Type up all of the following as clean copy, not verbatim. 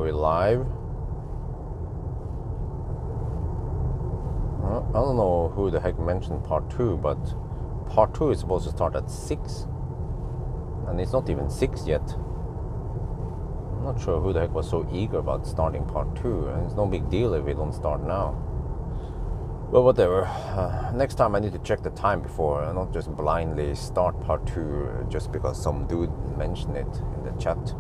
we live? I don't know who the heck mentioned part 2, but part 2 is supposed to start at 6. And it's not even 6 yet. I'm not sure who the heck was so eager about starting part 2. And it's no big deal if we don't start now. But whatever. Next time I need to check the time before. And not just blindly start part 2 just because some dude mentioned it in the chat.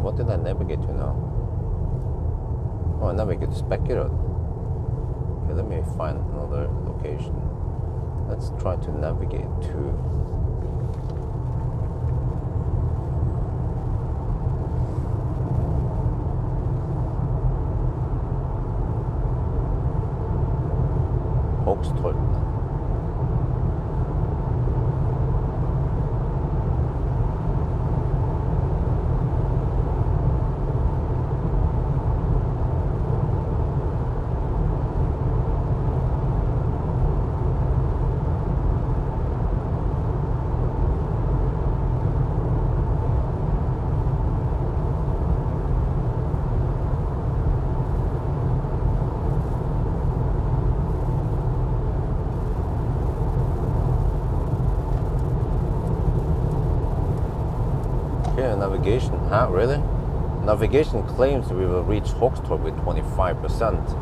What did I navigate to now? Oh, I navigate to Spekkerud. Okay, let me find another location. Let's try to navigate to Hogstorp. Navigation, huh? Really? Navigation claims we will reach Hogstorp with 25%.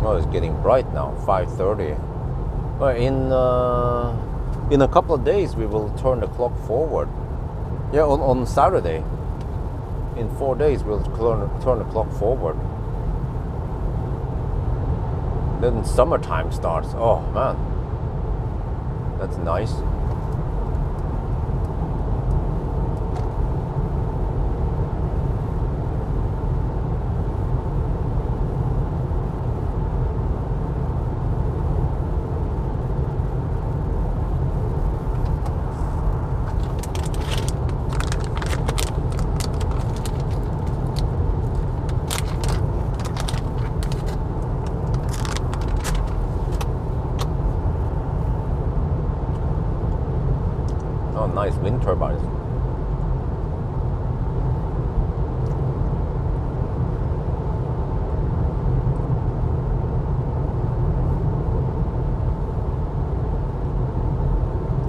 Oh, it's getting bright now, 5:30. Well, in a couple of days we will turn the clock forward. Yeah, on Saturday. In 4 days we'll turn the clock forward. Then summertime starts. Oh man, that's nice. Nice wind turbines.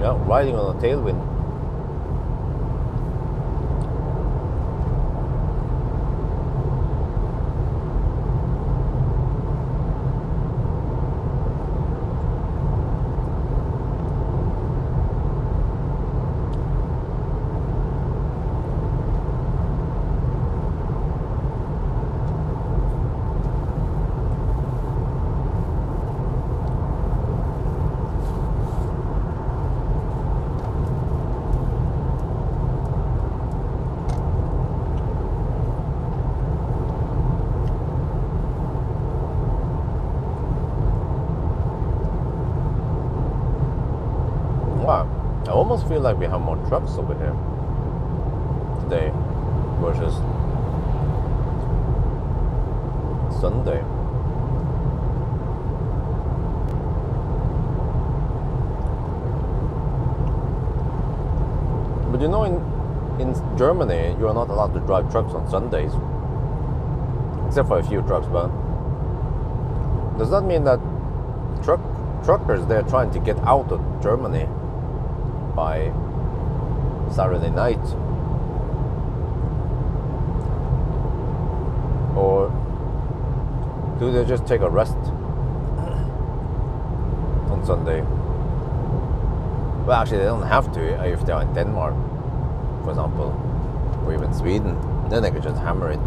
Yeah, riding on a tailwind. I almost feel like we have more trucks over here today versus Sunday. But you know, in Germany, you are not allowed to drive trucks on Sundays, except for a few trucks. But does that mean that truckers, they're trying to get out of Germany by Saturday night? Or do they just take a rest on Sunday? Well, actually, they don't have to if they're in Denmark, for example, or even Sweden. Then they could just hammer it.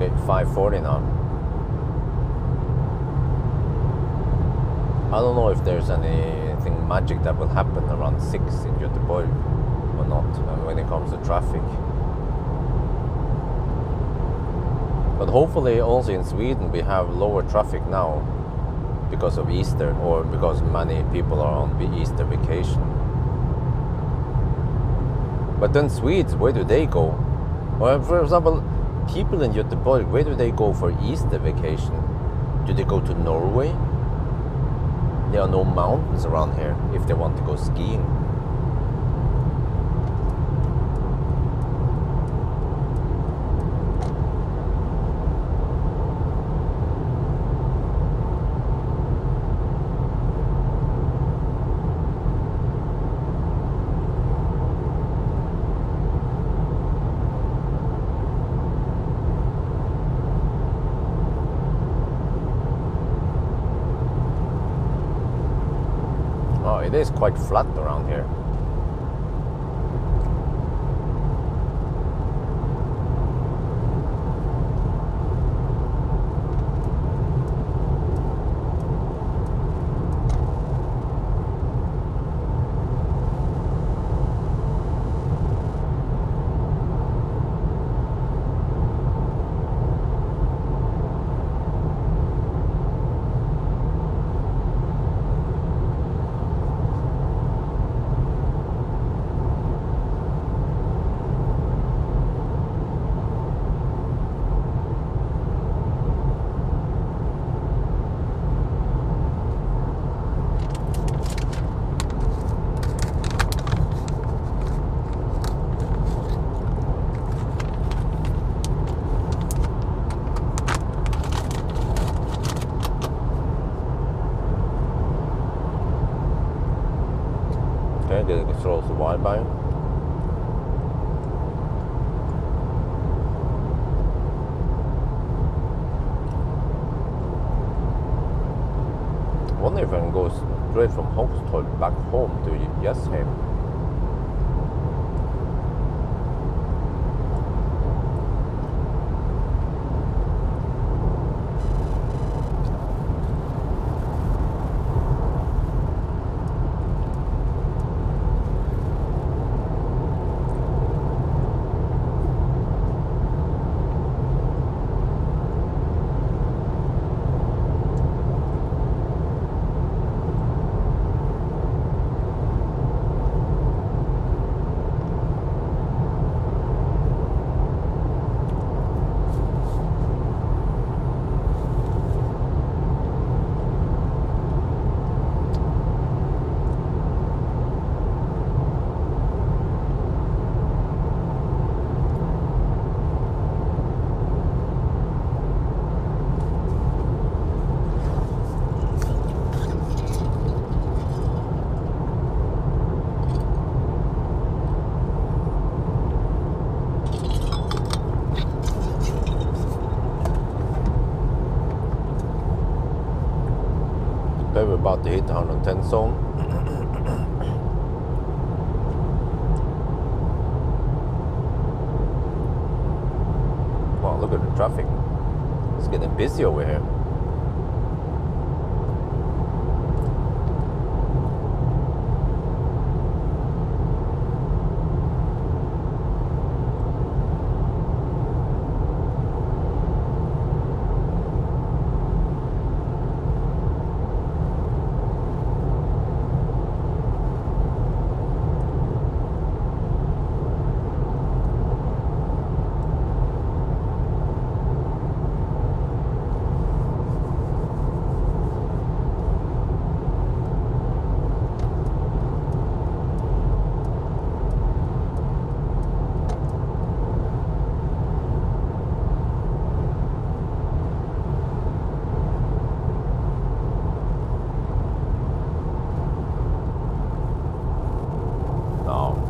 Okay, 5:40 now. I don't know if there's anything magic that will happen around 6 in Göteborg or not when it comes to traffic. But hopefully also in Sweden we have lower traffic now because of Easter, or because many people are on the Easter vacation. But then Swedes, where do they go? Or for example, people in Göteborg, where do they go for Easter vacation? Do they go to Norway? There are no mountains around here if they want to go skiing. It is quite flat around here. Okay, det throws the wide by. I wonder if I can go straight from Kungsholma back home to Jessheim. Okay, we're about to hit the 110 zone. busy over here.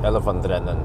Elephantrennen.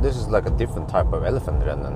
This is like a different type of elephant rennen.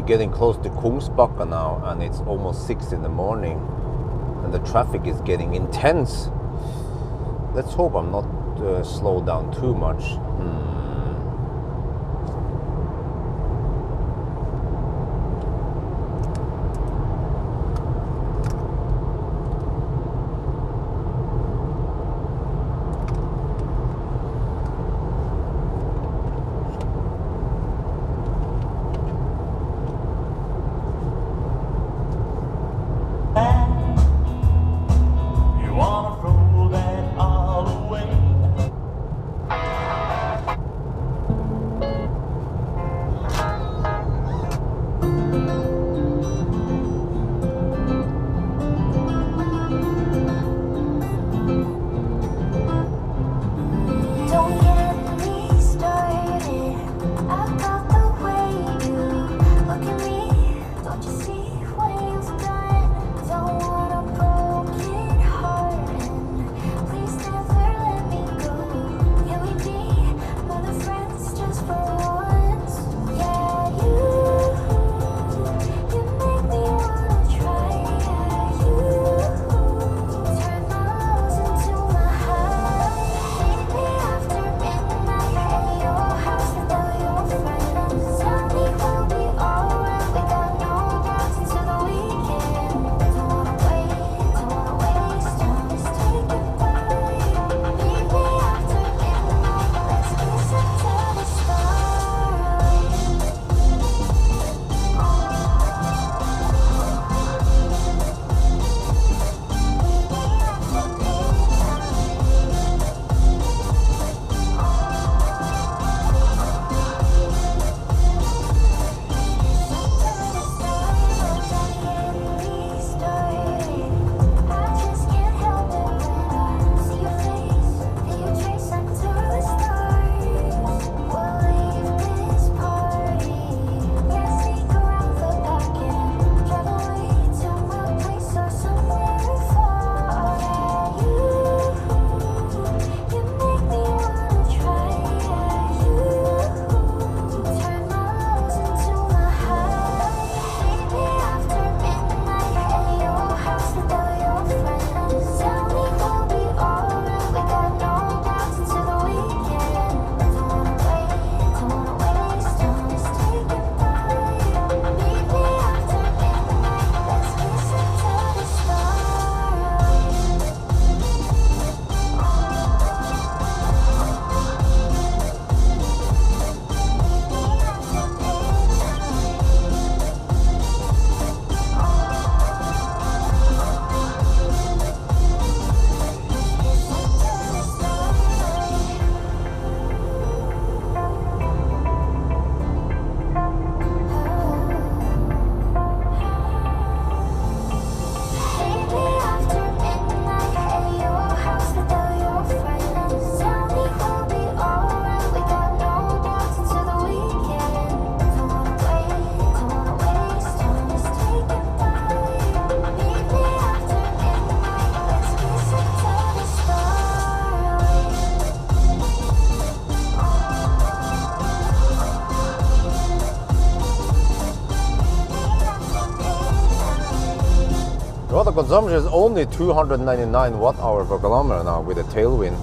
We're getting close to Kungsholma now, and it's almost 6 in the morning, and the traffic is getting intense. Let's hope I'm not slowed down too much. Well, the consumption is only 299 watt-hour per kilometer now with a tailwind.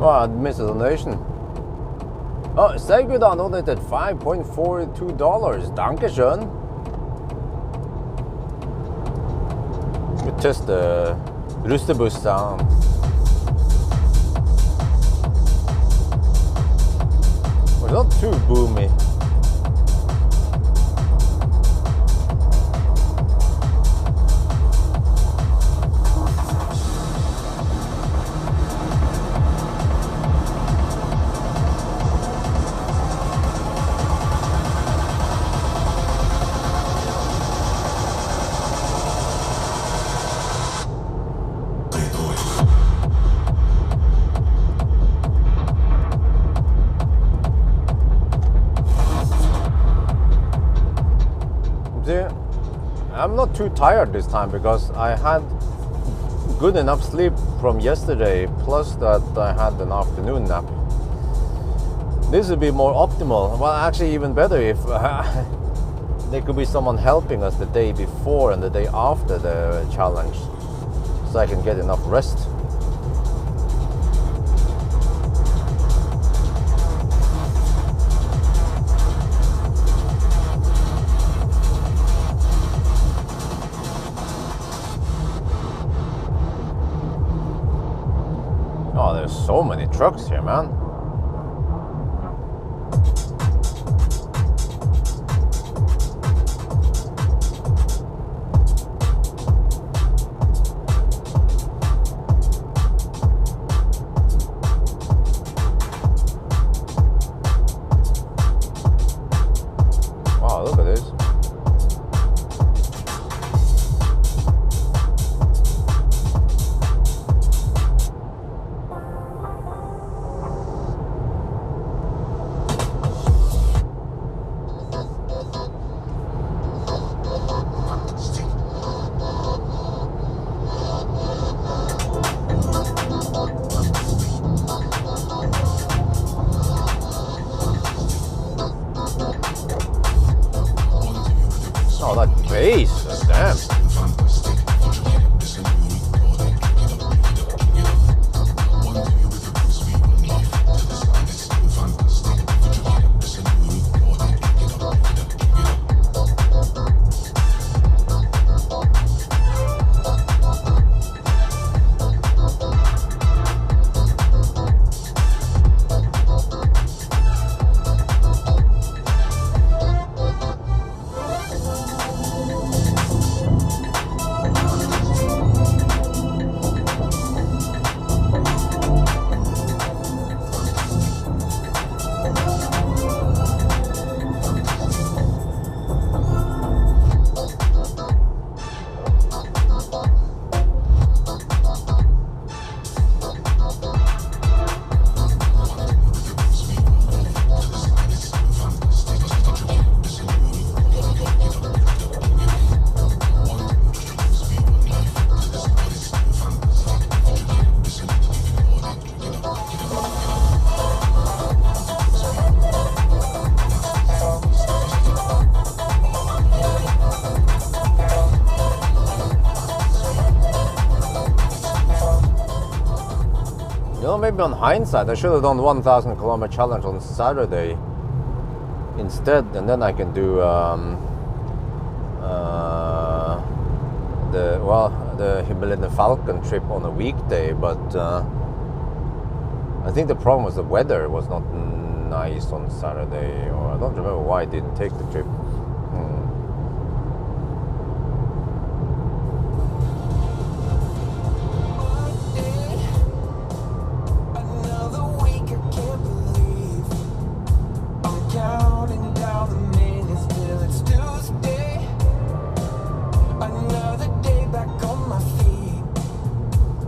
Oh, I missed a donation. Oh, Seguda donated $5.42. Dankeschön. We test the rustebuss down. Well, not too boomy. I'm not too tired this time because I had good enough sleep from yesterday, plus that I had an afternoon nap. This would be more optimal. Well, actually even better if there could be someone helping us the day before and the day after the challenge, so I can get enough rest. Oh, there's so many trucks here, man. Wow, look at this. Oh, that bass, damn. You know, maybe on hindsight, I should have done 1,000 kilometer challenge on Saturday instead, and then I can do the Himalayan Falcon trip on a weekday. But I think the problem was the weather was not nice on Saturday, or I don't remember why I didn't take the trip.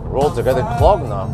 Roads are getting clogged now.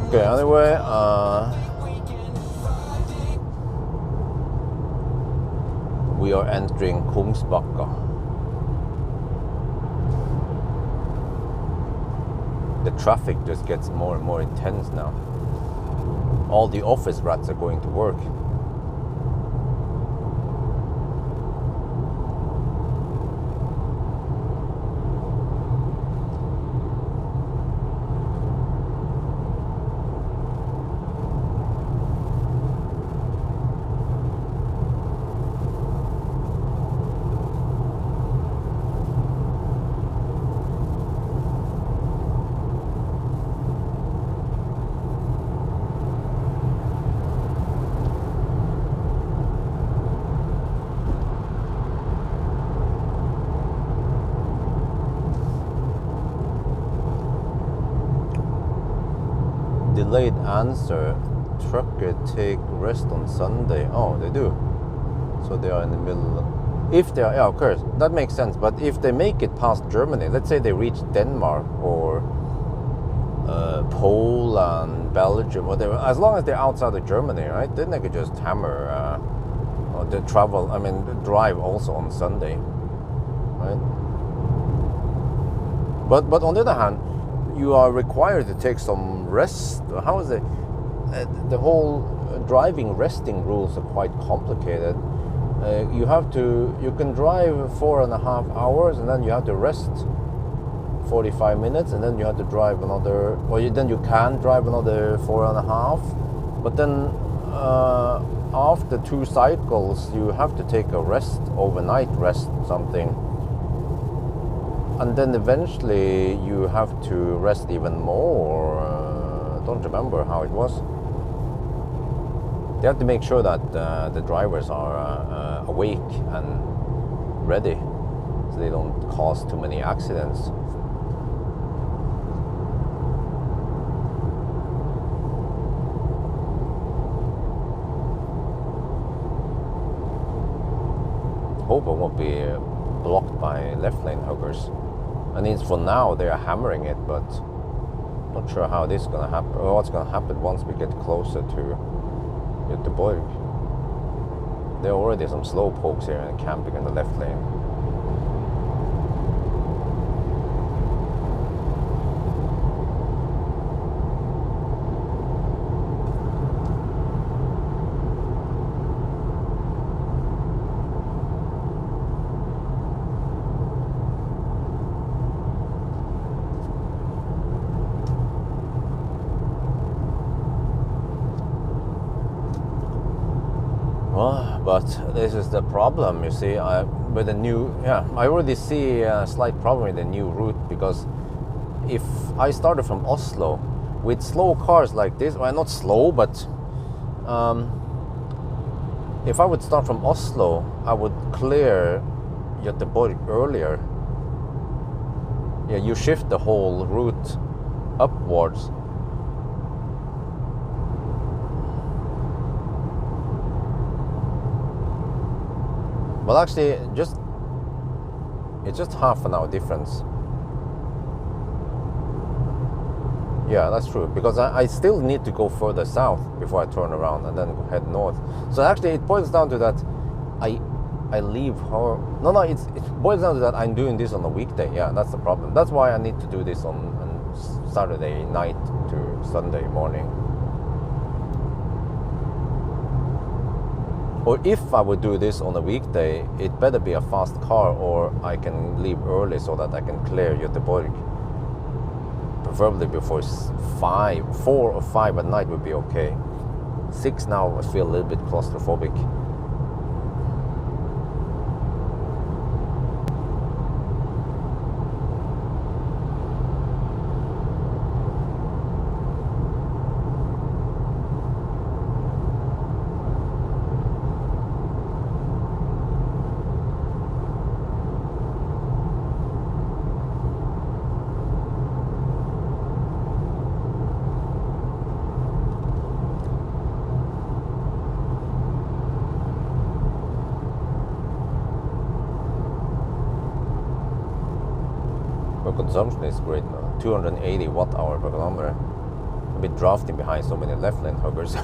Okay, anyway, we are entering Kungsholma. The traffic just gets more and more intense now. All the office rats are going to work. Delayed answer. Trucker take rest on Sunday. Oh, they do. So they are in the middle. If they are, yeah, of course, that makes sense. But if they make it past Germany, let's say they reach Denmark or Poland, Belgium, whatever. As long as they're outside of Germany, right? Then they could just hammer or the travel. I mean, drive also on Sunday, right? But on the other hand, you are required to take some rest. How is it? The whole driving resting rules are quite complicated. You can drive 4.5 hours and then you have to rest 45 minutes and then you have to drive another, then you can drive another 4.5. But then after 2 cycles, you have to take a rest, overnight rest, something. And then eventually you have to rest even more. I don't remember how it was. They have to make sure that the drivers are awake and ready, so they don't cause too many accidents. Hope I won't be blocked by left lane hookers. I mean, for now they are hammering it, but not sure how this is gonna happen or what's gonna happen once we get closer to Göteborg. There are already some slow pokes here and camping in the left lane. But this is the problem, you see, with the new, I already see a slight problem with the new route, because if I started from Oslo with slow cars like this, well, not slow, but if I would start from Oslo, I would clear Göteborg earlier. Yeah, you shift the whole route upwards. Well, actually, it's just half an hour difference. Yeah, that's true, because I still need to go further south before I turn around and then head north. So actually, it boils down to that I leave her. No, it boils down to that I'm doing this on a weekday. Yeah, that's the problem. That's why I need to do this on Saturday night to Sunday morning. Or if I would do this on a weekday, it better be a fast car, or I can leave early so that I can clear Göteborg. Preferably before 4 or 5 at night would be okay. 6 now, I feel a little bit claustrophobic. Consumption is great now, 280 watt-hour per kilometer. A bit drafty behind so many left lane huggers.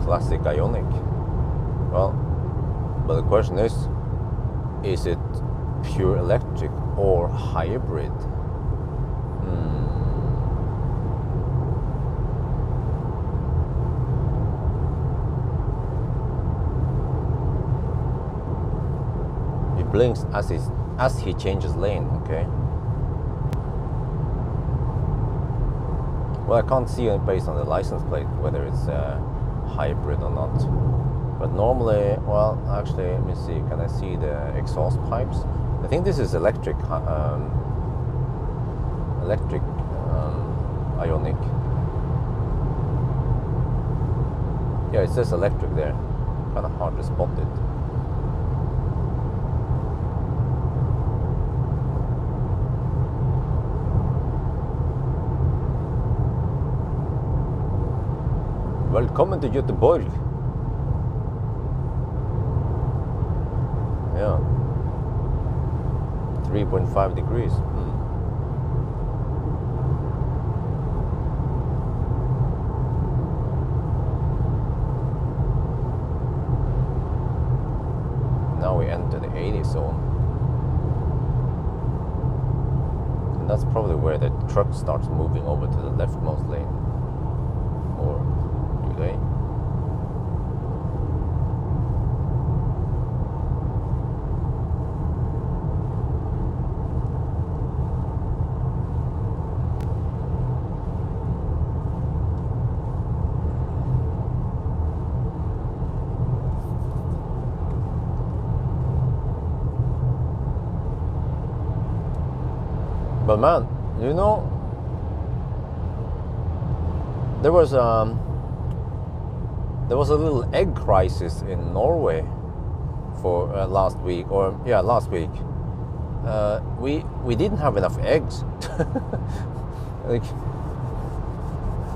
Classic Ionic. Well, but the question is it pure electric or hybrid? It blinks as he changes lane. Okay. Well, I can't see it based on the license plate whether it's hybrid or not, but normally, well, actually, let me see, can I see the exhaust pipes? I think this is electric Ionic. Yeah, it says electric there, kind of hard to spot it. Velkommen til Göteborg. Yeah. 3.5 degrees. Now we enter the 80 zone. And that's probably where the truck starts moving over to the leftmost lane. Or okay. But man, you know, there was a little egg crisis in Norway for last week. We didn't have enough eggs. Like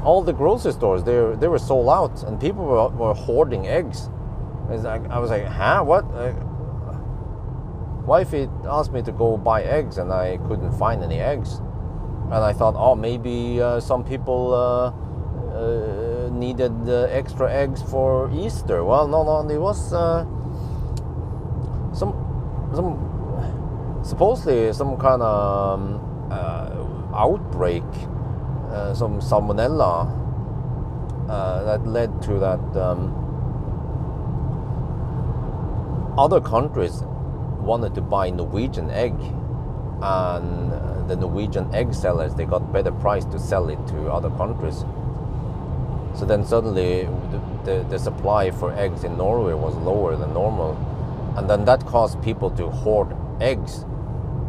all the grocery stores, they were sold out, and people were hoarding eggs. I was like, huh, what? Wifey asked me to go buy eggs, and I couldn't find any eggs. And I thought, oh, maybe some people needed extra eggs for Easter. Well, no, there was supposedly some kind of outbreak, some salmonella that led to that other countries wanted to buy Norwegian egg, and the Norwegian egg sellers, they got better price to sell it to other countries. So then suddenly the supply for eggs in Norway was lower than normal, and then that caused people to hoard eggs.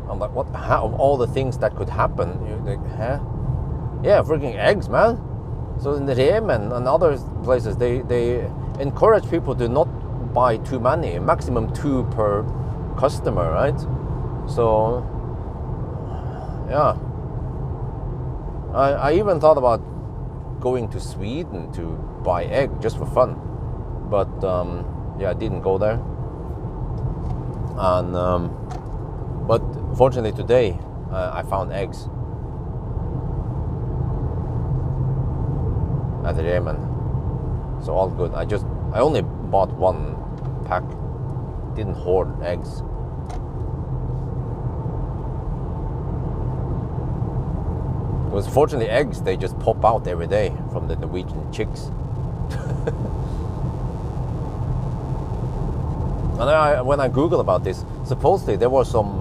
I'm like, what? How, of all the things that could happen, you're like, huh? Yeah, freaking eggs, man. So in Yemen and other places, they encourage people to not buy too many, maximum 2 per customer, right? So yeah, I even thought about going to Sweden to buy egg just for fun, but yeah, I didn't go there. And but fortunately today I found eggs at the Yemen, so all good. I only bought 1 pack, didn't hoard eggs. Because fortunately eggs, they just pop out every day from the Norwegian chicks. And when I Google about this, supposedly there was some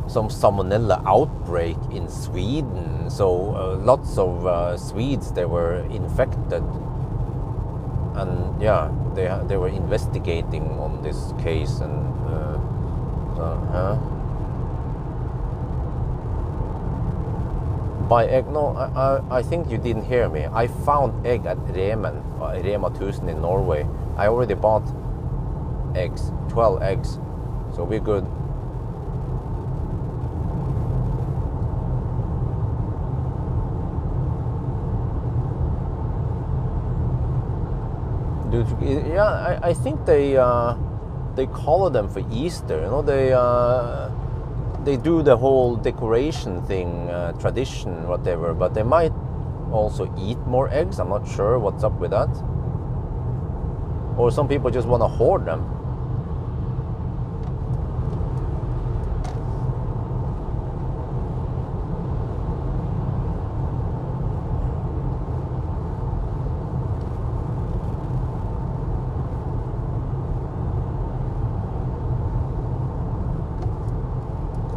salmonella outbreak in Sweden. So lots of Swedes, they were infected. and yeah, they were investigating on this case, and buy egg. No, I think you didn't hear me. I found egg at Rema 1000 in Norway. I already bought eggs, 12 eggs, so we're good. Yeah, I think they color them for Easter. You know, they do the whole decoration thing, tradition, whatever. But they might also eat more eggs. I'm not sure what's up with that. Or some people just want to hoard them.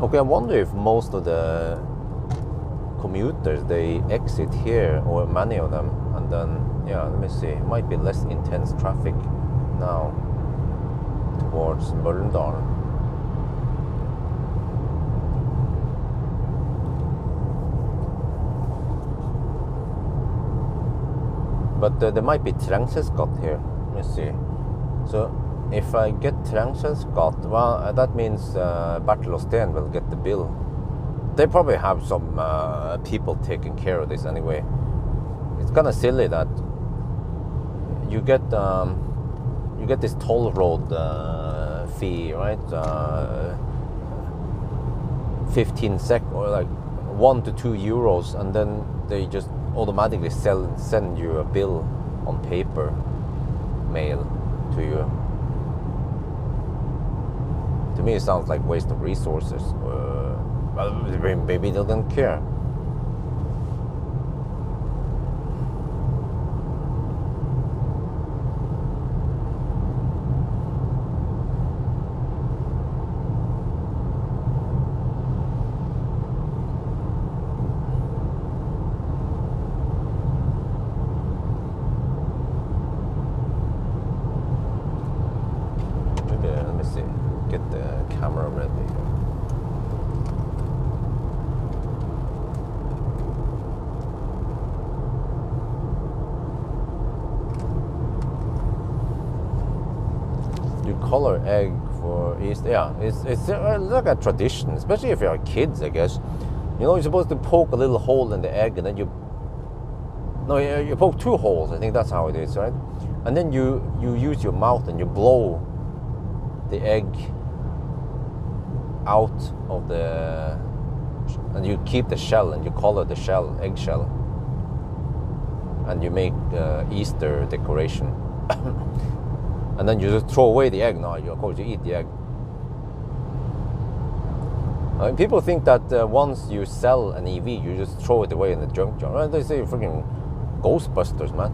Okay, I wonder if most of the commuters, they exit here, or many of them, and then, yeah, let me see, it might be less intense traffic now towards Møllendalen. But there might be trengselsskatt here. Let me see. So if I get trengselsskatt, well, that means Bertel og Steen will get the bill. They probably have some people taking care of this anyway. It's kind of silly that you get this toll road fee, right? 15 sec, or like 1 to 2 euros, and then they just automatically send you a bill on paper mail to you. To me, it sounds like waste of resources. Well, maybe they don't care. Maybe, let me see, get the camera ready here. Color egg for Easter. Yeah, it's like a tradition, especially if you're kids, I guess. You know, you're supposed to poke a little hole in the egg, and then you poke 2 holes. I think that's how it is, right? And then you use your mouth and you blow the egg out of the, and you keep the shell, and you color the shell, egg shell, and you make Easter decoration. And then you just throw away the egg. No, of course you eat the egg. People think that once you sell an EV, you just throw it away in the junkyard. Right? They say freaking Ghostbusters, man.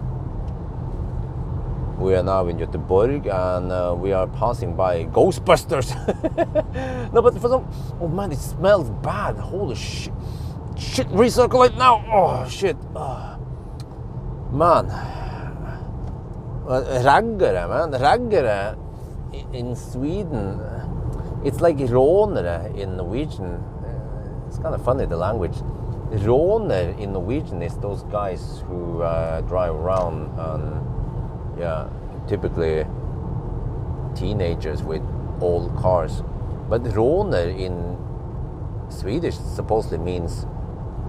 We are now in Göteborg, and we are passing by Ghostbusters. No, but for some, oh man, it smells bad. Holy shit! Shit, recircle it now. Oh shit, man. Raggare, man. Raggare in Sweden, it's like rånere in Norwegian. It's kind of funny, the language. Råner in Norwegian is those guys who drive around, and yeah, typically teenagers with old cars. But råner in Swedish supposedly means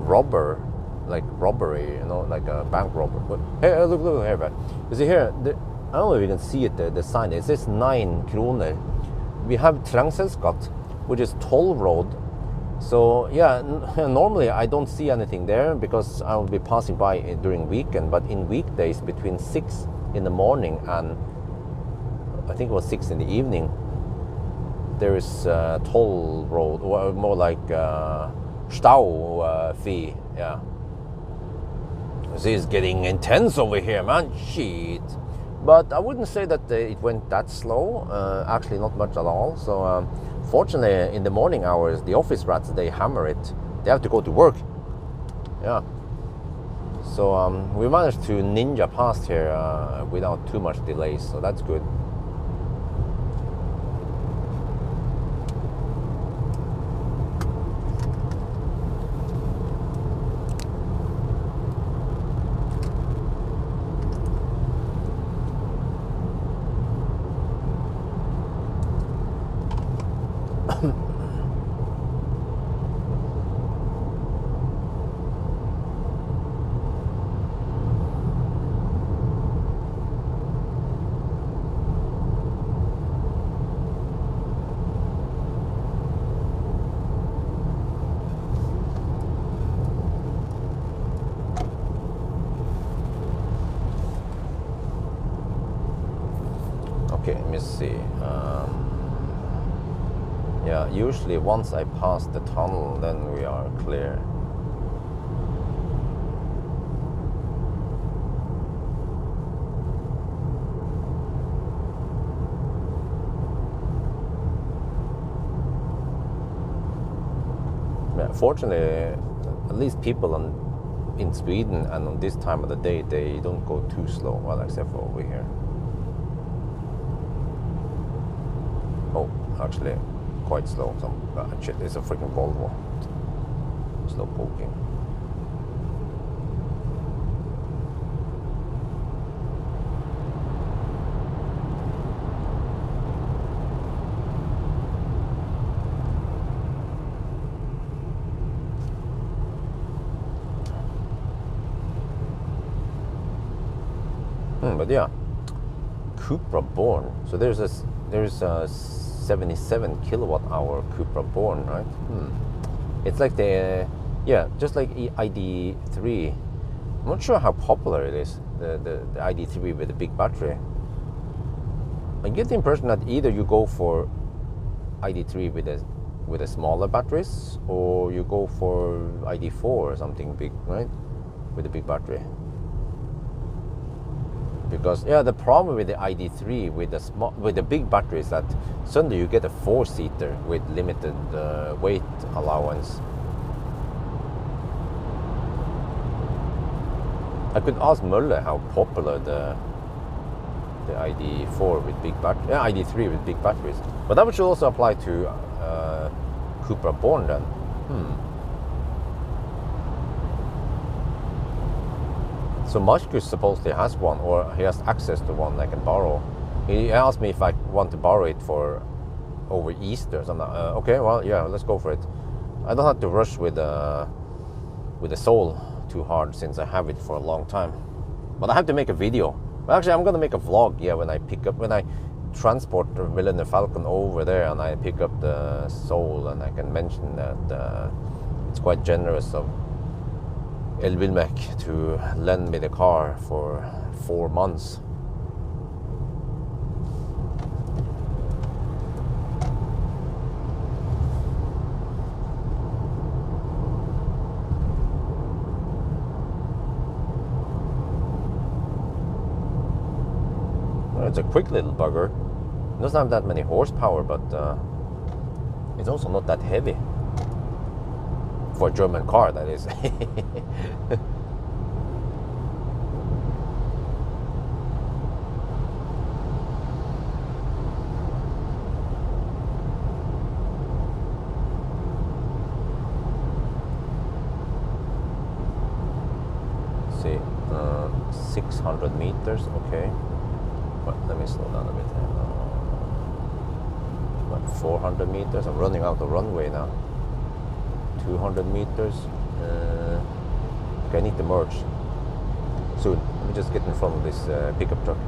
robber, like robbery, you know, like a bank robber. But hey, look here, man. You see here, I don't know if you can see it, the sign. It says 9 kroner. We have trengselsskatt, which is toll road. So yeah, normally I don't see anything there because I will be passing by during weekend. But in weekdays, between 6 in the morning and I think it was 6 in the evening, there is toll road, or more like stau fee. Yeah. This is getting intense over here, man. Shit. But I wouldn't say that it went that slow. Actually, not much at all. So, fortunately, in the morning hours, the office rats, they hammer it. They have to go to work. Yeah. So we managed to ninja past here without too much delays, so that's good. Okay, let me see. Yeah, usually once I pass the tunnel, then we are clear. Yeah, fortunately, at least people in Sweden and on this time of the day, they don't go too slow, well, except for over here. Oh, actually, quite slow. Shit, it's a freaking Volvo. Slow poking. But yeah, Cupra Born. So there's a 77 kilowatt hour Cupra Born, right? It's like the just like ID3. I'm not sure how popular it is, the ID3 with the big battery. I get the impression that either you go for ID3 with the smaller batteries, or you go for ID4 or something big, right? With a big battery. Because the problem with the ID3 with the big battery is that suddenly you get a 4-seater with limited weight allowance. I could ask Muller how popular the ID4 with big battery, ID3 with big batteries, but that should also apply to Cupra Born then. So Marcus supposedly has one, or he has access to one I can borrow. He asked me if I want to borrow it for over Easter. So I'm like, okay, well, yeah, let's go for it. I don't have to rush with the Soul too hard since I have it for a long time. But I have to make a video. Well, actually, I'm gonna make a vlog. Yeah, when I transport the Millennium Falcon over there and I pick up the Soul, and I can mention that it's quite generous of Elbilmek to lend me the car for 4 months. Well, it's a quick little bugger. It doesn't have that many horsepower, but it's also not that heavy. For a German car, that is. See, 600 meters, okay. But let me slow down a bit. About 400 meters. I'm running out of runway now. 200 meters. Okay, I need to merge soon. Let me just get in front of this pickup truck.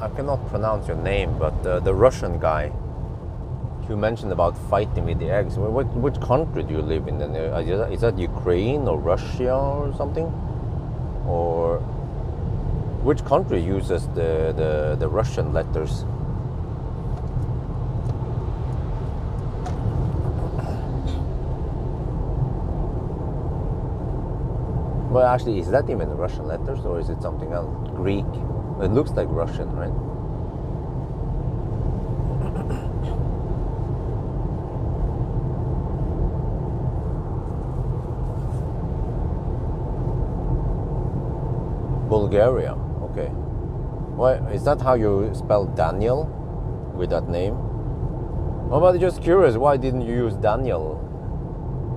I cannot pronounce your name, but the Russian guy You mentioned about fighting with the eggs. Which country do you live in? And is that Ukraine or Russia or something? Or which country uses the Russian letters? Well, actually, is that even Russian letters or is it something else? Greek? It looks like Russian, right? Bulgaria, okay. Well, is that how you spell Daniel with that name? Oh, but just curious, why didn't you use Daniel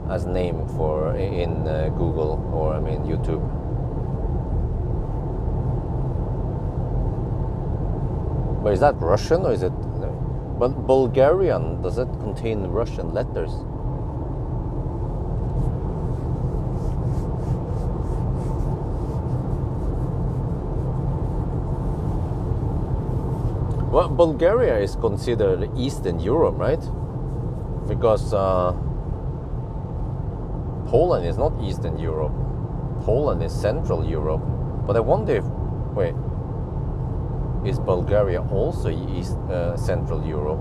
as name for in Google or I mean YouTube? But is that Russian or is it? But Bulgarian, does it contain Russian letters? Well, Bulgaria is considered Eastern Europe, right? Because Poland is not Eastern Europe. Poland is Central Europe. But I wonder if, wait, is Bulgaria also Central Europe?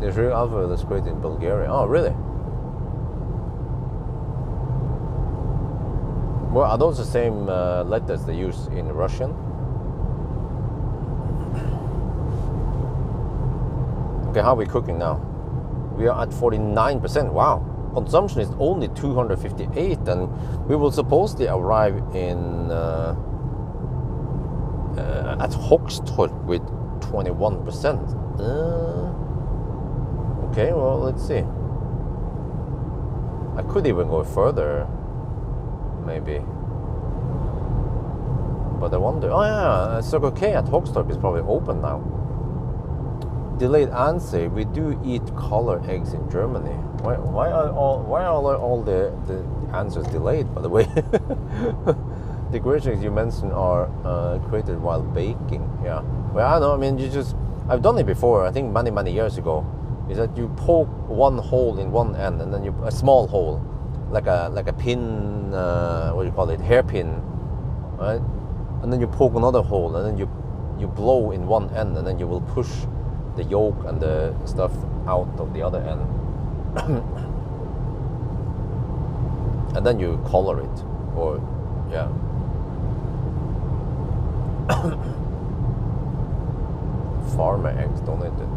There's real alphabet that's created in Bulgaria. Oh, really? Well, are those the same letters they use in Russian? Okay, how are we cooking now? We are at 49%. Wow. Consumption is only 258 and we will supposedly arrive in at Hogstorp with 21%. Okay, well, let's see. I could even go further, maybe. But I wonder. Oh yeah, Circle K at Hogstorp is probably open now. Delayed answer. We do eat color eggs in Germany. Why are all the answers delayed? By the way, the decorations you mentioned are created while baking. Yeah. Well, I know. I mean, I've done it before. I think many years ago. Is that you poke one hole in one end and then a small hole, like a pin, what do you call it, hairpin, right? And then you poke another hole and then you blow in one end and then you will push the yolk and the stuff out of the other end. And then you color it, or yeah. Farmer eggs donated.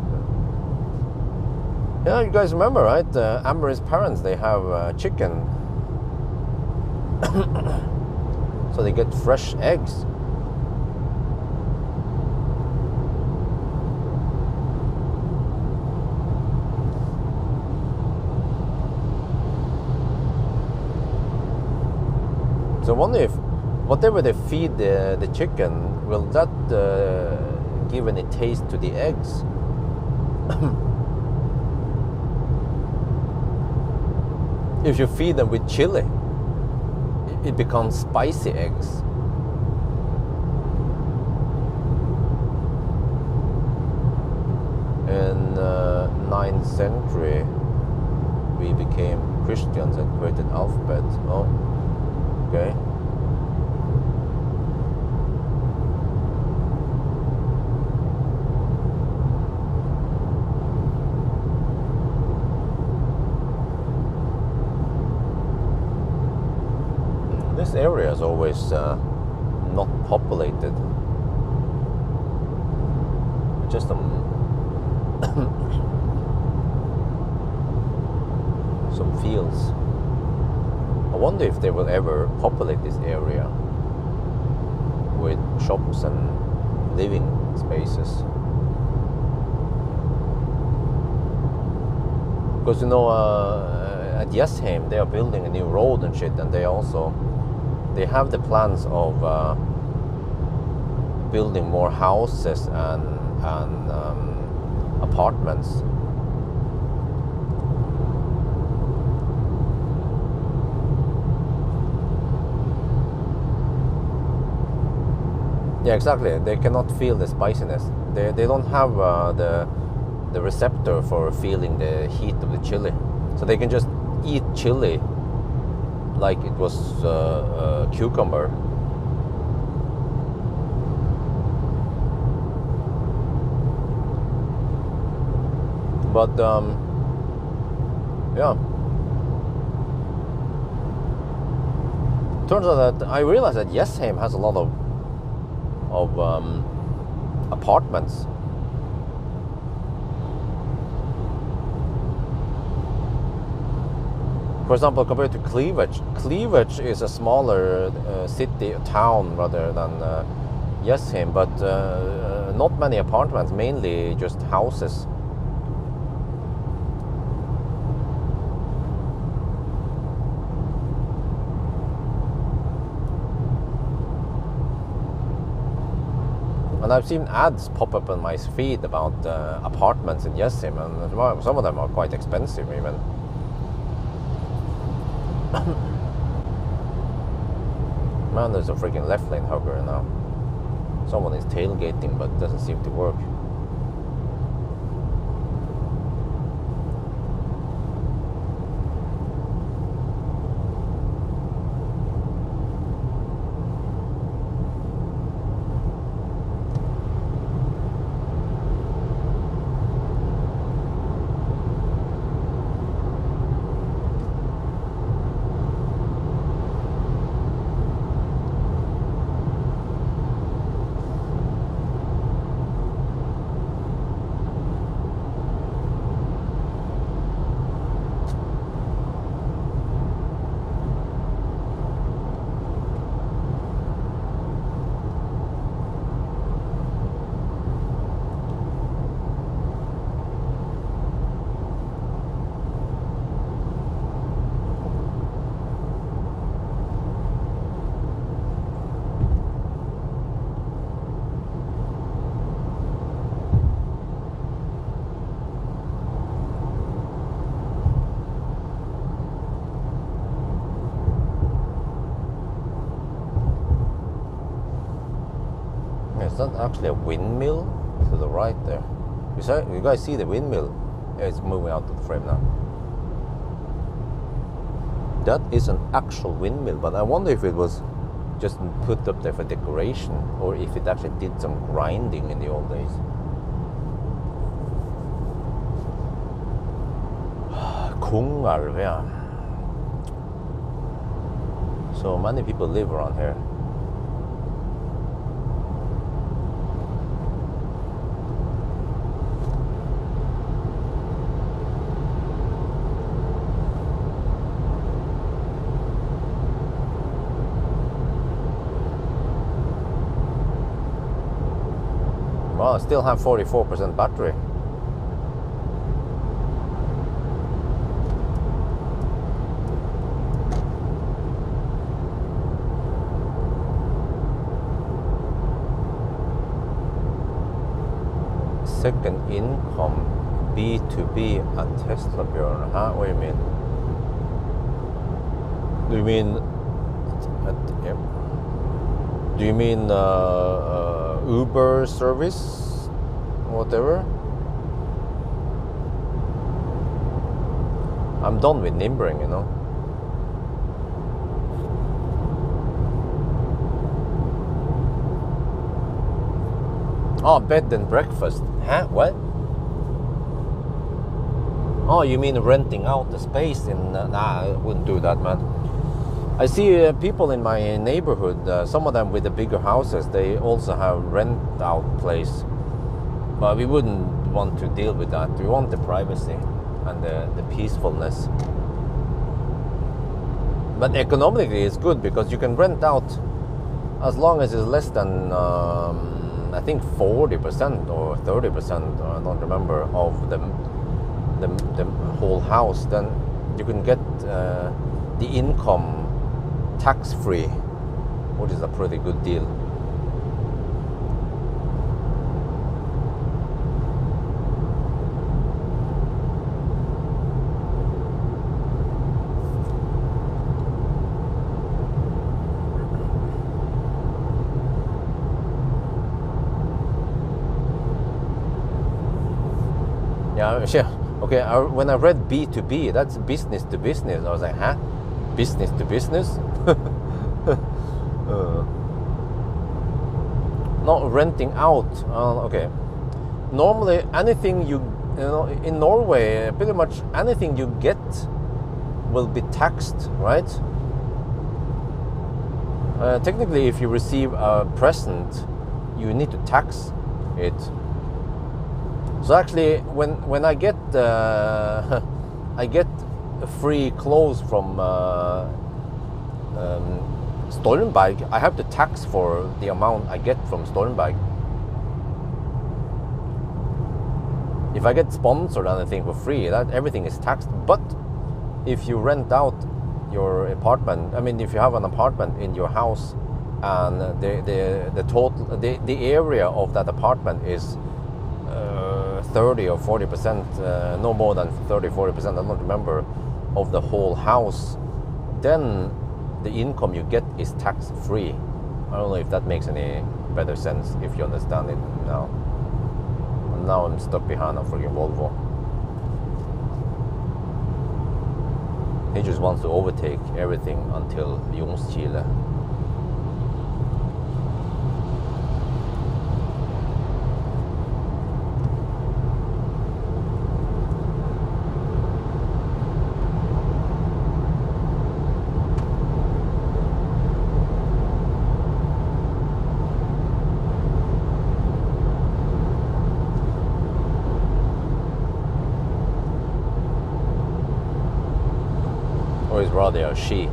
Yeah, you guys remember, right? Amber's parents, they have chicken. So they get fresh eggs. So I wonder if whatever they feed the chicken, will that give any taste to the eggs? If you feed them with chili, it becomes spicy eggs. In 9th century, we became Christians and created alphabet. Oh, okay. This area is always not populated. Just some fields. I wonder if they will ever populate this area with shops and living spaces. Because at Jessheim they are building a new road and shit, and they have the plans of building more houses and and apartments. Yeah, exactly. They cannot feel the spiciness. They don't have the receptor for feeling the heat of the chili, so they can just eat chili like it was a cucumber. But yeah, turns out that I realized that Jessheim has a lot of apartments. For example, compared to Cleavage is a smaller city, town rather than Jessheim, but not many apartments, mainly just houses. And I've seen ads pop up on my feed about apartments in Jessheim, and some of them are quite expensive even. Man, there's a freaking left lane hugger now. Someone is tailgating, but doesn't seem to work. It's not actually a windmill to the right there. You guys see the windmill? Yeah, it's moving out of the frame now. That is an actual windmill, but I wonder if it was just put up there for decoration or if it actually did some grinding in the old days. Kungsholma, yeah. So many people live around here. Well, I still have 44% battery. Second income B2B at Tesla, Björn. Huh? What do you mean? Do you mean do you mean Uber service, whatever? I'm done with nimbering, you know. Oh, bed and breakfast. Huh? What? Oh, you mean renting out the space in... nah, I wouldn't do that, man. I see people in my neighborhood, some of them with the bigger houses, they also have rent out place. But we wouldn't want to deal with that. We want the privacy and the peacefulness. But economically it's good because you can rent out as long as it's less than I think 40% or 30%, I don't remember, of the whole house. Then you can get the income tax-free, which is a pretty good deal. Yeah, yeah. Okay, when I read B2B, that's business to business. I was like, huh? Business to business? Not renting out. Okay. Normally, anything you know in Norway, pretty much anything you get will be taxed, right? Technically, if you receive a present, you need to tax it. So actually, when I get I get free clothes from Stoltenberg, I have to tax for the amount I get from Stoltenberg. If I get sponsored anything for free, that everything is taxed. But if you rent out your apartment, I mean, if you have an apartment in your house, and the total the area of that apartment is 30 or 40%, no more than 30-40%, I don't remember, of the whole house, then the income you get is tax free. I don't know if that makes any better sense, if you understand it now. And now I'm stuck behind a freaking Volvo. He just wants to overtake everything until Kungsholma. Or is rather a she.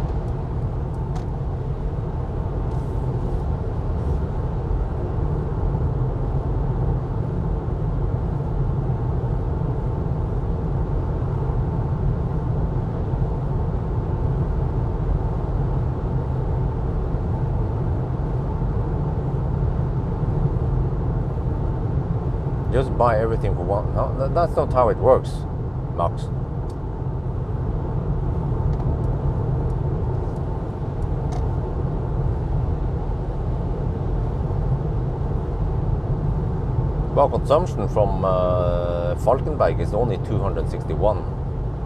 Just buy everything for one. No, that's not how it works, Max. Well, consumption from Falkenberg is only 261,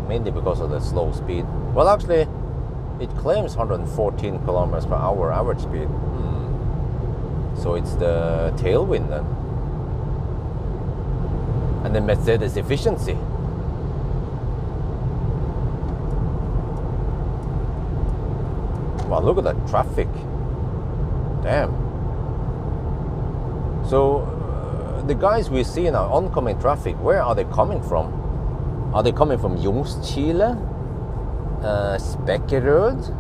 mainly because of the slow speed. Well, actually, it claims 114 kilometers per hour average speed. So it's the tailwind then. And the Mercedes efficiency. Wow, look at that traffic. Damn. So the guys we see now, oncoming traffic, where are they coming from? Are they coming from Kungsholma? Spekkerød?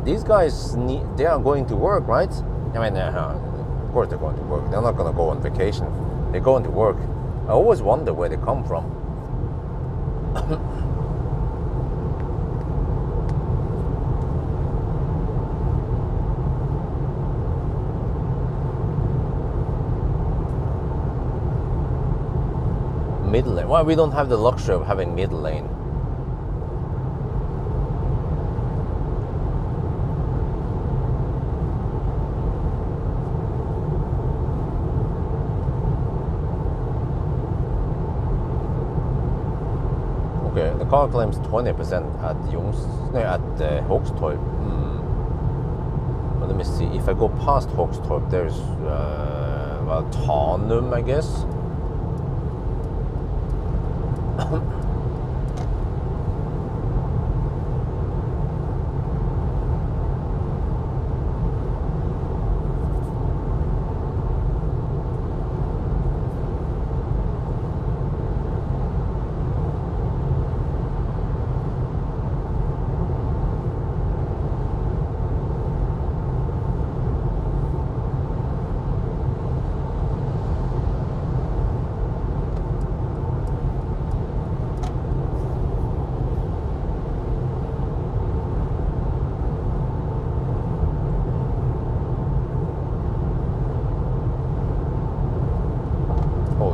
These guys, they are going to work, right? I mean, of course they're going to work. They're not going to go on vacation. They're going to work. I always wonder where they come from. Middle lane. Well, we don't have the luxury of having middle lane. Okay, the car claims 20% at Hogstorp. Well, let me see. If I go past Hogstorp, there's well, Tanum, I guess.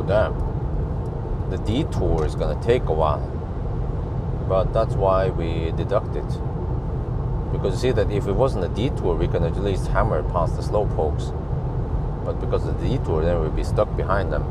Damn, the detour is gonna take a while, but that's why we deduct it, because you see that if it wasn't a detour we can at least hammer past the slowpokes, but because of the detour then we'd be stuck behind them.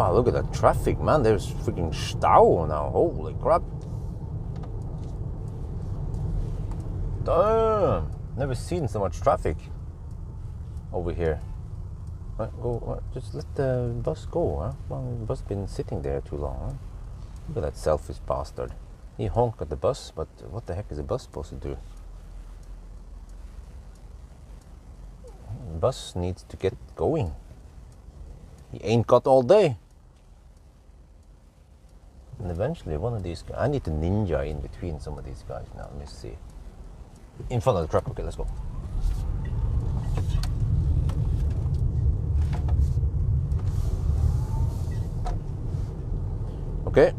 Wow, look at that traffic, man. There's freaking stau now. Holy crap. Damn. Never seen so much traffic over here. Just let the bus go, huh? Well, the bus been sitting there too long, huh? Look at that selfish bastard. He honked at the bus, but what the heck is the bus supposed to do? The bus needs to get going. He ain't got all day. And eventually one of these guys, I need to ninja in between some of these guys now. Let me see. In front of the truck, okay, let's go. Okay.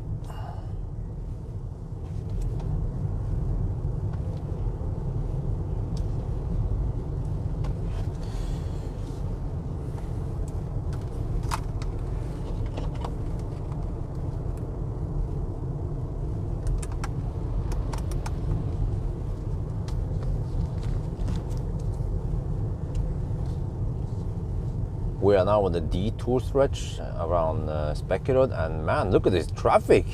We are now on the detour stretch around Spekerod, and man, look at this traffic.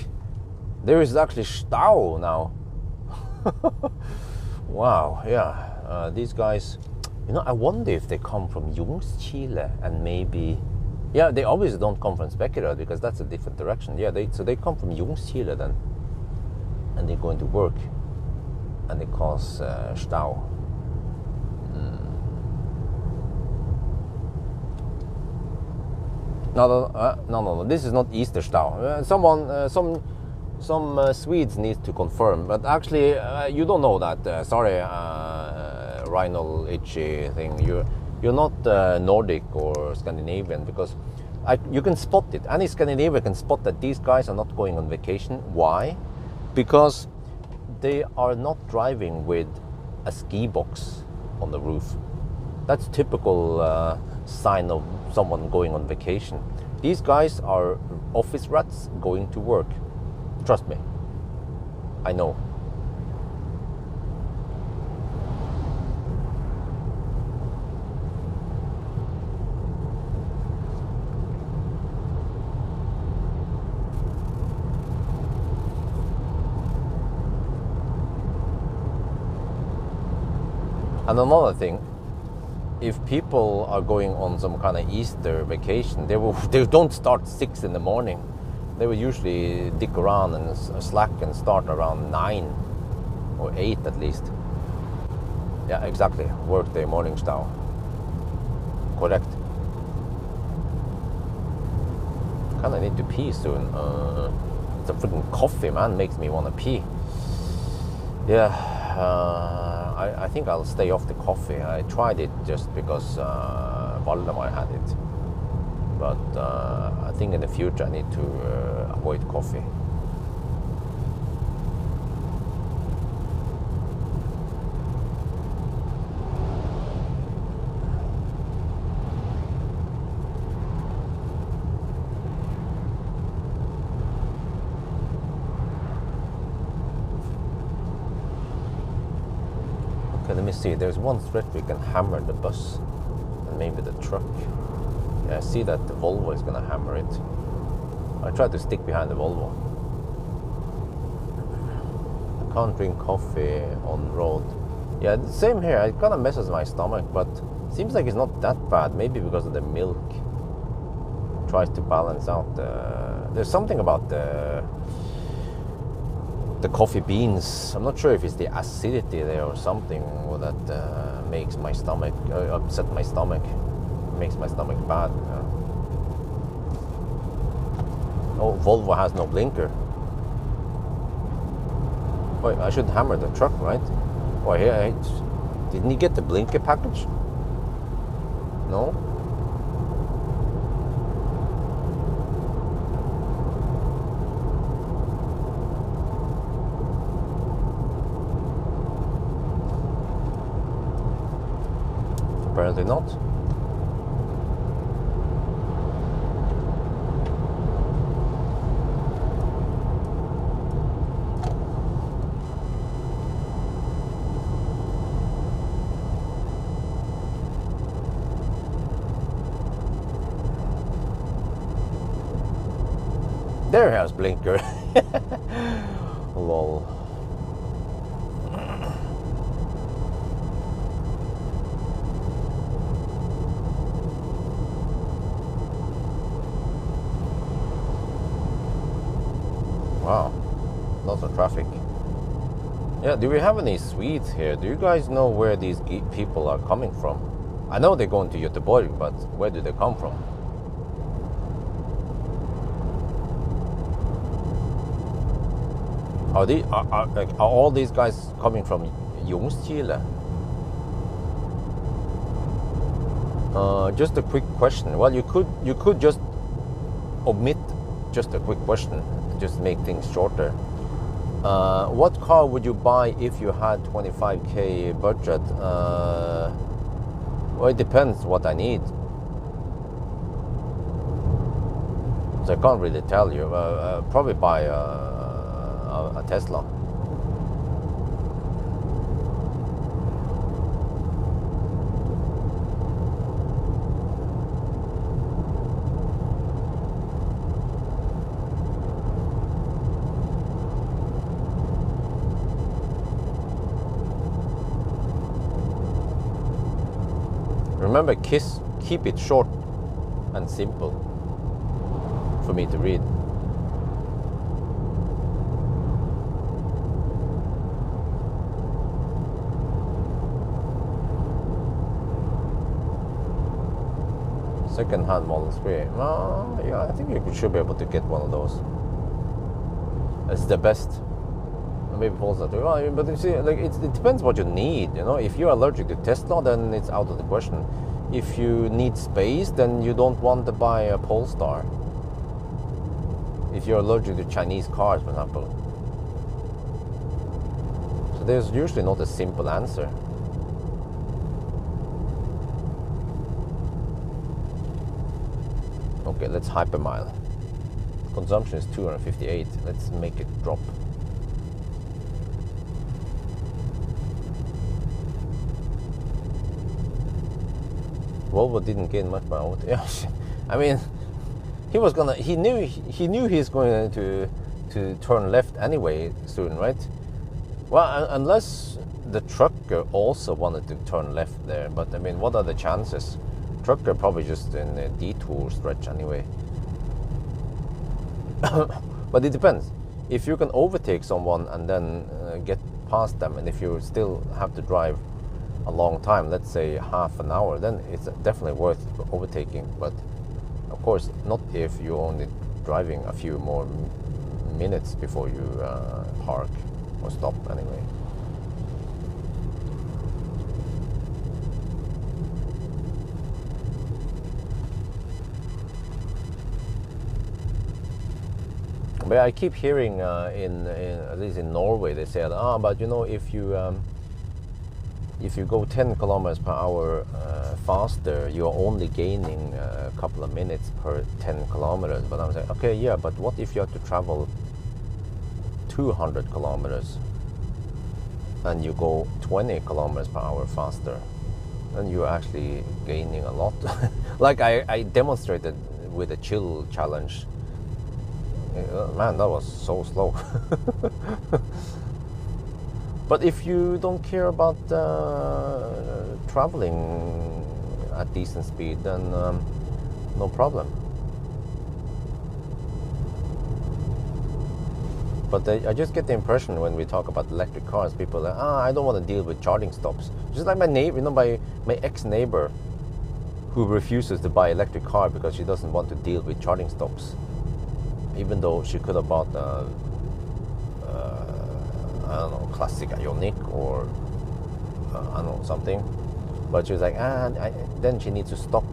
There is actually stau now. Wow, yeah. These guys, you know, I wonder if they come from Kungsholma and maybe, yeah, they obviously don't come from Spekerod because that's a different direction. Yeah, so they come from Kungsholma then, and they're going to work, and they cause stau. No. This is not Easter stau. Some Swedes need to confirm, but actually you don't know that. Sorry, Rhinal itchy thing. You're not Nordic or Scandinavian because you can spot it. Any Scandinavian can spot that these guys are not going on vacation. Why? Because they are not driving with a ski box on the roof. That's typical sign of someone going on vacation. These guys are office rats going to work. Trust me. I know. And another thing, if people are going on some kind of Easter vacation, they don't start 6 in the morning. They will usually dick around and slack and start around 9 or 8 at least. Yeah, exactly. Workday morning style. Correct. Kinda need to pee soon. The freaking coffee, man, makes me want to pee. Yeah. I think I'll stay off the coffee. I tried it just because Valdemar had it. But I think in the future I need to avoid coffee. Okay, let me see. There's one stretch we can hammer the bus and maybe the truck. Yeah, I see that the Volvo is gonna hammer it. I try to stick behind the Volvo. I can't drink coffee on road. Yeah, same here. It kind of messes my stomach, but seems like it's not that bad. Maybe because of the milk. Tries to balance out there's something about the coffee beans. I'm not sure if it's the acidity there or something that makes my stomach upset my stomach. Makes my stomach bad. Oh, Volvo has no blinker. Wait, I should hammer the truck, right? Oh, yeah. Didn't he get the blinker package? No? Apparently not. There he has blinker. Lol. Wow, lots of traffic. Yeah, do we have any Swedes here? Do you guys know where these people are coming from? I know they're going to Göteborg, but where do they come from? Are all these guys coming from Ljungskile? Just a quick question. Well, you could just omit just a quick question, just make things shorter. What car would you buy if you had 25k budget? Well, it depends what I need. So I can't really tell you. Probably buy a Tesla. Remember, keep it short and simple for me to read. Second-hand Model 3. Yeah, I think you should be able to get one of those. It's the best. Maybe Paul's not. Well, but you see, like it depends what you need. You know, if you're allergic to Tesla, then it's out of the question. If you need space, then you don't want to buy a Polestar. If you're allergic to Chinese cars, for example. So there's usually not a simple answer. Okay, let's hypermile. Consumption is 258. Let's make it drop. Volvo didn't gain much by out. Yeah, I mean, he was gonna. He knew he's going to turn left anyway soon, right? Well, unless the trucker also wanted to turn left there, but I mean, what are the chances? Trucker probably just in a detour stretch anyway. But it depends. If you can overtake someone and then get past them, and if you still have to drive a long time, let's say half an hour, then it's definitely worth overtaking. But of course, not if you're only driving a few more minutes before you park or stop anyway. But I keep hearing in at least in Norway, they said, but you know, if you go 10 kilometers per hour faster, you're only gaining a couple of minutes per 10 kilometers. But I'm saying, okay, yeah, but what if you have to travel 200 kilometers and you go 20 kilometers per hour faster? Then you're actually gaining a lot. Like I demonstrated with a chill challenge. Man, that was so slow. But if you don't care about traveling at decent speed, then no problem. But I just get the impression when we talk about electric cars, people are like, I don't want to deal with charging stops. Just like my neighbor, you know, my ex-neighbor who refuses to buy electric car because she doesn't want to deal with charging stops. Even though she could have bought I don't know, classic Ioniq or I don't know, something. But she was like, then she needs to stop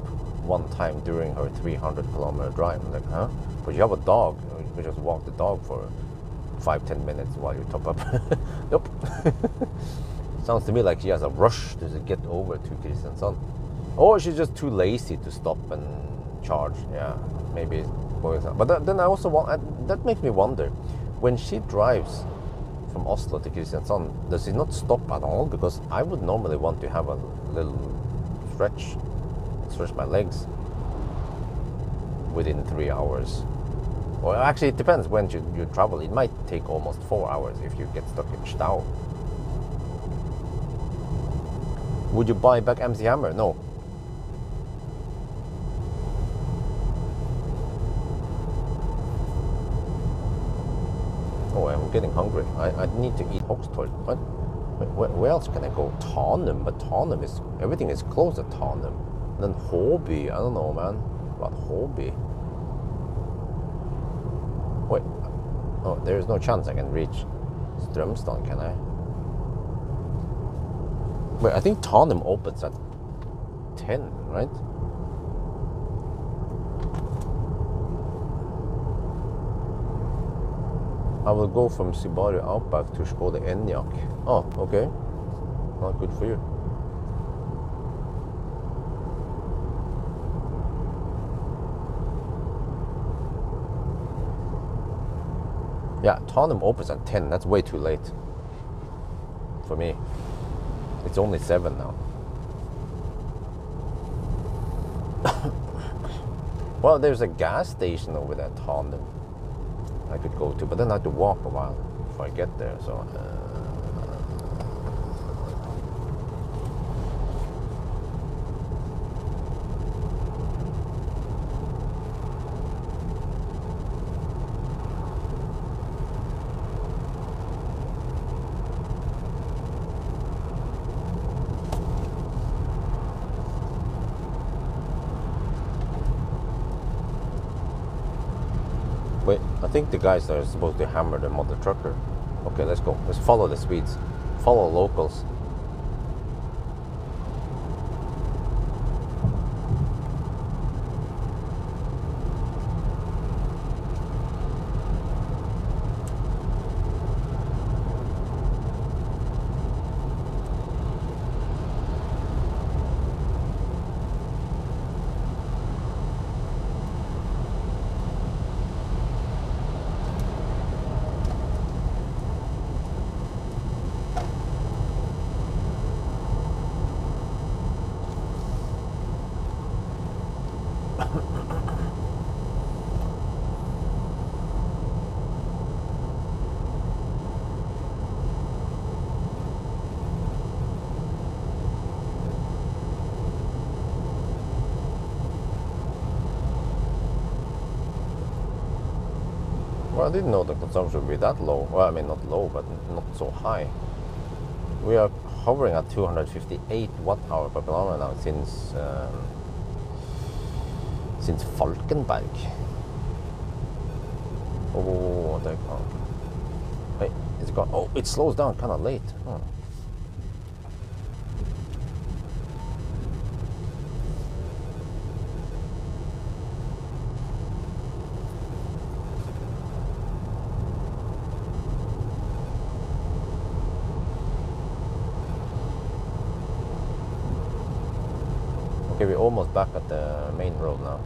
one time during her 300-kilometer drive. I'm like, huh? But you have a dog. You can just walk the dog for 5-10 minutes while you top up. Nope. Sounds to me like she has a rush to get over to Kristiansand. Or she's just too lazy to stop and charge. Yeah, maybe. But then I also want, that makes me wonder, when she drives from Oslo to Kristiansand, does she not stop at all? Because I would normally want to have a little stretch my legs within 3 hours. Well, actually, it depends when you travel. It might take almost 4 hours if you get stuck in Stau. Would you buy back MC Hammer? No. Oh, I'm getting hungry. I need to eat Hoxtoil. What? Where else can I go? Tanum, but Tanum is... Everything is closed at Tanum. Then Håby, I don't know, man. About Håby. Wait. Oh, there's no chance I can reach Strömstad, can I? Wait, I think Tanum opens at 10, right? I will go from Subaru Outback to Skoda Enyaq. Oh, okay. Well, good for you. Yeah, Tanum opens at 10. That's way too late for me. It's only 7 now. Well, there's a gas station over there, Tanum, I could go to, but then I have to walk a while before I get there. So wait, I think the guys are supposed to hammer the mother trucker. Okay, let's go. Let's follow the Swedes. Follow locals. Well, I didn't know the consumption would be that low. Well, I mean, not low, but not so high. We are hovering at 258 watt-hour per kilometer now since Falkenberg. Oh, there. Oh. Hey, is it gone? Oh, it slows down kind of late. Oh. Okay, we're almost back at the main road now.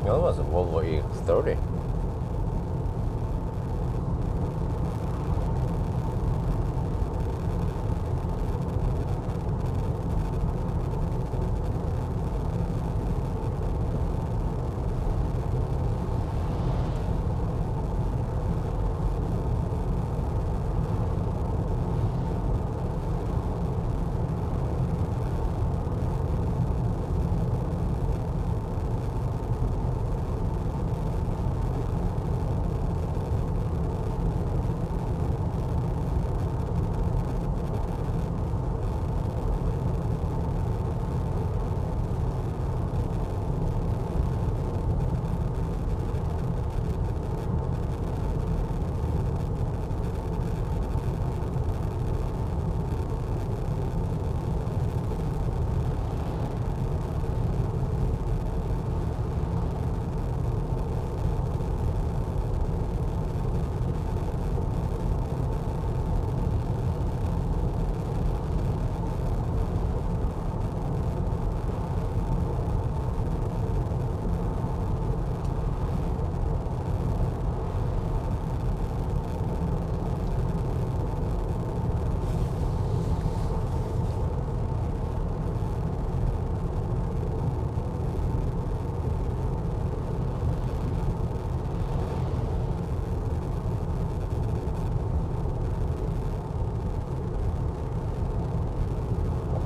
The other was a Volvo EX30.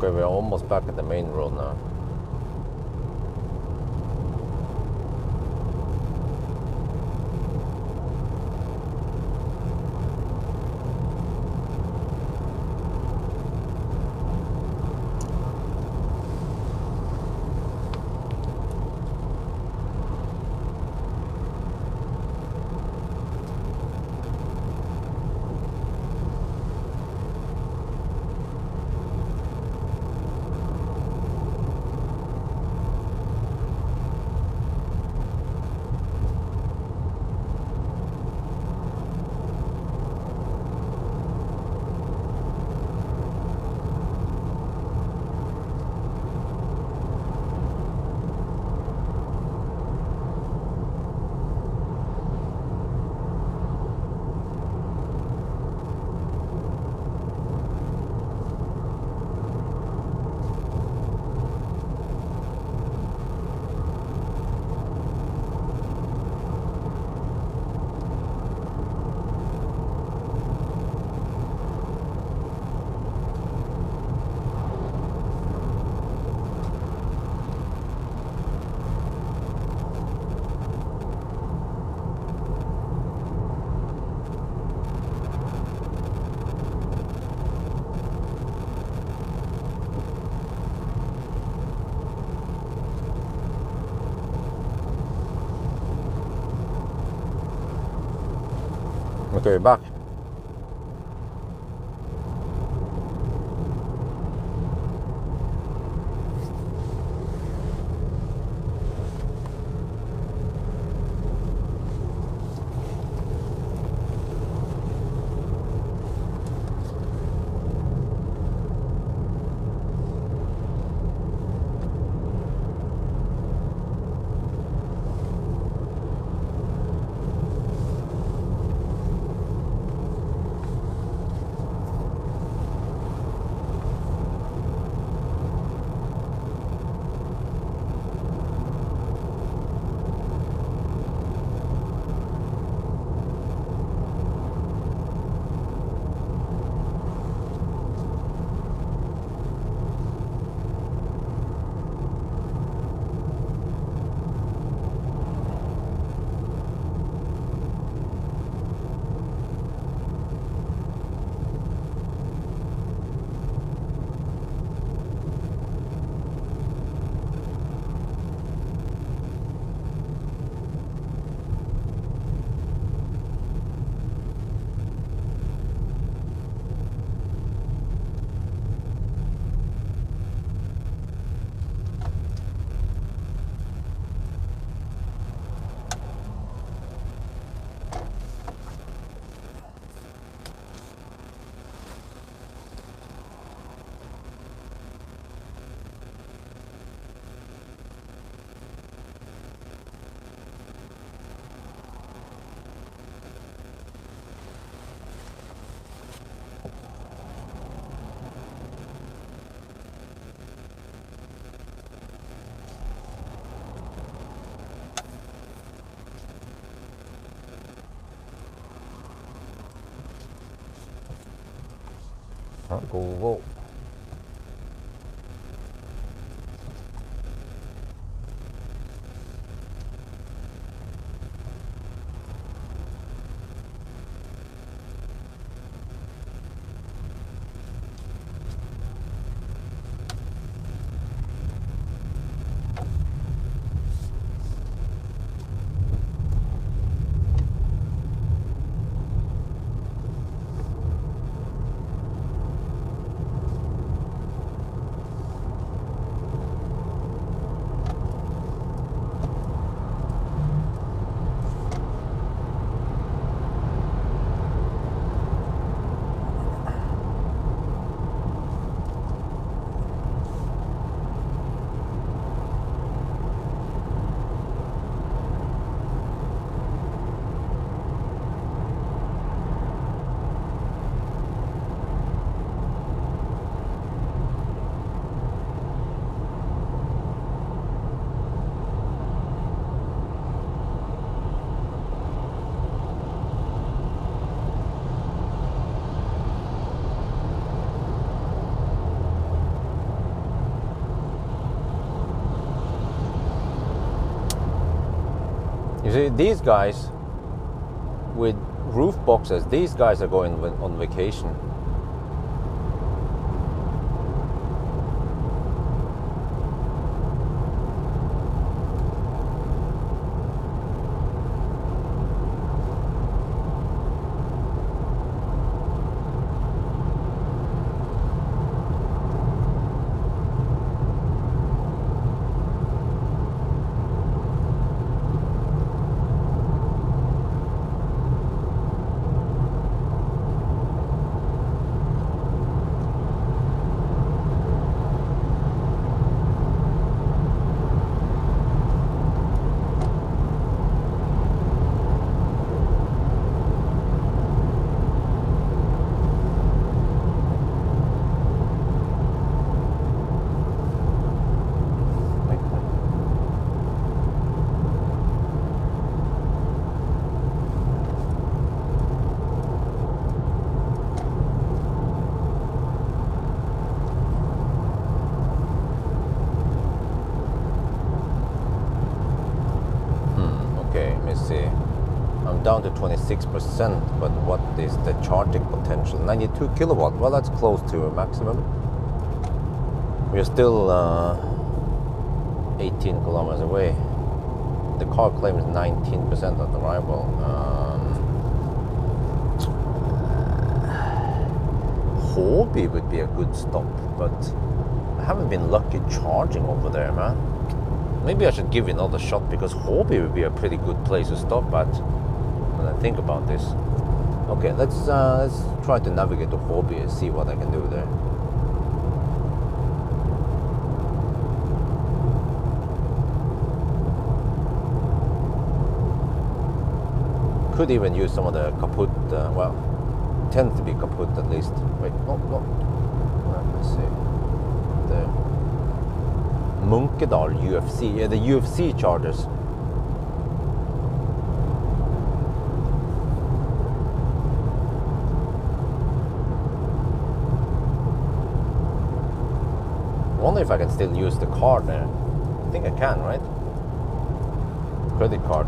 Okay, we're almost back at the main road now. Okay, back. Go. You see, these guys with roof boxes, these guys are going on vacation. Down to 26%, but what is the charging potential? 92 kilowatt. Well, that's close to maximum. We're still 18 kilometers away. The car claims 19% on arrival. Håby would be a good stop, but I haven't been lucky charging over there, man. Maybe I should give it another shot, because Håby would be a pretty good place to stop at. I think about this. Okay, let's try to navigate to Håby and see what I can do there. Could even use some of the kaput. Well, tends to be kaput at least. Wait, no. Let's see. The Munkedal UFC. Yeah, the UFC chargers. I wonder if I can still use the card there. I think I can, right? Credit card.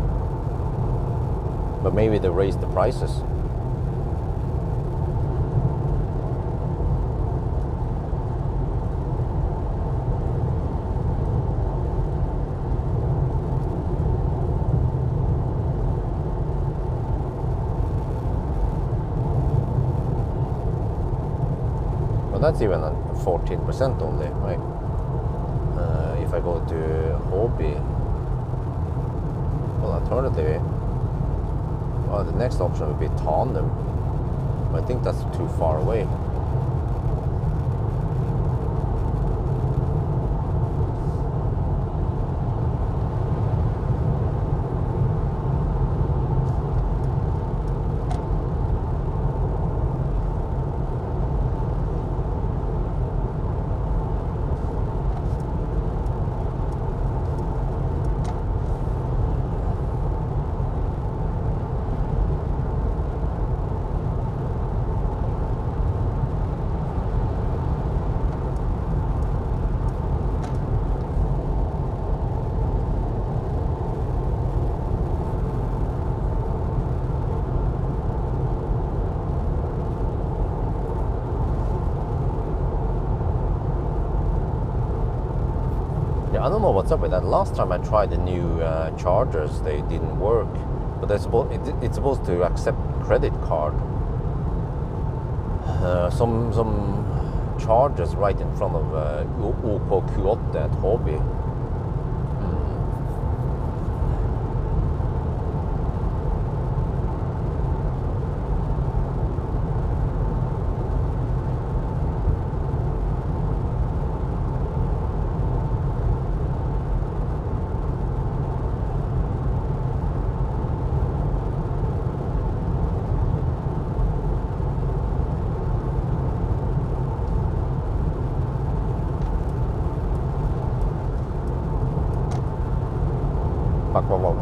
But maybe they raised the prices. Well, that's even at 14% only, right? If I go to Håby, well, alternatively, well, the next option would be Tanum. But I think that's too far away. don't know what's up with that. Last time I tried the new chargers, they didn't work. But it's supposed to accept credit card. Some chargers right in front of OKQ8 at Hobby.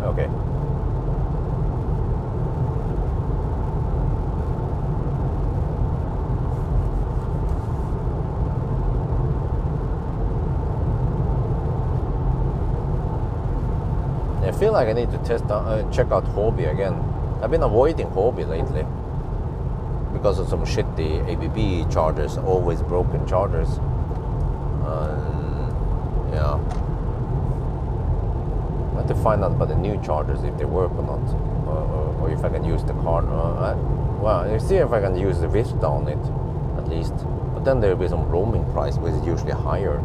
Okay. I feel like I need to check out Hobby again. I've been avoiding Hobby lately because of some shitty ABB chargers, always broken chargers. Yeah. I have to find out about the new chargers, if they work or not, or if I can use the card. Well, I see if I can use the Vista on it, at least. But then there will be some roaming price, which is usually higher.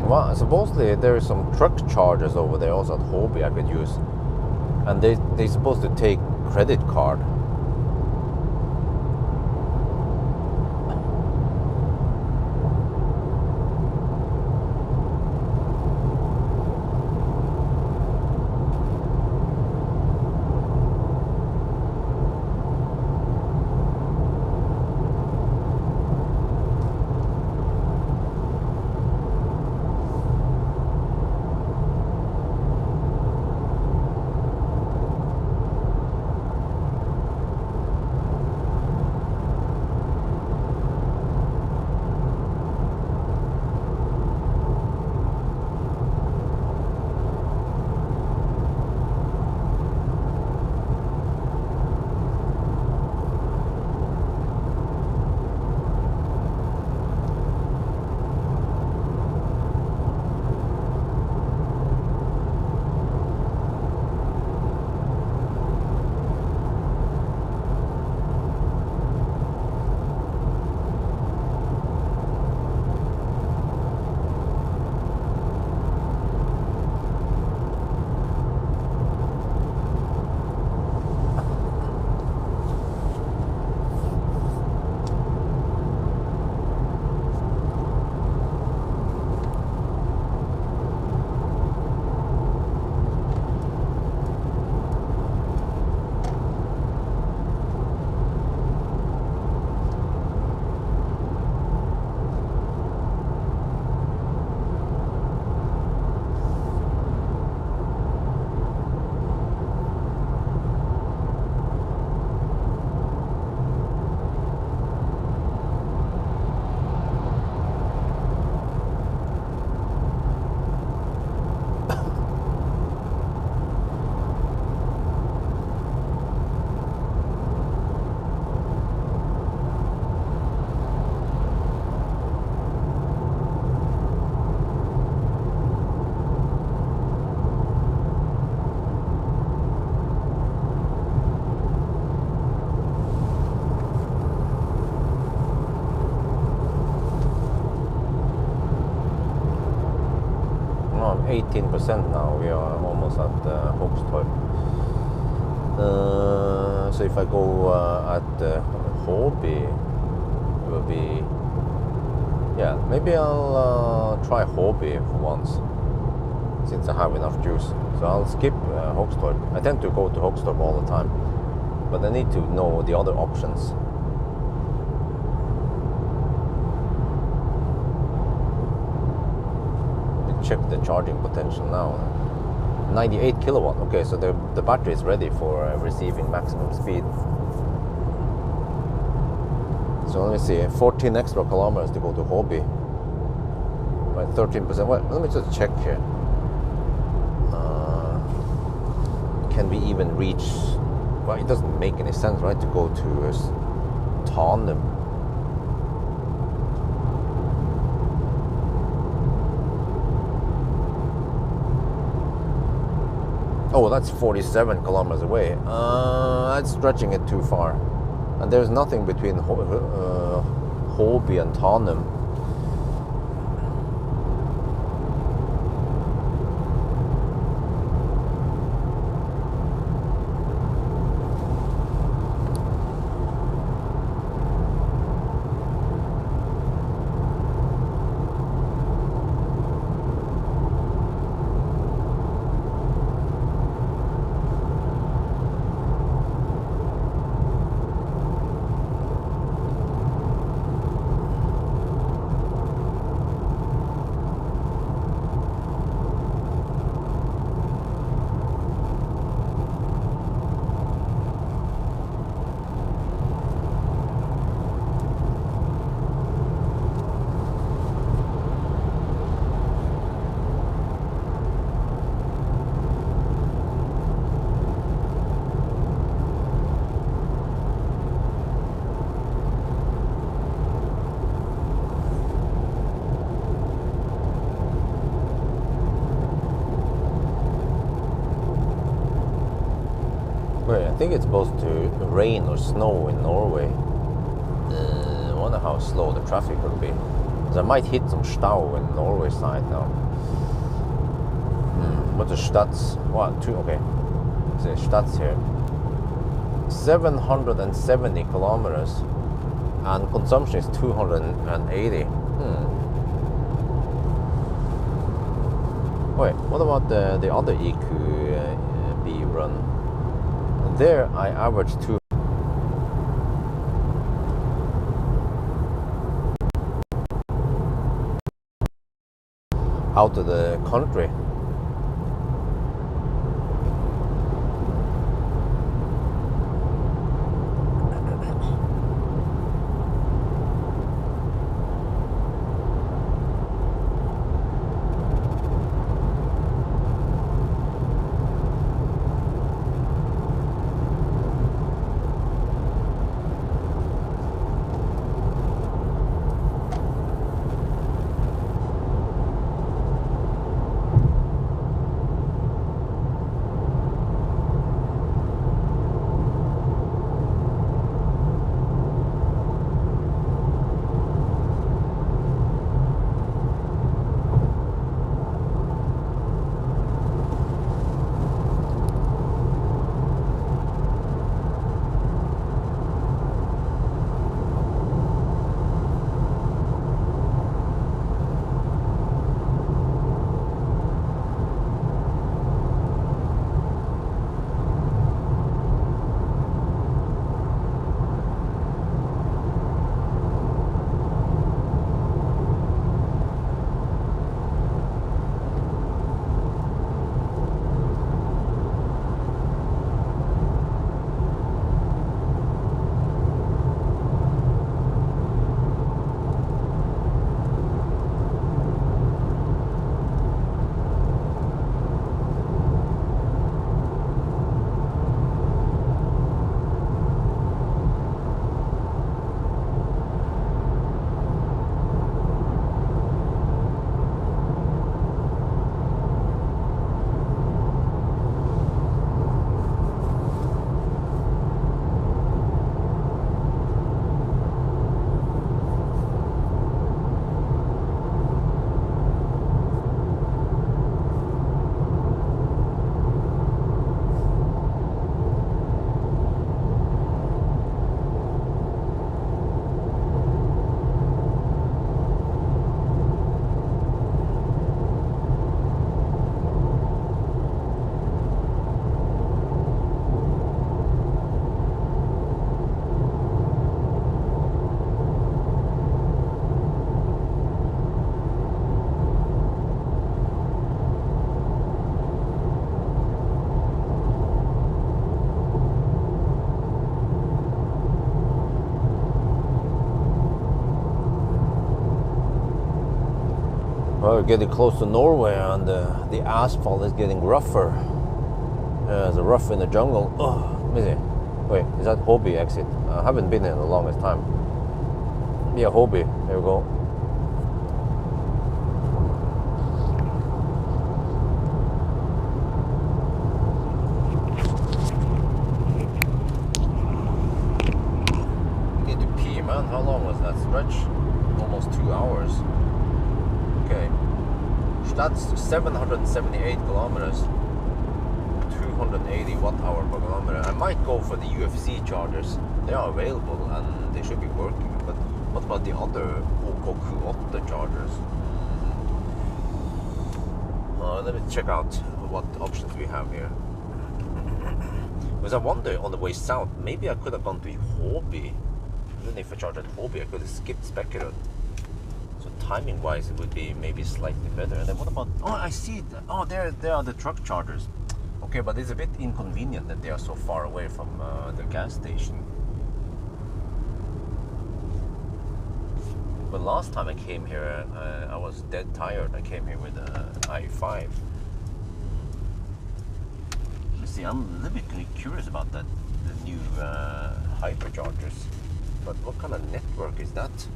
Well, supposedly there is some truck chargers over there also at Hobby I could use, and they're supposed to take credit card. 18% now. We are almost at Hogstorp. So if I go at Hobby, it will be, yeah, maybe I'll try Hobby for once, since I have enough juice. So I'll skip Hogstorp. I tend to go to Hogstorp all the time, but I need to know the other options. Check the charging potential now. 98 kilowatt. Okay, so the battery is ready for receiving maximum speed. So let me see, 14 extra kilometers to go to Hobby. Right, 13%. Well, let me just check here. Can we even reach? Well, it doesn't make any sense, right, to go to Tanum. Oh, that's 47 kilometers away. That's stretching it too far. And there's nothing between Hobby and Tanum. I think it's supposed to rain or snow in Norway. I wonder how slow the traffic will be. Because I might hit some stau in Norway side now. But the Stats, what, okay. The Stats here. 770 kilometers and consumption is 280. Wait, what about the other EQB run? There I averaged 2. Out of the country. Well, we're getting close to Norway, and the asphalt is getting rougher. It's rough in the jungle. Oh, let me see. Wait, is that Hobby exit? I haven't been here in the longest time. Yeah, Hobby. There we go. Need to pee, man. How long was that stretch? Almost 2 hours. Okay. That's 778 kilometers. 280 watt-hour per kilometer. I might go for the UFC chargers. They are available and they should be working. But what about the other OKQ8 chargers? Let me check out what options we have here. Because I wonder on the way south, maybe I could have gone to Hobby. Then if I charged at Hobby, I could have skipped Spekerud. So timing-wise, it would be maybe slightly better. And then what about? Oh, I see it. Oh, there are the truck chargers. Okay, but it's a bit inconvenient that they are so far away from the gas station. But last time I came here, I was dead tired. I came here with i5. Let's see, I'm a little bit curious about that, the new hyperchargers. But what kind of network is that?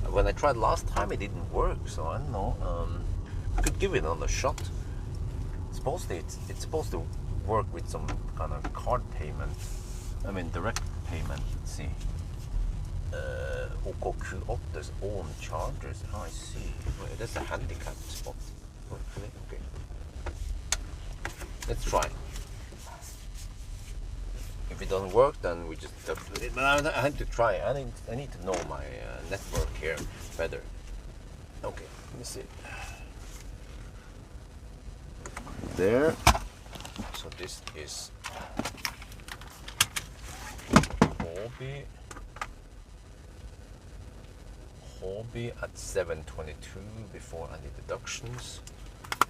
When I tried last time, it didn't work, so I don't know. I could give it another shot. Supposedly, it's supposed to work with some kind of card payment. I mean, direct payment. Let's see. OKQ8's own chargers. Oh, I see. Wait, that's a handicap spot. Okay. Let's try. If it doesn't work, then we just. But I have to try. I need to know my network here better. Okay, let me see. There. So this is Hobby at 722 before any deductions.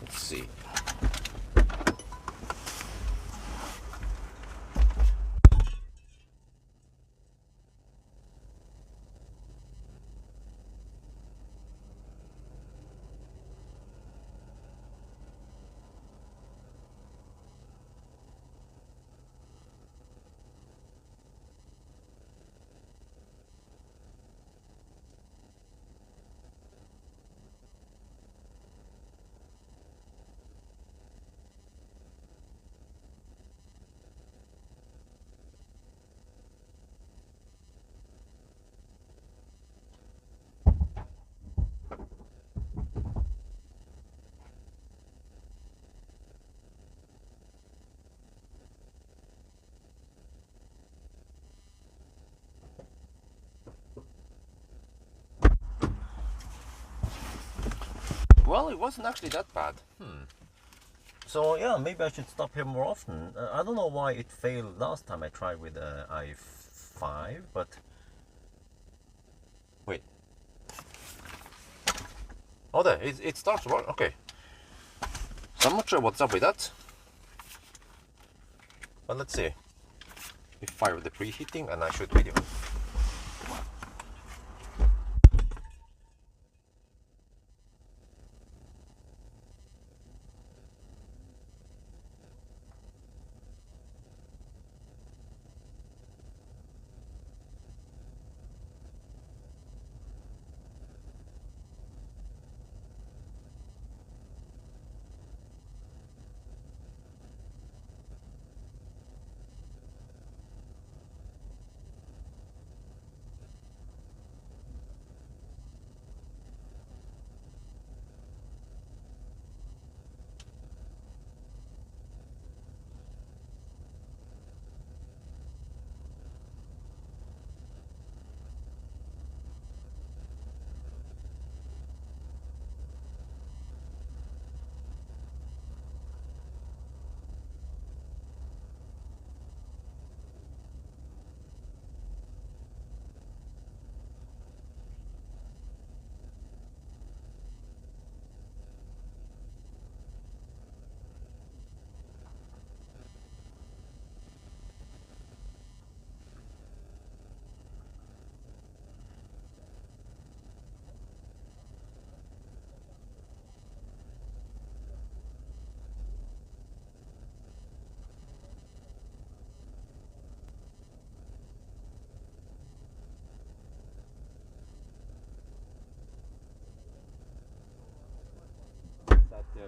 Let's see. Well, it wasn't actually that bad. So yeah, maybe I should stop here more often. I don't know why it failed last time I tried with i5, but wait. Oh, there, it starts to work. Okay. So I'm not sure what's up with that. But let's see. We fire the preheating and I shoot video.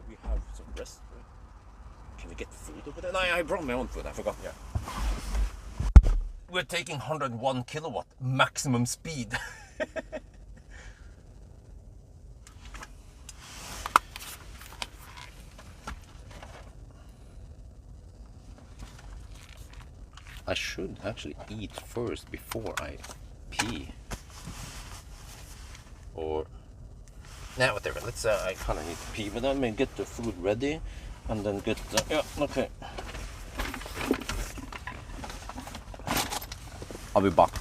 we have some rest. Can we get food over there? No, I brought my own food. I forgot. Yeah. We're taking 101 kilowatt maximum speed. I should actually eat first before I pee. Or, nah, whatever. Let's. I kind of need to pee, but I may get the food ready, and then get. Yeah, okay. I'll be back.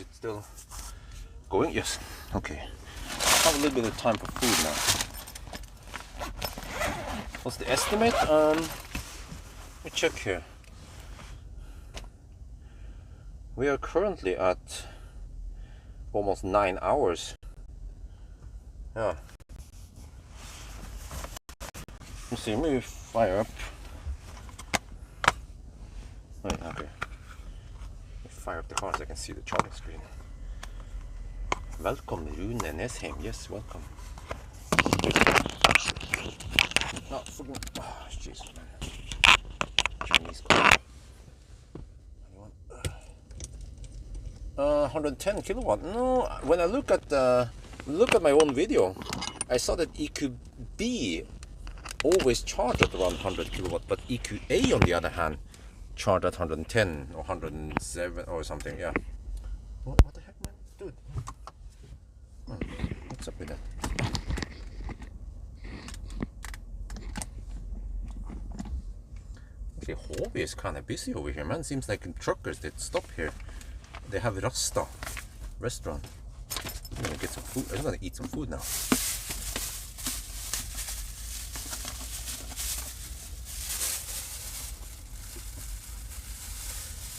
it still going? Yes. Okay. Have a little bit of time for food now. What's the estimate? Let me check here. We are currently at almost 9 hours. Yeah. Let's see, maybe fire up. Wait, okay. Fire up the car so I can see the charging screen. Welcome, Rune Nesheim. Yes, welcome. No, fucking. Oh, jeez, man. Chinese car. 110 kilowatt. No, when I look at my own video, I saw that EQB always charged at around 100 kilowatt, but EQA on the other hand charged at 110 or 107 or something. Yeah. What the heck, man, dude? Oh, what's up with that? Actually, Hobby is kind of busy over here, man. Seems like truckers that stop here. They have Rasta restaurant. I'm gonna get some food. I'm gonna eat some food now.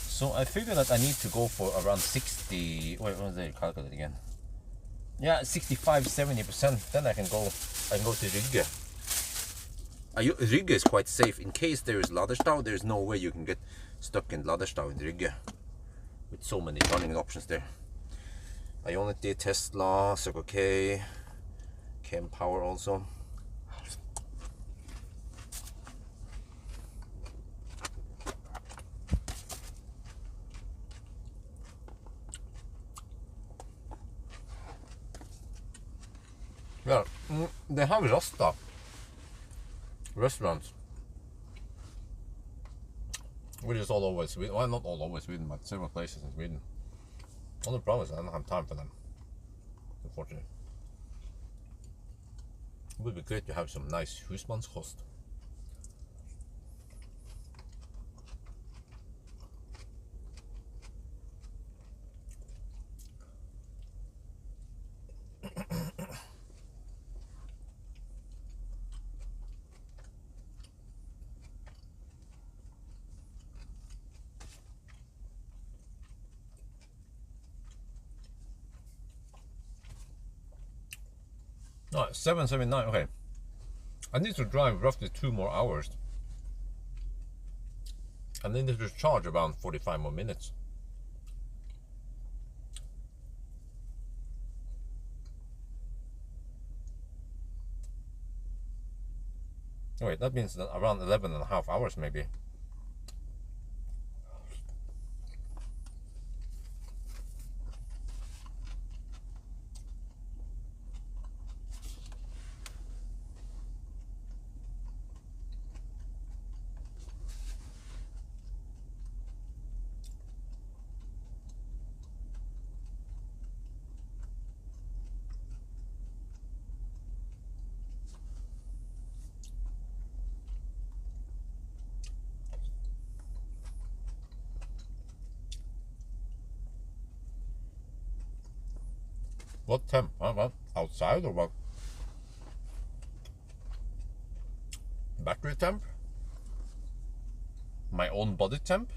So I figured that I need to go for around 60. Wait, what was the calculate again? Yeah, 65-70%. Then I can go to Rygge. Rygge is quite safe. In case there is Ladderstad, there's no way you can get stuck in Ladderstad in Rygge. With so many charging options there. Ionity, Tesla, Circle K, Pawel also. Yeah, they have Rasta restaurants, which is all over Sweden. Well, not all over Sweden, but several places in Sweden. Only problem is I don't have time for them, unfortunately. It would be great to have some nice husmannskost. No, 779. Okay, I need to drive roughly 2 more hours, and then to charge around 45 more minutes. Wait, that means that around 11.5 hours maybe. What temp? What? Outside or what? Battery temp? My own body temp?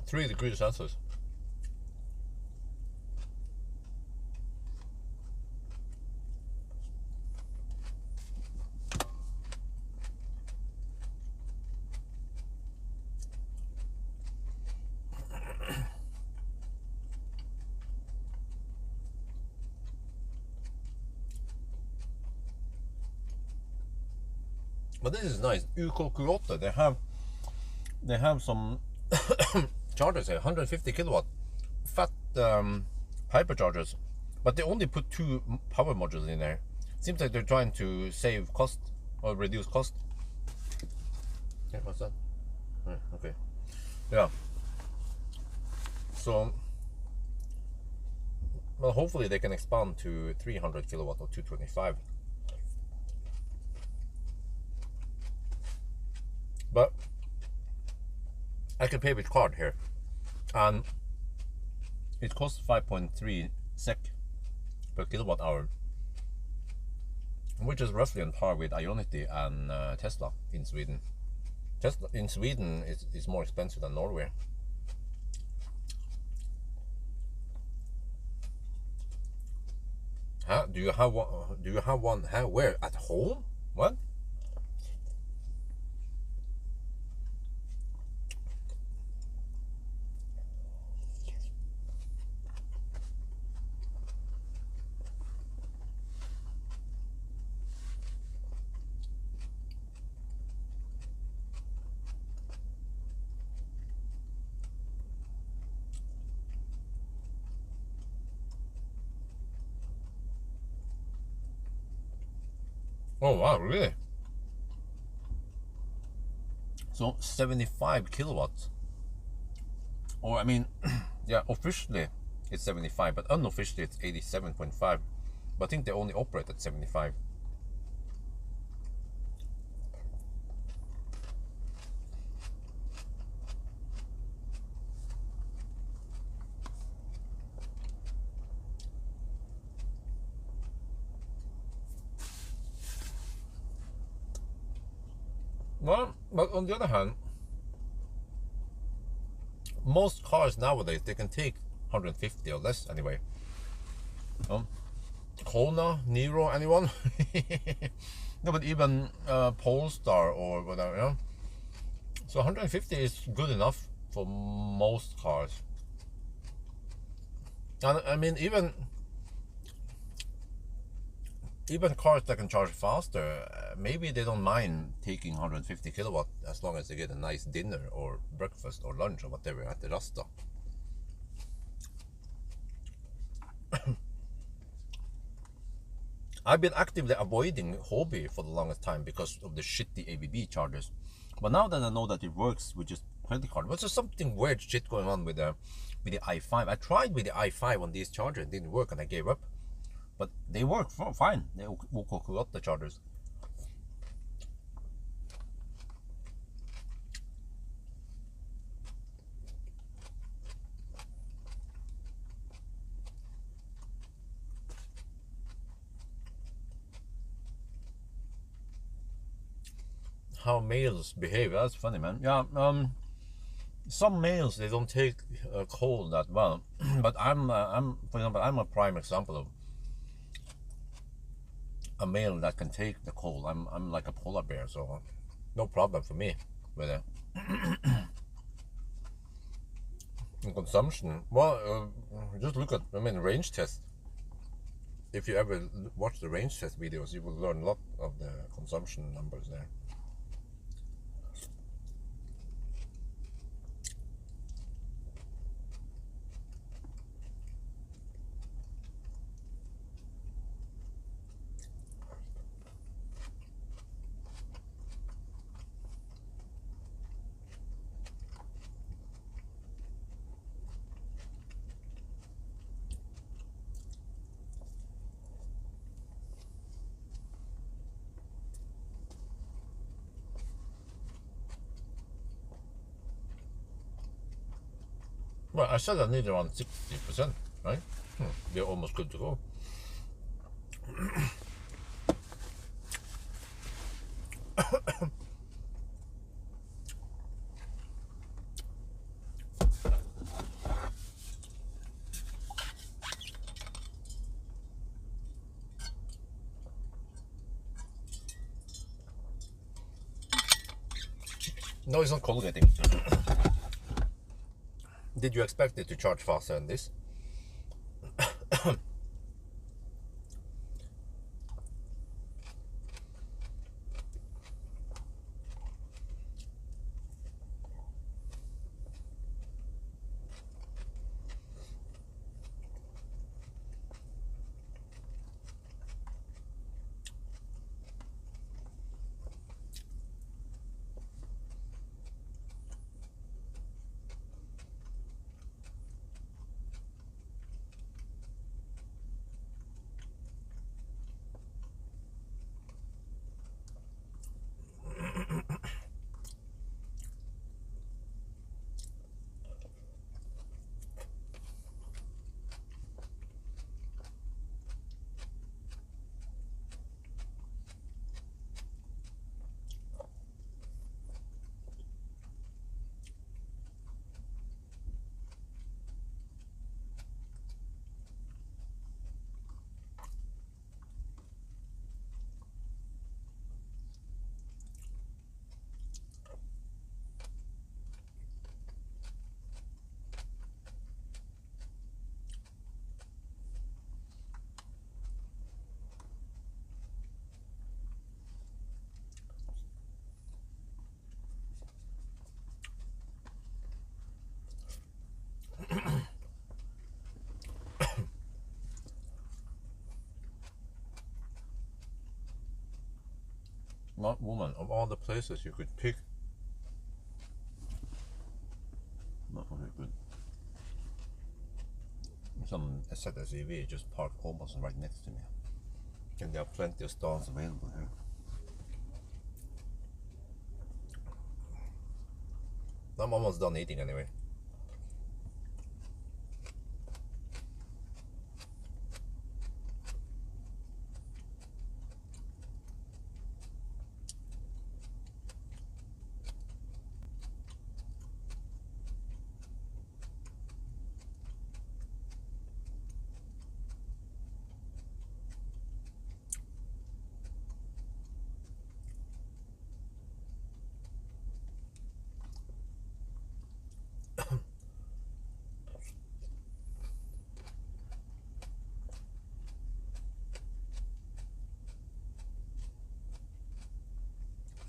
Three degrees Celsius. But this is nice. Ukolkulota, they have some chargers here, 150 kilowatt fat hyperchargers, But they only put 2 power modules in there. Seems like they're trying to save cost or reduce cost. Yeah, what's that? Okay. Yeah. So, well, hopefully they can expand to 300 kilowatt or 225. But I can pay with card here, and it costs 5.3 SEK per kilowatt hour, which is roughly on par with Ionity and Tesla in Sweden. Tesla in Sweden is more expensive than Norway. Huh? Do you have one? Do you have one? Huh? Where? At home? What? Oh wow, really? So 75 kilowatts. Or I mean, yeah, officially it's 75, but unofficially it's 87.5. But I think they only operate at 75. Well, but on the other hand, most cars nowadays they can take 150 or less anyway. Kona, Nero, anyone? No, but even Polestar or whatever. You know? So 150 is good enough for most cars. And I mean, even cars that can charge faster, maybe they don't mind taking 150 kilowatt as long as they get a nice dinner or breakfast or lunch or whatever at the Rasta. I've been actively avoiding Hobby for the longest time because of the shitty ABB chargers. But now that I know that it works with just credit card, was there something weird shit going on with the i5? I tried with the i5 on these chargers, it didn't work and I gave up. But they work fine. They got the chargers. How males behave, that's funny, man. Yeah, some males, they don't take cold that well. But I'm for example, I'm a prime example of a male that can take the cold. I'm like a polar bear, so no problem for me with it. In consumption, well, just look at, I mean, range test. If you ever watch the range test videos, you will learn a lot of the consumption numbers there. Well, I said I need around 60%, right? We're almost good to go. No, it's not colligating. Did you expect it to charge faster than this? Not woman, of all the places you could pick. Not very good. Some SUV just parked almost right next to me. And there are plenty of stalls available here. I'm almost done eating anyway.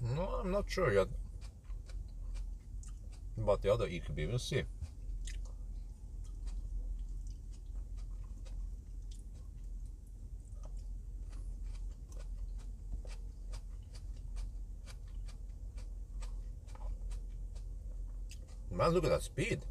No, I'm not sure yet about the other EQB. We'll see. Man, look at that speed.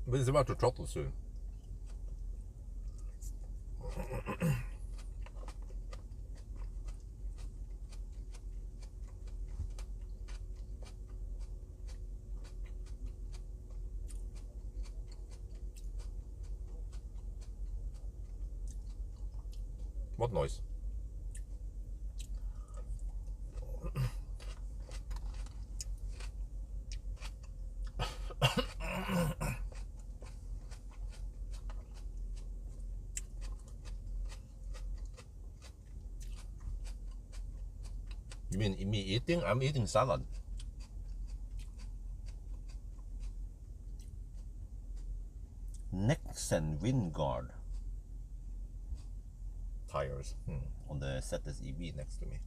But it's about to throttle soon. What noise? You mean me eating? I'm eating salad. Nexen Wingard tires on the ZS EV next to me.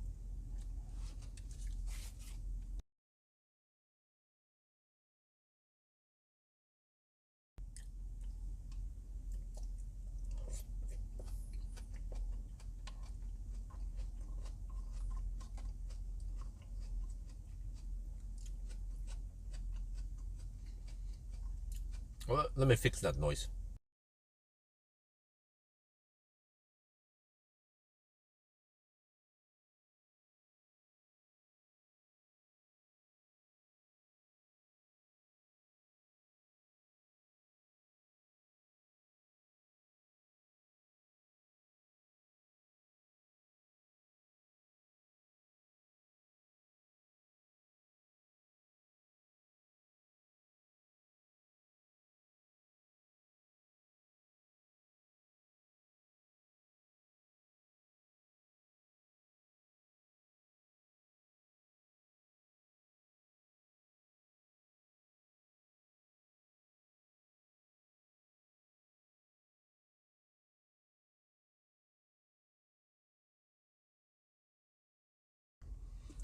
Well, let me fix that noise.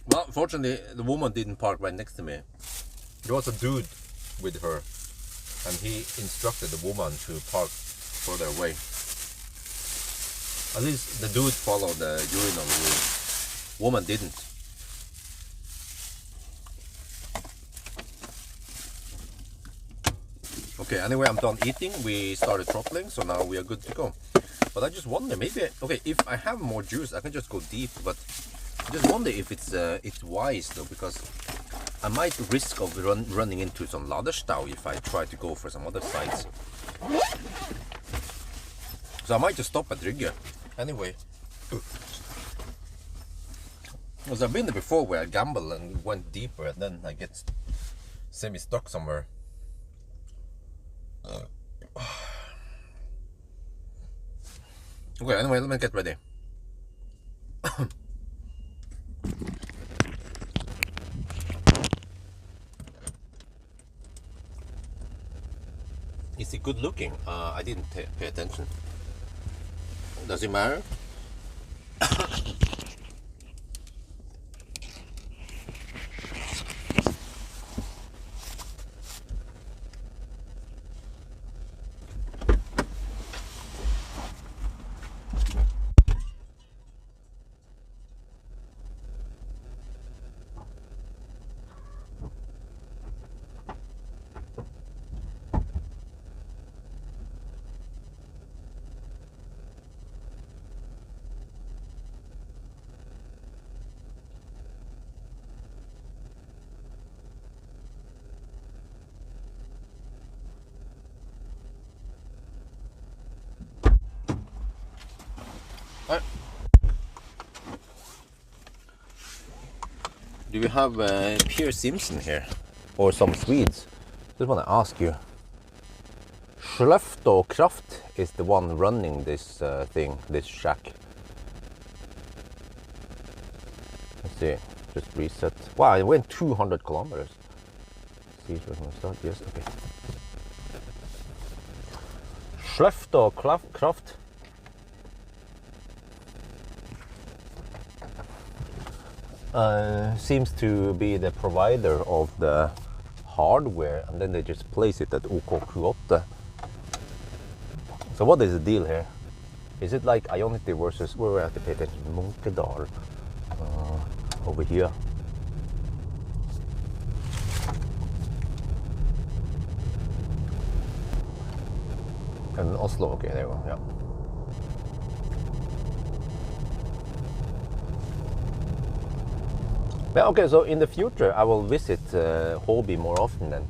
Well, fortunately, the woman didn't park right next to me. There was a dude with her, and he instructed the woman to park further away. At least the dude followed the urinal rule. Woman didn't. Okay, anyway, I'm done eating. We started throttling, so now we are good to go. But I just wonder, maybe, okay, if I have more juice, I can just go deep, but I just wonder if it's wise though, because I might risk of running into some Laderstau if I try to go for some other sites. So I might just stop at Rygge. Anyway, because I've been there before where I gamble and went deeper and then I get semi-stuck somewhere. Okay, anyway, let me get ready. Is he good looking? I didn't pay attention. Does it matter? Do we have Pierre Simpson here? Or some Swedes? Just want to ask you. Skellefteå Kraft is the one running this thing, this shack. Let's see, just reset. Wow, it went 200 kilometers. See if we're going to start. Yes, okay. Skellefteå Kraft. Seems to be the provider of the hardware, and then they just place it at OK28. So what is the deal here? Is it like Ionity versus, where we have to pay attention, Munkedal, over here? And Oslo, okay, there we go, yeah. Yeah, okay, so in the future I will visit Hobby more often then.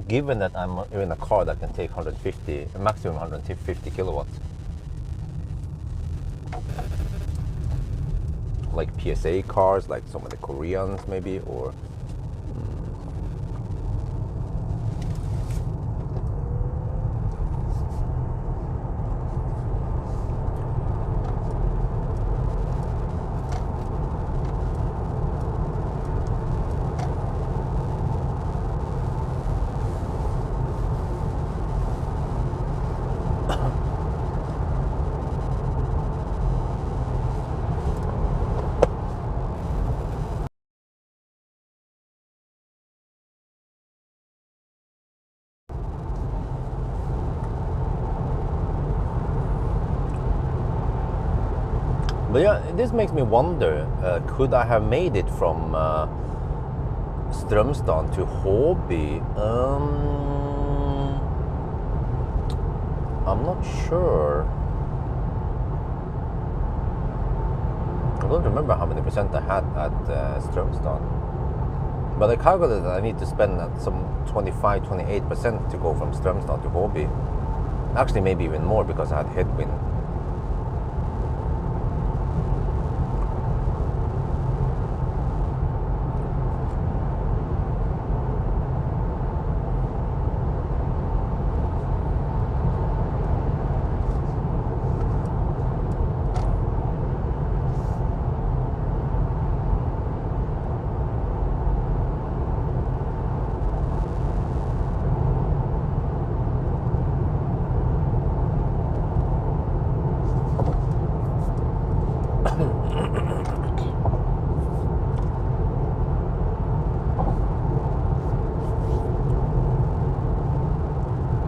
Given that I'm in a car that can take 150, maximum 150 kilowatts. Like PSA cars, like some of the Koreans maybe, or but yeah, this makes me wonder, could I have made it from Strömstad to Hobby? I'm not sure. I don't remember how many percent I had at Strömstad. But I calculated that I need to spend some 25-28% to go from Strömstad to Hobby. Actually, maybe even more because I had headwind.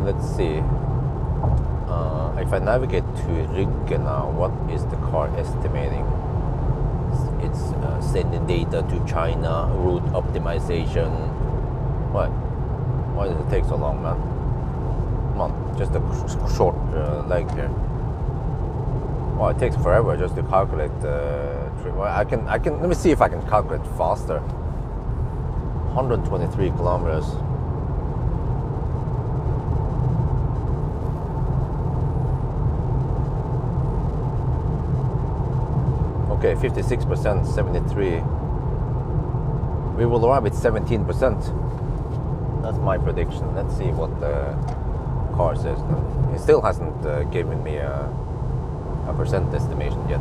Let's see. If I navigate to Rygge now, what is the car estimating? It's sending data to China, route optimization. What? Why does it take so long, man? Come on, just a short leg here. Well, it takes forever just to calculate the trip. Well, I can. Let me see if I can calculate faster. 123 kilometers. Okay, 56%, 73. We will arrive at 17%. That's my prediction. Let's see what the car says. It still hasn't given me a percent estimation yet.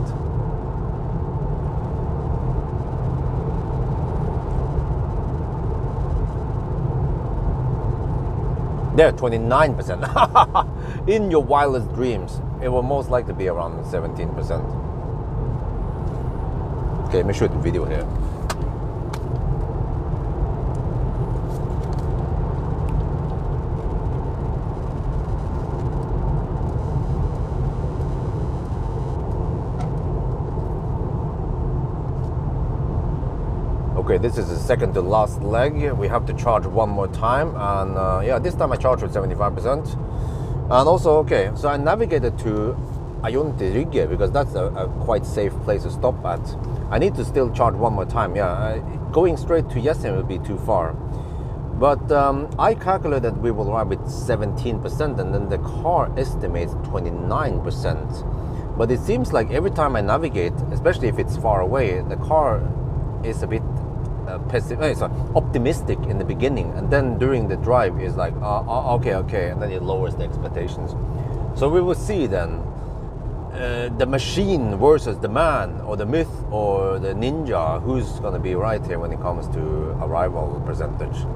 There, 29%. In your wildest dreams, it will most likely be around 17%. Okay, let me shoot a video here. Okay, this is the second to last leg. We have to charge one more time, and yeah, this time I charged with 75%. And also, okay, so I navigated to Ionity Rygge because that's a quite safe place to stop at. I need to still charge one more time. Yeah, going straight to Jessen would be too far. But I calculated we will arrive with 17%, and then the car estimates 29%. But it seems like every time I navigate, especially if it's far away, the car is a bit optimistic in the beginning, and then during the drive is like, okay, and then it lowers the expectations. So we will see then the machine versus the man, or the myth or the ninja, who's going to be right here when it comes to arrival percentage.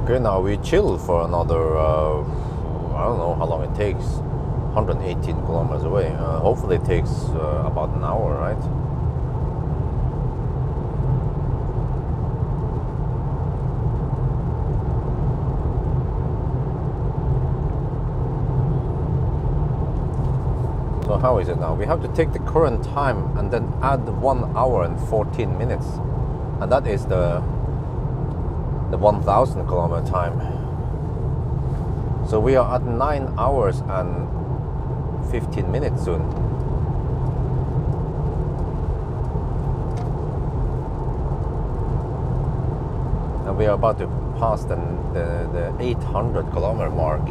Okay, now we chill for another, I don't know how long it takes, 118 kilometers away. Hopefully it takes about an hour, right? So how is it now? We have to take the current time and then add 1 hour and 14 minutes. And that is the 1,000 kilometer time. So we are at 9 hours and 15 minutes soon. And we are about to pass the 800 kilometer mark.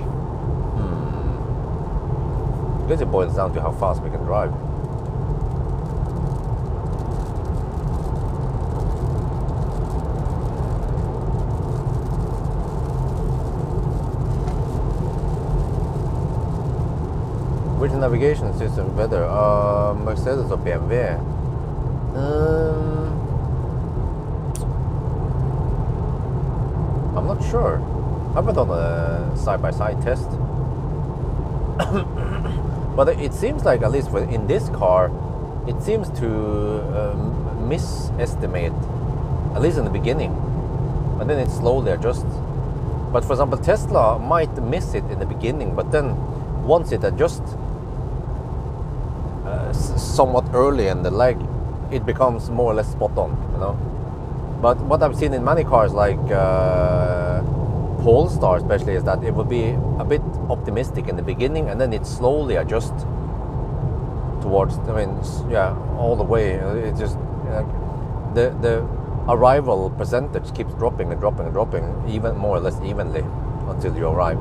I guess it boils down to how fast we can drive. Which navigation system better, Mercedes or BMW? I'm not sure. I haven't done a side-by-side test. But it seems like, at least in this car, it seems to misestimate, at least in the beginning, and then it slowly adjusts. But for example, Tesla might miss it in the beginning, but then once it adjusts somewhat early in the leg, it becomes more or less spot on, you know. But what I've seen in many cars, like Polestar especially, is that it will be a bit optimistic in the beginning, and then it slowly adjusts towards, all the way. It just the arrival percentage keeps dropping and dropping and dropping, even more or less evenly until you arrive.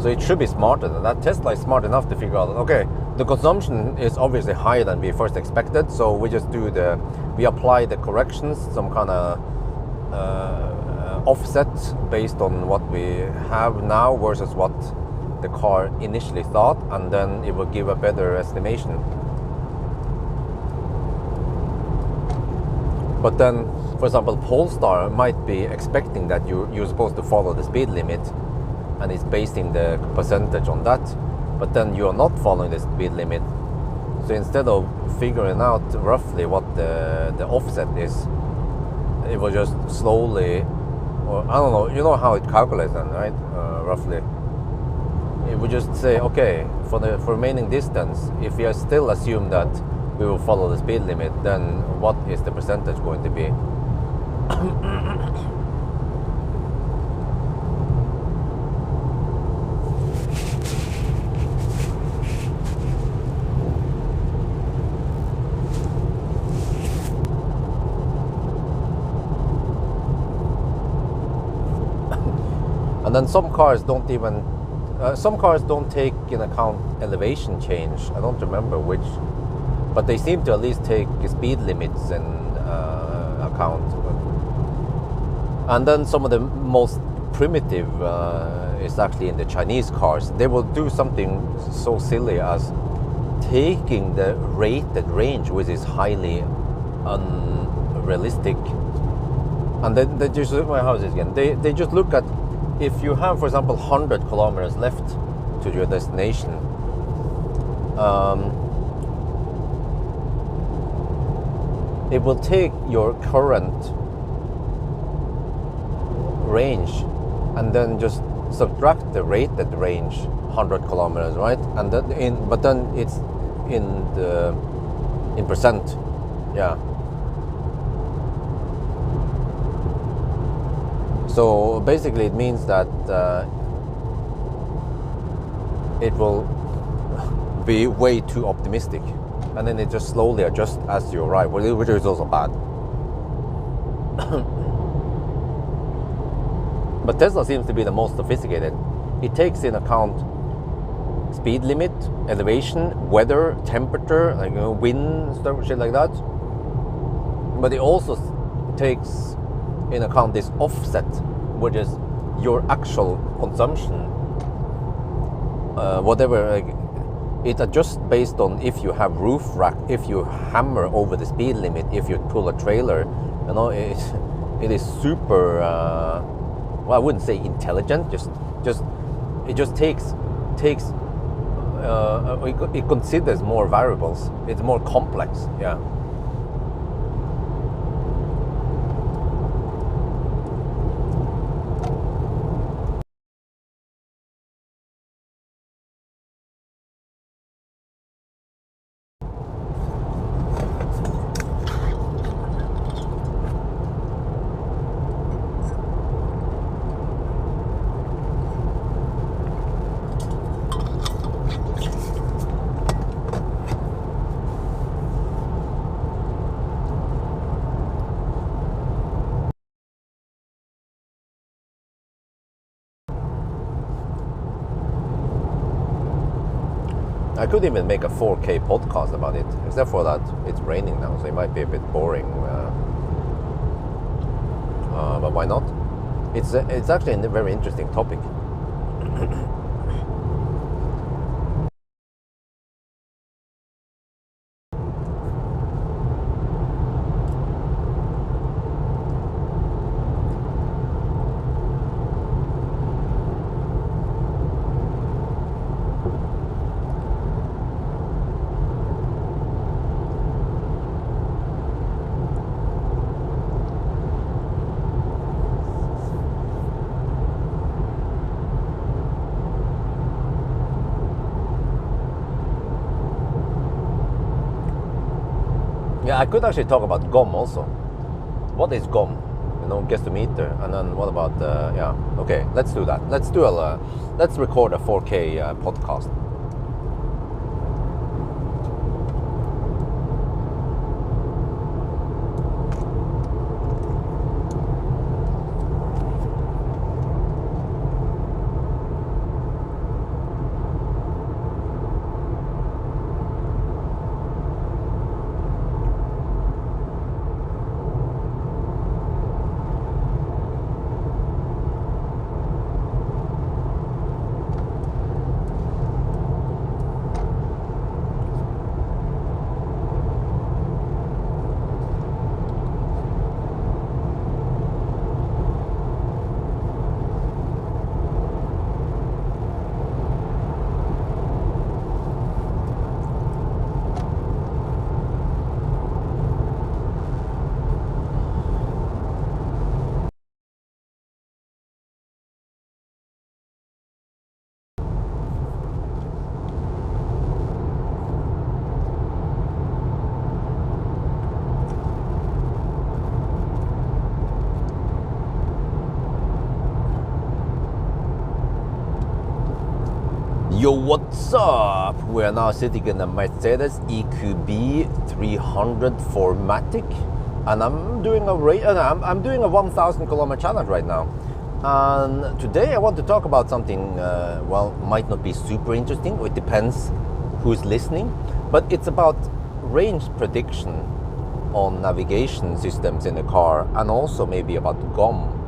So it should be smarter than that. Tesla is smart enough to figure out, okay, the consumption is obviously higher than we first expected, so we just we apply the corrections, some kind of offset based on what we have now versus what the car initially thought, and then it will give a better estimation. But then, for example, Polestar might be expecting that you're supposed to follow the speed limit, and it's basing the percentage on that, but then you are not following the speed limit. So instead of figuring out roughly what the offset is, it will just slowly, or I don't know, you know how it calculates then, right? Roughly. It would just say, okay, for remaining distance, if we still assume that we will follow the speed limit, then what is the percentage going to be? And then some cars don't take in account elevation change. I don't remember which, but they seem to at least take speed limits in account. And then some of the most primitive is actually in the Chinese cars. They will do something so silly as taking the rated range, which is highly unrealistic, and then they just look, how is it again? They just look at, if you have, for example, 100 kilometers left to your destination, it will take your current range and then just subtract the rated range, 100 kilometers, right? And then but then it's in percent, yeah. So basically it means that it will be way too optimistic, and then it just slowly adjusts as you arrive, which is also bad. But Tesla seems to be the most sophisticated. It takes in account speed limit, elevation, weather, temperature, like, you know, wind, stuff, shit like that. But it also takes in account this offset, which is your actual consumption. Whatever, like, it adjusts based on if you have roof rack, if you hammer over the speed limit, if you pull a trailer. You know, it is super. Well, I wouldn't say intelligent. It just takes. It considers more variables. It's more complex. Yeah. I could even make a 4K podcast about it, except for that it's raining now, so it might be a bit boring. But why not? It's actually a very interesting topic. Yeah, I could actually talk about GOM also. What is GOM? You know, guessometer, and then what about yeah? Okay, let's do that. Let's record a 4K podcast. Yo, what's up? We are now sitting in a Mercedes EQB 300 4Matic, and I'm doing a 1,000 kilometer challenge right now. And today I want to talk about something, well, might not be super interesting. It depends who's listening, but it's about range prediction on navigation systems in the car, and also maybe about GOM.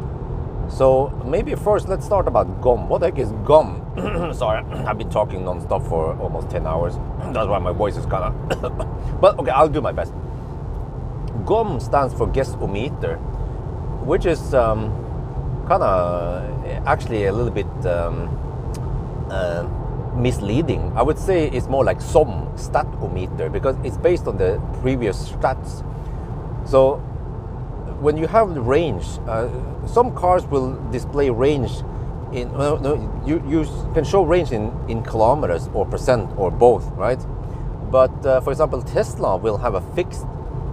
So maybe first let's start about GOM. What the heck is GOM? Sorry, I've been talking non-stop for almost 10 hours. That's why my voice is kind of... But okay, I'll do my best. GOM stands for guessometer, which is kind of actually a little bit misleading. I would say it's more like some statometer, because it's based on the previous stats. So when you have the range, some cars will display range in, you can show range in kilometers or percent or both, right? But for example, Tesla will have a fixed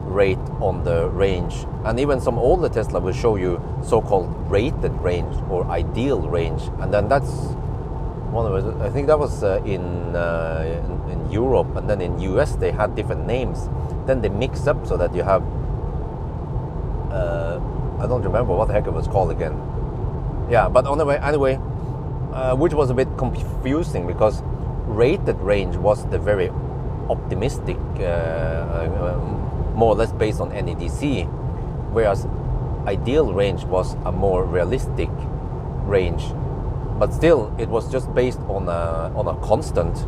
rate on the range, and even some older Tesla will show you so-called rated range or ideal range, and then that's one of it. I think that was in Europe, and then in US they had different names. Then they mix up so that you have I don't remember what the heck it was called again. Yeah, but anyway, which was a bit confusing because rated range was the very optimistic, more or less based on NEDC, whereas ideal range was a more realistic range. But still, it was just based on a constant.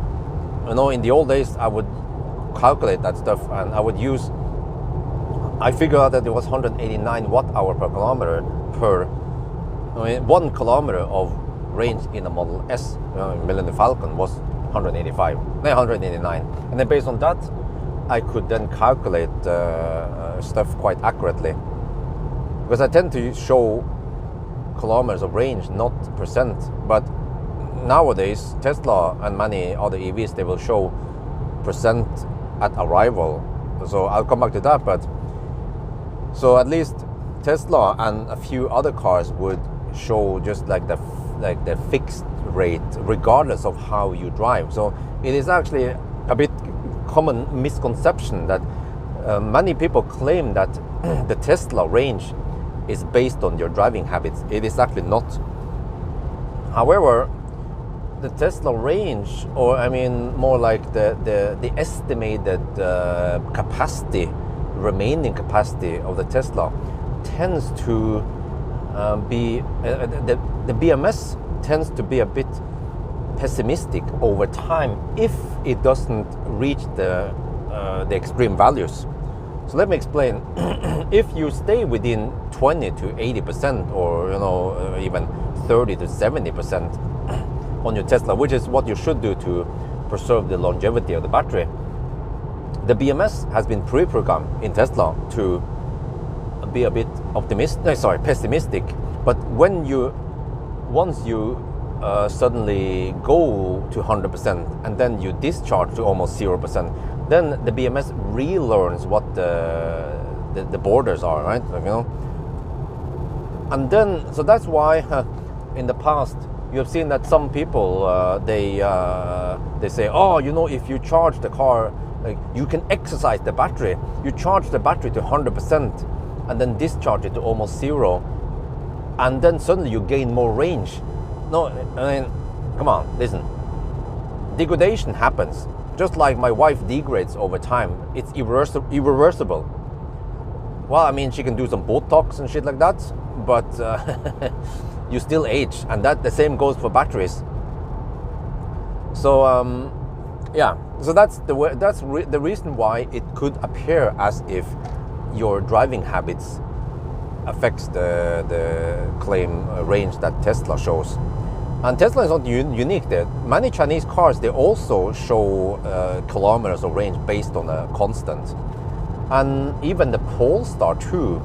You know, in the old days, I would calculate that stuff, and I figured out that it was 189 watt-hour per kilometer per 1 kilometer of range in a Model S, Millennium Falcon, was 189. And then based on that, I could then calculate stuff quite accurately. Because I tend to show kilometers of range, not percent. But nowadays, Tesla and many other EVs, they will show percent at arrival. So I'll come back to that. But so at least Tesla and a few other cars would show just like the fixed rate, regardless of how you drive. So it is actually a bit common misconception that many people claim that the Tesla range is based on your driving habits. It is actually not. However, the Tesla range, or I mean more like the estimated remaining capacity of the Tesla tends to be the BMS tends to be a bit pessimistic over time if it doesn't reach the extreme values. So let me explain. If you stay within 20 to 80%, or even 30 to 70% on your Tesla, which is what you should do to preserve the longevity of the battery, the BMS has been pre-programmed in Tesla to be a bit pessimistic. But once you suddenly go to 100% and then you discharge to almost 0%, then the BMS relearns what the borders are, right? And then, so that's why in the past you have seen that some people they say, if you charge the car, like, you can exercise the battery. You charge the battery to 100% and then discharge it to almost 0, and then suddenly you gain more range. No, I mean, come on, listen. Degradation happens. Just like my wife degrades over time. It's irreversible. Well, I mean, she can do some Botox and shit like that, but you still age, and that the same goes for batteries. So so that's the reason why it could appear as if your driving habits affects the claim range that Tesla shows. And Tesla is not unique there. Many Chinese cars, they also show kilometers of range based on a constant. And even the Polestar 2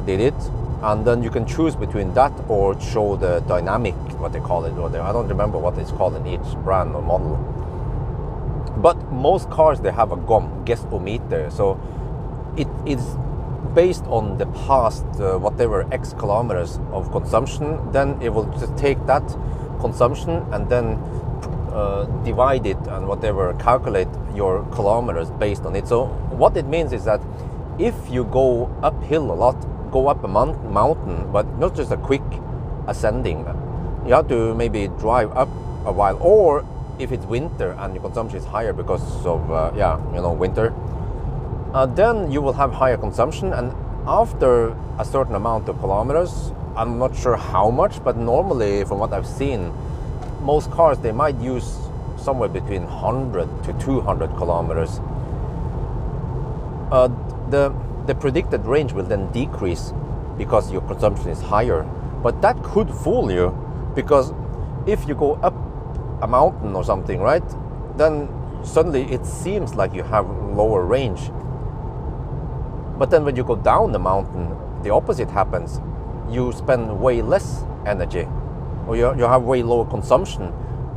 did it. And then you can choose between that or show the dynamic, what they call it, I don't remember what it's called in each brand or model. But most cars, they have a guessometer. So it is based on the past whatever X kilometers of consumption. Then it will just take that consumption and then divide it and calculate your kilometers based on it. So what it means is that if you go uphill a lot, go up a mountain, but not just a quick ascending, you have to maybe drive up a while. Or if it's winter and your consumption is higher because of winter, then you will have higher consumption, and after a certain amount of kilometers, I'm not sure how much, but normally from what I've seen, most cars, they might use somewhere between 100 to 200 kilometers. The predicted range will then decrease because your consumption is higher. But that could fool you, because if you go up a mountain or something, right, then suddenly it seems like you have lower range. But then when you go down the mountain, the opposite happens. You spend way less energy, or you have way lower consumption.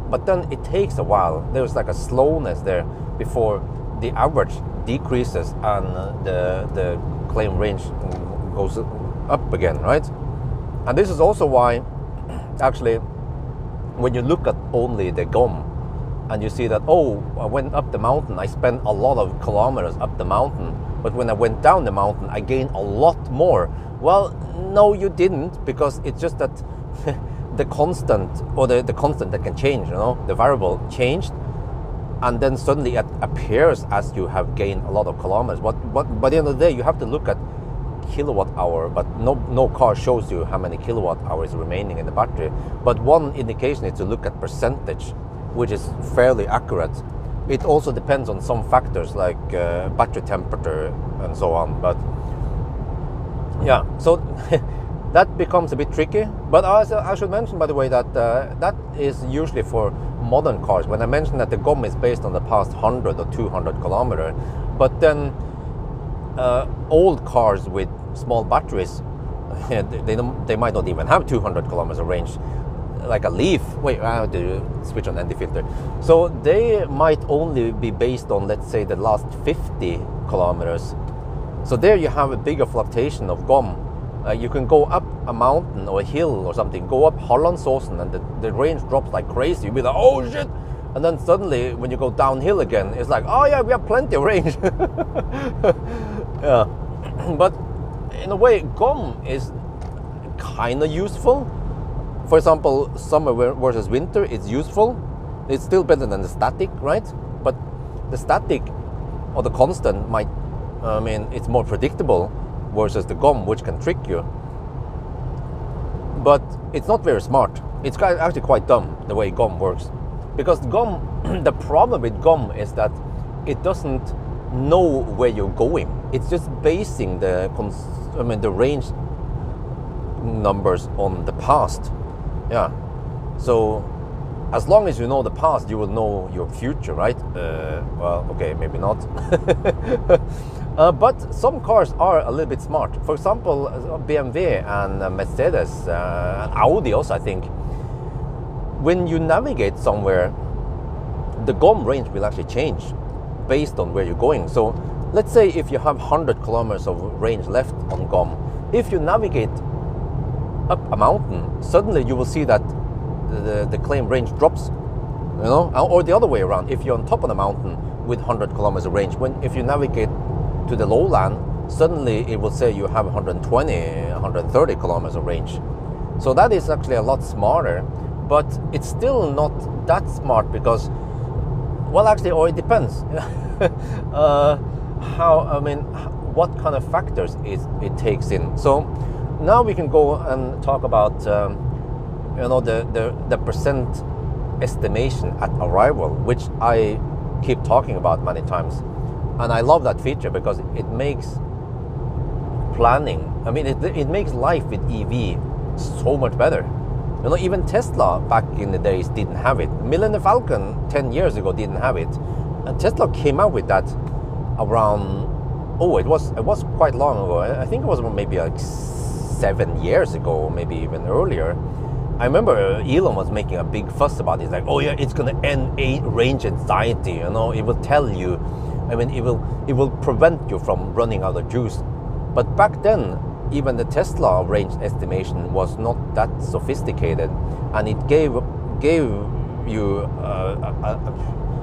But then it takes a while. There's like a slowness there before the average decreases and the claim range goes up again, right? And this is also why, actually, when you look at only the GOM and you see that, oh, I went up the mountain, I spent a lot of kilometers up the mountain, but when I went down the mountain, I gained a lot more. Well, no, you didn't, because it's just that the constant, or the constant that can change, the variable changed, and then suddenly it appears as you have gained a lot of kilometers. But by the end of the day, you have to look at kilowatt hour, but no car shows you how many kilowatt hours remaining in the battery. But one indication is to look at percentage, which is fairly accurate. It also depends on some factors like battery temperature and so on. But yeah, so that becomes a bit tricky. But I should mention, by the way, that that is usually for modern cars. When I mentioned that the GOM is based on the past 100 or 200 kilometers, but then old cars with small batteries, they might not even have 200 kilometers of range, like a Leaf. Wait, I have to switch on ND filter. So they might only be based on, let's say, the last 50 kilometers. So there you have a bigger fluctuation of GOM. You can go up a mountain or a hill or something, go up Hollandsåsen, and the range drops like crazy. You'll be like, oh shit! And then suddenly, when you go downhill again, it's like, oh yeah, we have plenty of range. Yeah, but in a way, GOM is kind of useful. For example, summer versus winter, it's useful. It's still better than the static, right? But the static or the constant might, it's more predictable versus the GOM, which can trick you. But it's not very smart. It's actually quite dumb the way GOM works. Because GOM, the problem with GOM is that it doesn't know where you're going. It's just basing the range numbers on the past. Yeah. So as long as you know the past, you will know your future, right? Well, okay, maybe not. But some cars are a little bit smart. For example, BMW and Mercedes, and Audi also, I think. When you navigate somewhere, the GOM range will actually change based on where you're going. So let's say if you have 100 kilometers of range left on GOM, if you navigate up a mountain, suddenly you will see that the claim range drops, or the other way around. If you're on top of the mountain with 100 kilometers of range, if you navigate to the lowland, suddenly it will say you have 120, 130 kilometers of range. So that is actually a lot smarter, but it's still not that smart because, well, actually, or it depends what kind of factors it takes in. So now we can go and talk about the percent estimation at arrival, which I keep talking about many times. And I love that feature because it makes planning, it makes life with EV so much better. Even Tesla back in the days didn't have it. Millennium Falcon 10 years ago didn't have it. And Tesla came out with that around, it was quite long ago. I think it was maybe like 7 years ago, maybe even earlier. I remember Elon was making a big fuss about it. He's like, oh yeah, it's going to end range anxiety. It will tell you, it will prevent you from running out of juice. But back then, even the Tesla range estimation was not that sophisticated, and it gave you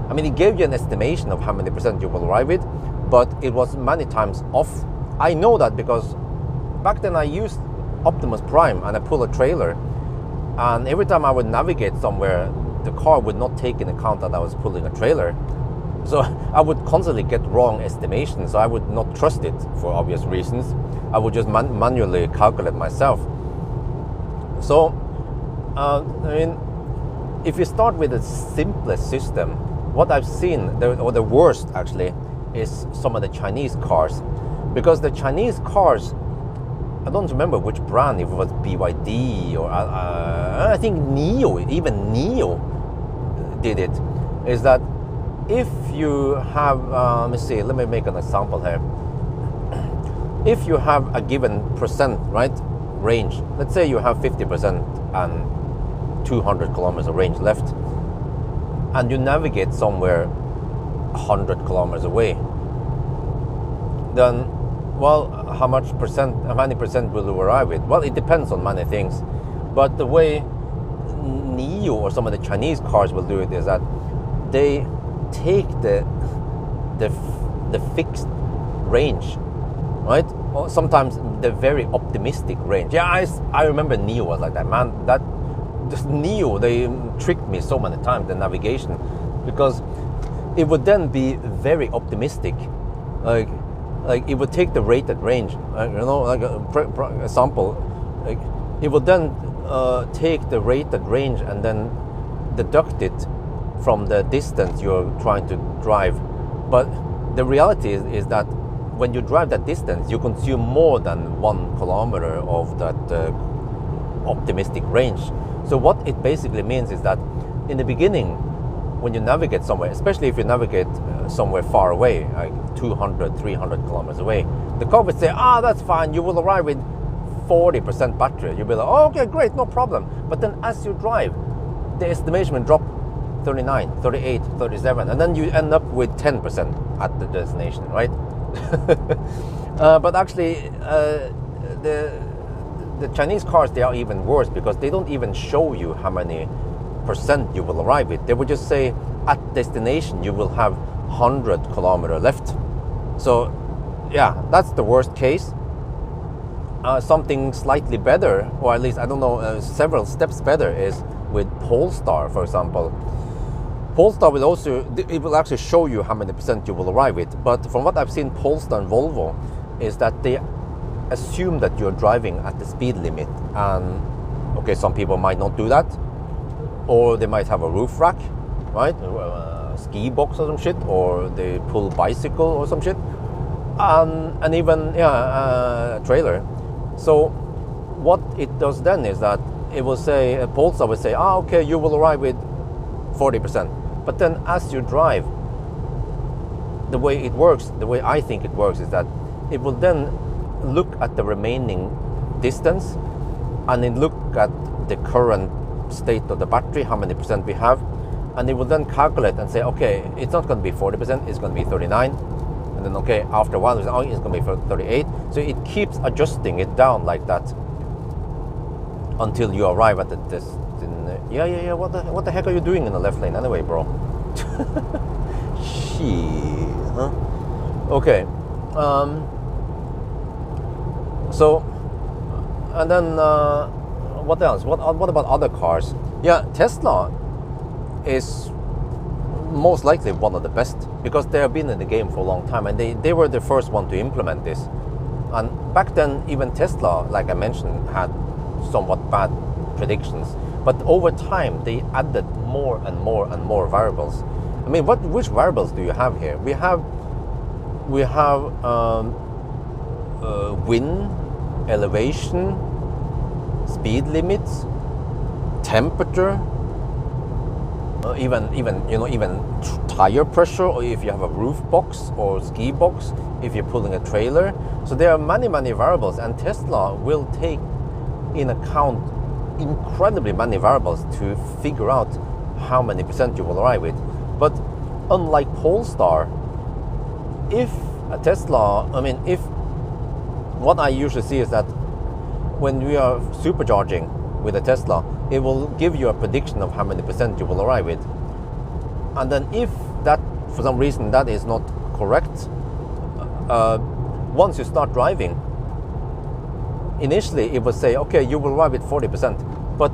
it gave you an estimation of how many percent you will arrive with, but it was many times off. I know that because back then I used Optimus Prime and I pull a trailer, and every time I would navigate somewhere, the car would not take into account that I was pulling a trailer. So I would constantly get wrong estimations, so I would not trust it for obvious reasons. I would just manually calculate myself. So, if you start with the simplest system, what I've seen, or the worst actually, is some of the Chinese cars. Because the Chinese cars, I don't remember which brand, if it was BYD or I think even NIO did it, is that if you have, let me make an example here. if you have a given percent, right, range, let's say you have 50% and 200 kilometers of range left, and you navigate somewhere 100 kilometers away, then, well, how many percent will you arrive with? Well, it depends on many things, but the way NIO or some of the Chinese cars will do it is that they take the fixed range, right? Or sometimes the very optimistic range. Yeah, I remember NIO was like that, man. That just NIO, they tricked me so many times, the navigation, because it would then be very optimistic, like it would take the rated range, you know, like a example, like it would then take the rated range and then deduct it from the distance you're trying to drive. But the reality is that when you drive that distance, you consume more than 1 kilometer of that optimistic range. So what it basically means is that in the beginning, when you navigate somewhere, especially if you navigate somewhere far away, like 200, 300 kilometers away, the car would say, that's fine, you will arrive with 40% battery. You'll be like, oh, okay, great, no problem. But then as you drive, the estimation will drop 39, 38, 37, and then you end up with 10% at the destination, right? But actually, the Chinese cars, they are even worse, because they don't even show you how many percent you will arrive with. They would just say at destination you will have 100 kilometer left. So yeah, that's the worst case. Something slightly better, or at least I don't know, several steps better, is with Polestar, for example. Polestar will also, it will actually show you how many percent you will arrive with. But from what I've seen, Polestar and Volvo is that they assume that you're driving at the speed limit, and okay, some people might not do that, or they might have a roof rack, right, a ski box or some shit, or they pull bicycle or some shit, and even a trailer. So what it does then is that it will say, Polestar will say, okay, you will arrive with 40%. But then as you drive, the way it works, the way I think it works, is that it will then look at the remaining distance, and then look at the current state of the battery, how many percent we have, and it will then calculate and say, okay, it's not going to be 40%, it's going to be 39, and then okay, after a while it's going to be 38. So it keeps adjusting it down like that until you arrive at the destination. Yeah. What the heck are you doing in the left lane anyway, bro? Shit. Huh? Okay. So, and then what else? What about other cars? Yeah, Tesla is most likely one of the best, because they have been in the game for a long time, and they were the first one to implement this. And back then, even Tesla, like I mentioned, had somewhat bad predictions. But over time, they added more and more and more variables. I mean, which variables do you have here? We have wind, elevation, speed limits, temperature, even tire pressure, or if you have a roof box or ski box, if you're pulling a trailer. So there are many variables, and Tesla will take in account incredibly many variables to figure out how many percent you will arrive with. But unlike Polestar, if a Tesla, if what I usually see is that when we are supercharging with a Tesla, it will give you a prediction of how many percent you will arrive with. And then if that, for some reason, that is not correct, once you start driving, initially it will say, okay, you will arrive with 40%. But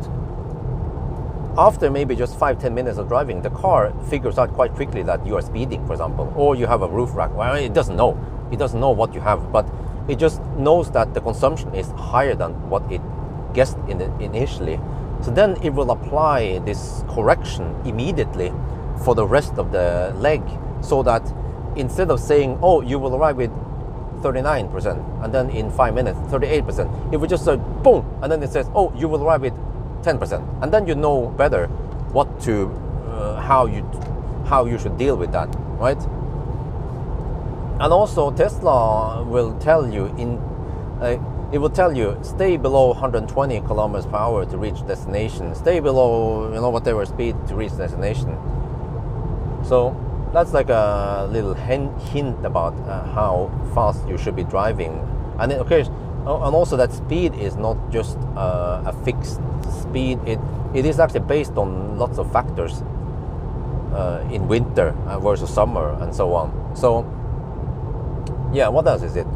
after maybe just 5-10 minutes of driving, the car figures out quite quickly that you are speeding, for example, or you have a roof rack. Well, it doesn't know. It doesn't know what you have, but it just knows that the consumption is higher than what it guessed initially. So then it will apply this correction immediately for the rest of the leg, so that instead of saying, oh, you will arrive with 39%, and then in 5 minutes 38%, it will just say boom, and then it says, oh, you will arrive with 10%, and then you know better what to how you should deal with that, right? And also Tesla will tell you it will tell you stay below 120 kilometers per hour to reach destination, stay below whatever speed to reach destination. So that's like a little hint about how fast you should be driving. And and also that speed is not just a fixed speed. It is actually based on lots of factors in winter versus summer and so on. So yeah, what else is it?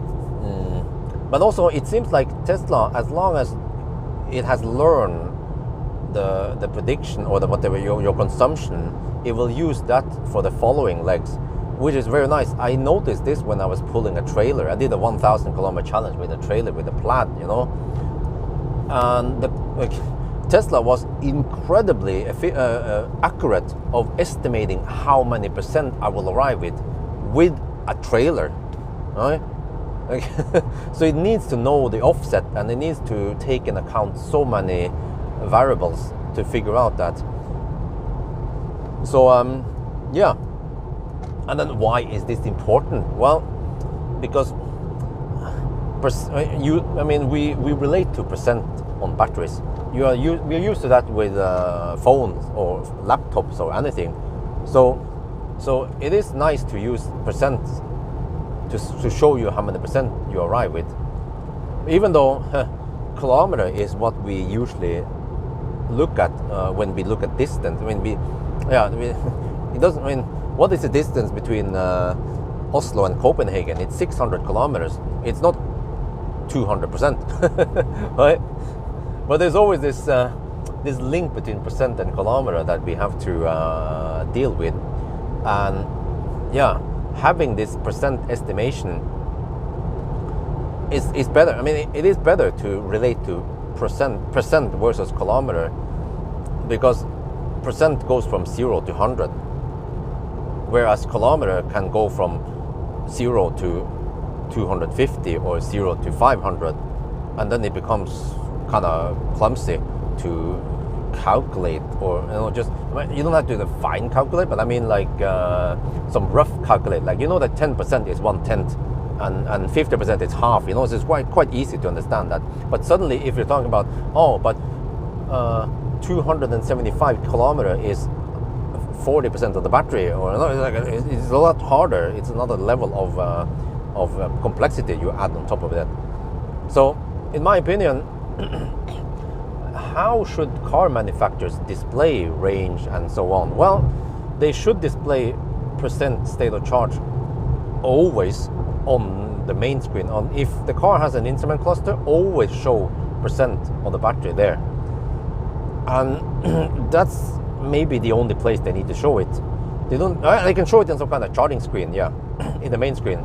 But also it seems like Tesla, as long as it has learned the prediction or whatever your consumption, it will use that for the following legs, which is very nice. I noticed this when I was pulling a trailer. I did a 1,000 kilometer challenge with a trailer with a plaid, and Tesla was incredibly accurate of estimating how many percent I will arrive with a trailer, right? So it needs to know the offset, and it needs to take into account so many variables to figure out that. So yeah. And then why is this important? Well, because we relate to percent on batteries. We're used to that with phones or laptops or anything. So it is nice to use percent to show you how many percent you arrive with. Even though kilometer is what we usually look at when we look at distance. It doesn't mean. What is the distance between Oslo and Copenhagen? It's 600 kilometers. It's not 200%, right? But there's always this link between percent and kilometer that we have to deal with. And yeah, having this percent estimation is better. I mean, it is better to relate to percent versus kilometer, because percent goes from 0 to 100. Whereas kilometer can go from 0 to 250 or 0 to 500, and then it becomes kind of clumsy to calculate, or you don't have to do the fine calculate, but I mean like some rough calculate, like that 10% is 1/10 and 50% is half. So it's quite easy to understand that. But suddenly, if you're talking about 275 kilometer is 40% of the battery, or it's a lot harder. It's another level of complexity you add on top of that. So, in my opinion, how should car manufacturers display range and so on? Well, they should display percent state of charge always on the main screen. If the car has an instrument cluster, always show percent on the battery there. And that's maybe the only place they need to show it. They can show it in some kind of charging screen, yeah, in the main screen.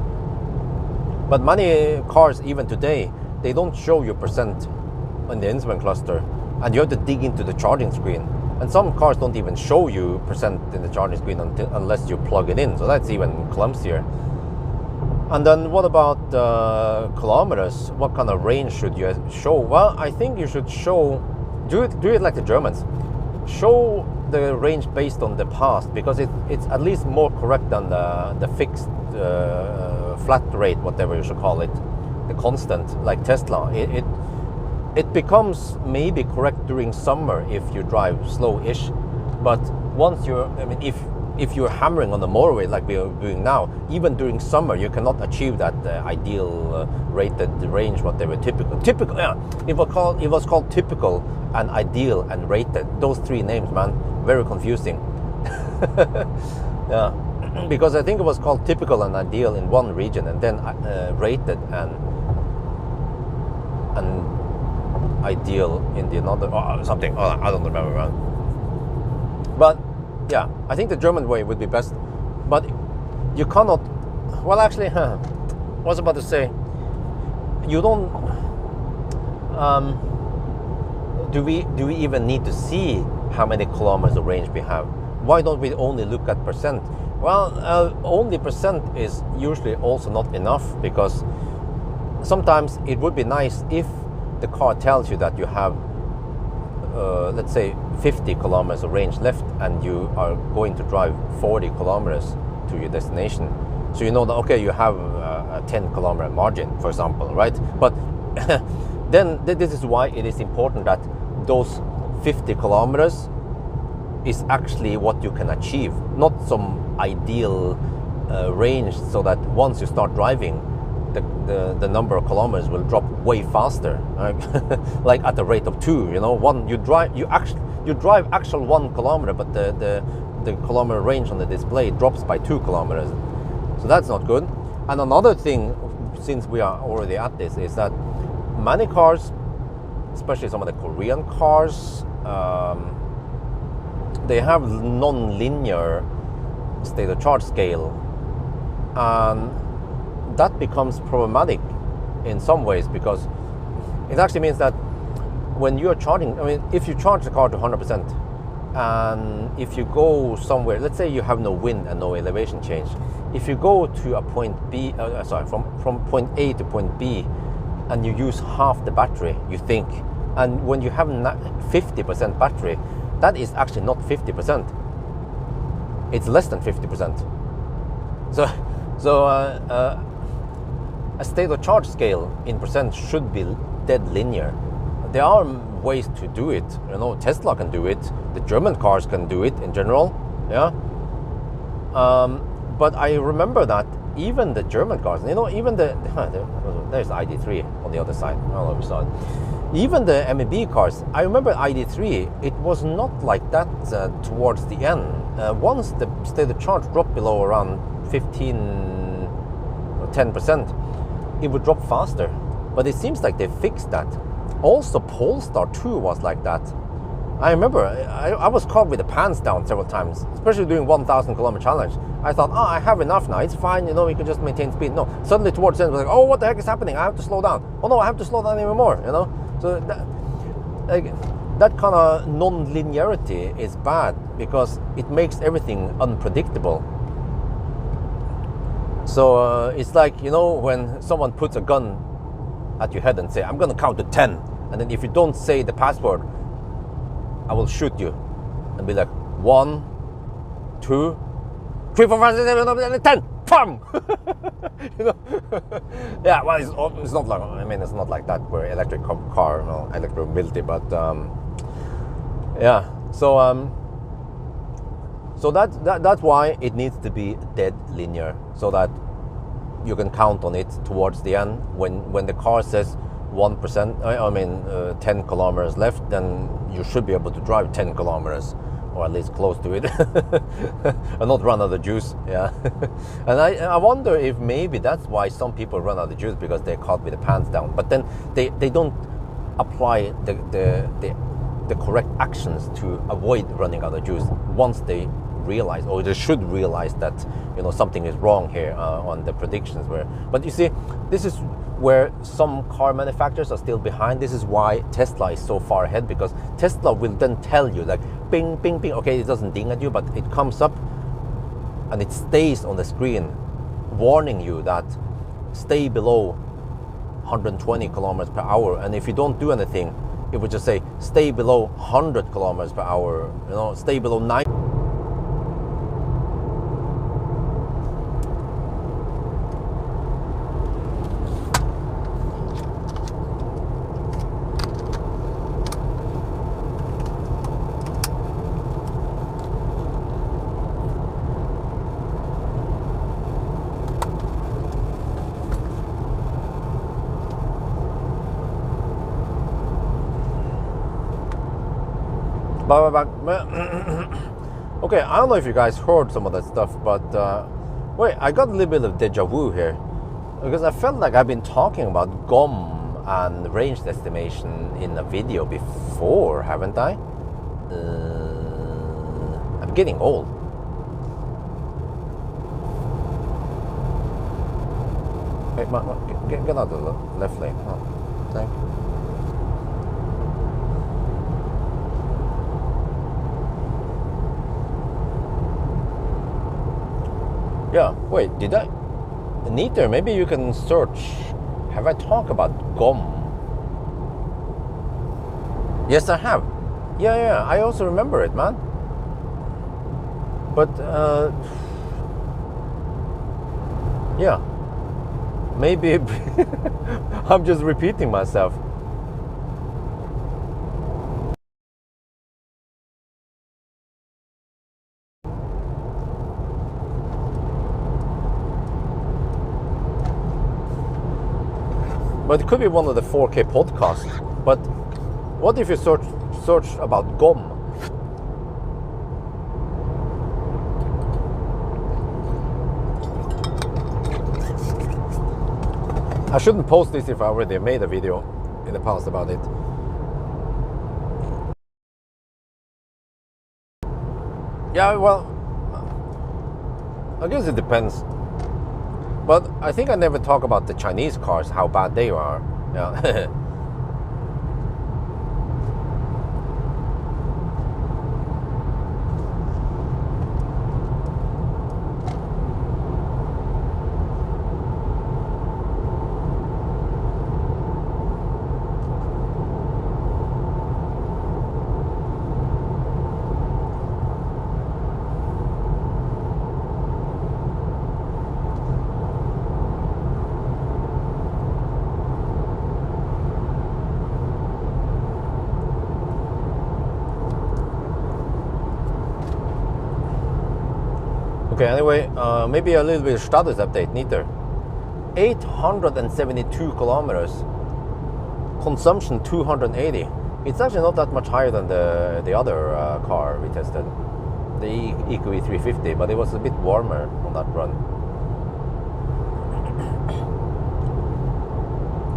But many cars, even today, they don't show you percent on the instrument cluster, and you have to dig into the charging screen. And some cars don't even show you percent in the charging screen unless you plug it in, so that's even clumsier. And then what about kilometers? What kind of range should you show? Well, I think you should do it like the Germans. Show the range based on the past, because it's at least more correct than the fixed flat rate, whatever you should call it, the constant, like Tesla. It becomes maybe correct during summer if you drive slow-ish, but once if you're hammering on the motorway like we are doing now, even during summer you cannot achieve that ideal rated range, whatever. Typical, yeah. It was called typical and ideal and rated. Those three names, man, very confusing. Yeah, because I think it was called typical and ideal in one region, and then rated and ideal in the another, or something. I don't remember, man. But yeah, I think the German way would be best. But you cannot. Well, actually, I was about to say, you don't. Do we even need to see how many kilometers of range we have? Why don't we only look at percent? Well, only percent is usually also not enough, because sometimes it would be nice if the car tells you that you have, let's say, 50 kilometers of range left, and you are going to drive 40 kilometers to your destination. So you know that, okay, you have a 10-kilometer margin, for example, right? But then this is why it is important that those 50 kilometers is actually what you can achieve, not some ideal range, so that once you start driving, the number of kilometers will drop way faster, right? Like at the rate of 2. You know, you drive actual 1 kilometer, but the kilometer range on the display drops by 2 kilometers. So that's not good. And another thing, since we are already at this, is that many cars, especially some of the Korean cars, they have non-linear state of charge scale, and that becomes problematic in some ways, because it actually means that when you're charging, I mean, if you charge the car to 100%, and if you go somewhere, let's say you have no wind and no elevation change, if you go to a point B, from point A to point B, and you use half the battery, you think, and when you have 50% battery, that is actually not 50%. It's less than 50%. So a state of charge scale in percent should be dead linear. There are ways to do it. You know, Tesla can do it. The German cars can do it in general. Yeah. But I remember that even the German cars, you know, even there's ID3 on the other side. I don't know if you saw it. Even the MEB cars, I remember ID3, it was not like that towards the end. Once the state of charge dropped below around 15 or 10%, it would drop faster. But it seems like they fixed that. Also, Polestar 2 was like that. I remember I was caught with the pants down several times, especially doing 1,000 kilometer challenge. I thought, I have enough now, it's fine, you know, we can just maintain speed. No, suddenly towards the end, it was like, oh, what the heck is happening? I have to slow down. Oh no, I have to slow down even more, you know? So that kind of non-linearity is bad, because it makes everything unpredictable. So it's like, you know, when someone puts a gun at your head and say, I'm going to count to 10, and then if you don't say the password, I will shoot you, and be like 1, 2, 3, 4, 5, 6, 7, 8, 10, bam! You know? Yeah, well, it's not like, I mean, it's not like that where electric car, well, electromobility, but yeah. So that's why it needs to be dead linear, so that you can count on it towards the end. When the car says 1%, I mean 10 kilometers left, then you should be able to drive 10 kilometers, or at least close to it, and not run out of juice. Yeah. And I wonder if maybe that's why some people run out of juice, because they're caught with the pants down. But then they don't apply the correct actions to avoid running out of juice once they realize, or they should realize, that, you know, something is wrong here on the predictions. But you see, this is where some car manufacturers are still behind. This is why Tesla is so far ahead, because Tesla will then tell you, like, ping, ping, ping. Okay, it doesn't ding at you, but it comes up and it stays on the screen, warning you that stay below 120 kilometers per hour. And if you don't do anything, it would just say stay below 100 kilometers per hour, you know, stay below 90. Okay, I don't know if you guys heard some of that stuff, but wait, I got a little bit of deja vu here, because I felt like I've been talking about GOM and range estimation in a video before, haven't I? I'm getting old. Hey, get out of the left lane. Oh, thank you. Yeah, wait, did I? Neater, maybe you can search. Have I talked about GOM? Yes, I have. Yeah, I also remember it, man. But Yeah, maybe I'm just repeating myself. But it could be one of the 4K podcasts. But what if you search about gum? I shouldn't post this if I already made a video in the past about it. Yeah, well, I guess it depends. But I think I never talk about the Chinese cars, how bad they are. Yeah. Okay, anyway, maybe a little bit of status update, neither. 872 kilometers, consumption 280. It's actually not that much higher than the other car we tested, the EQB 350, but it was a bit warmer on that run.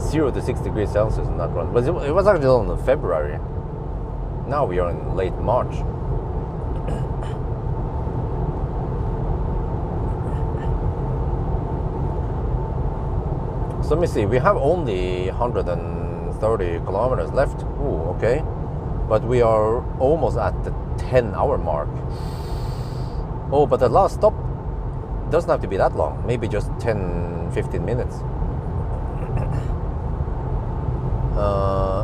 0 to 6 degrees Celsius on that run, but it was actually on February. Now we are in late March. So let me see, we have only 130 kilometers left. Ooh, okay. But we are almost at the 10-hour mark. Oh, but the last stop doesn't have to be that long. Maybe just 10-15 minutes.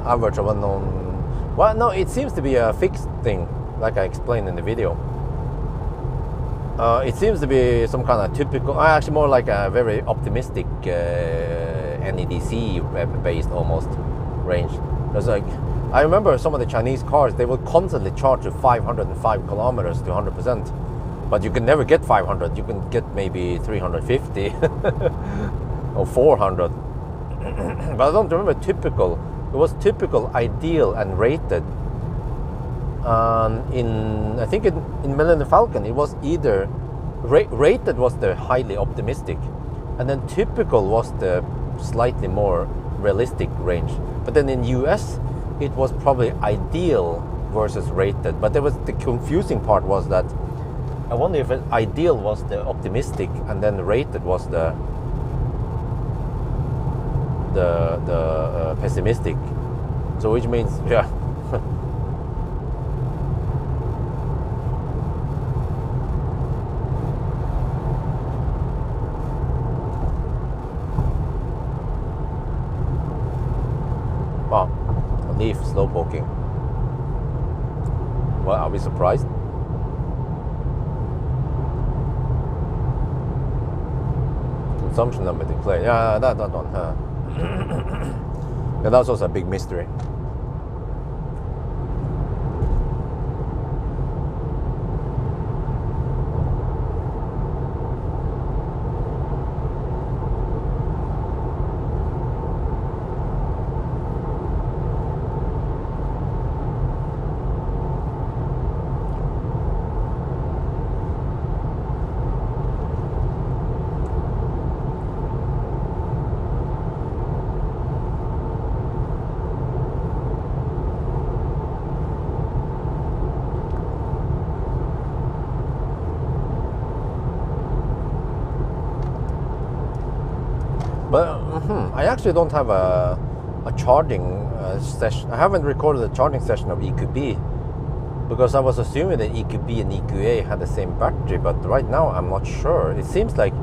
Average of unknown. Well, no, it seems to be a fixed thing, like I explained in the video. It seems to be some kind of typical, actually more like a very optimistic NEDC based almost range. There's like, I remember some of the Chinese cars, they will constantly charge you 505 kilometers to 100%, but you can never get 500. You can get maybe 350 or 400. But I don't remember typical. It was typical, ideal, and rated. I think in Millennium Falcon, it was either rated was the highly optimistic, and then typical was the slightly more realistic range. But then in US, it was probably ideal versus rated. But there was the confusing part was that I wonder if ideal was the optimistic, and then rated was the pessimistic. So which means, yeah. Wow, a leaf slow poking. Well, are we surprised? Consumption number declared. Yeah, that one. Yeah, that's also a big mystery. But I actually don't have a charging session. I haven't recorded a charging session of EQB because I was assuming that EQB and EQA had the same battery, but right now I'm not sure. It seems like,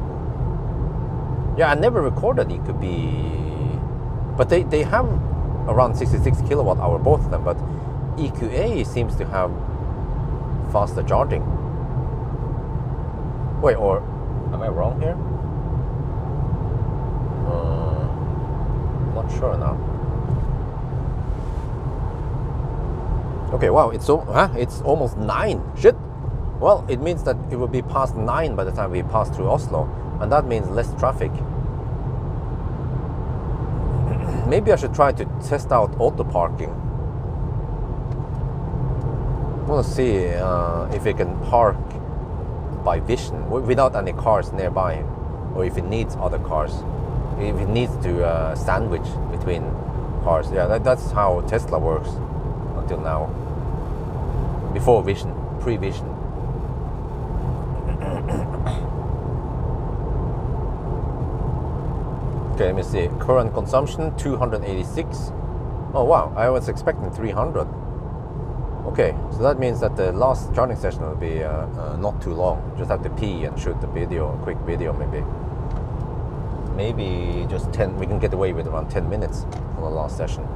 yeah, I never recorded EQB, but they have around 66 kilowatt hour, both of them, but EQA seems to have faster charging. Wait, or am I wrong here? not sure now. Okay, wow, it's almost 9. Shit. Well, it means that it will be past 9 by the time we pass through Oslo, and that means less traffic. Maybe I should try to test out auto parking. I want to see if we can park by vision without any cars nearby, or if it needs other cars, if it needs to sandwich between cars. Yeah, that's how Tesla works until now. Before vision, pre-vision. Okay, let me see. Current consumption 286. Oh wow, I was expecting 300. Okay, so that means that the last charging session will be not too long. Just have to pee and shoot a video, a quick video maybe. Maybe just 10, we can get away with around 10 minutes on the last session.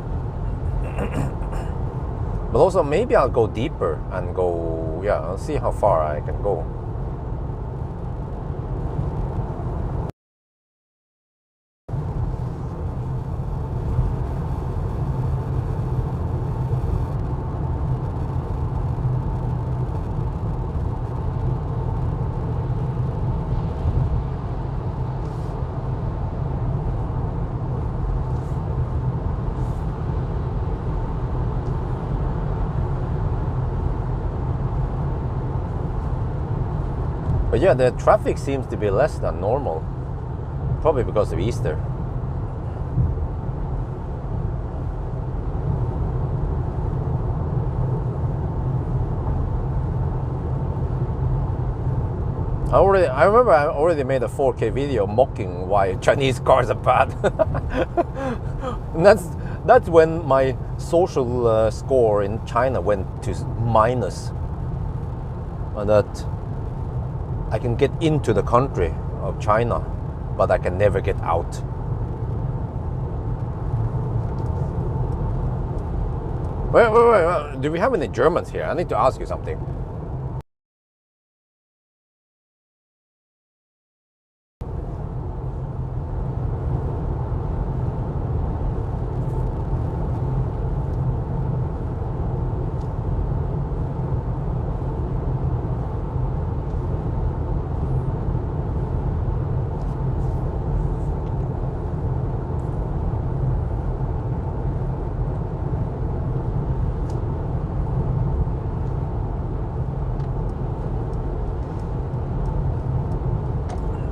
But also maybe I'll go deeper and go, yeah, I'll see how far I can go. But yeah, the traffic seems to be less than normal. Probably because of Easter. I remember I already made a 4K video mocking why Chinese cars are bad. And that's when my social score in China went to minus. And that I can get into the country of China, but I can never get out. Wait. Do we have any Germans here? I need to ask you something.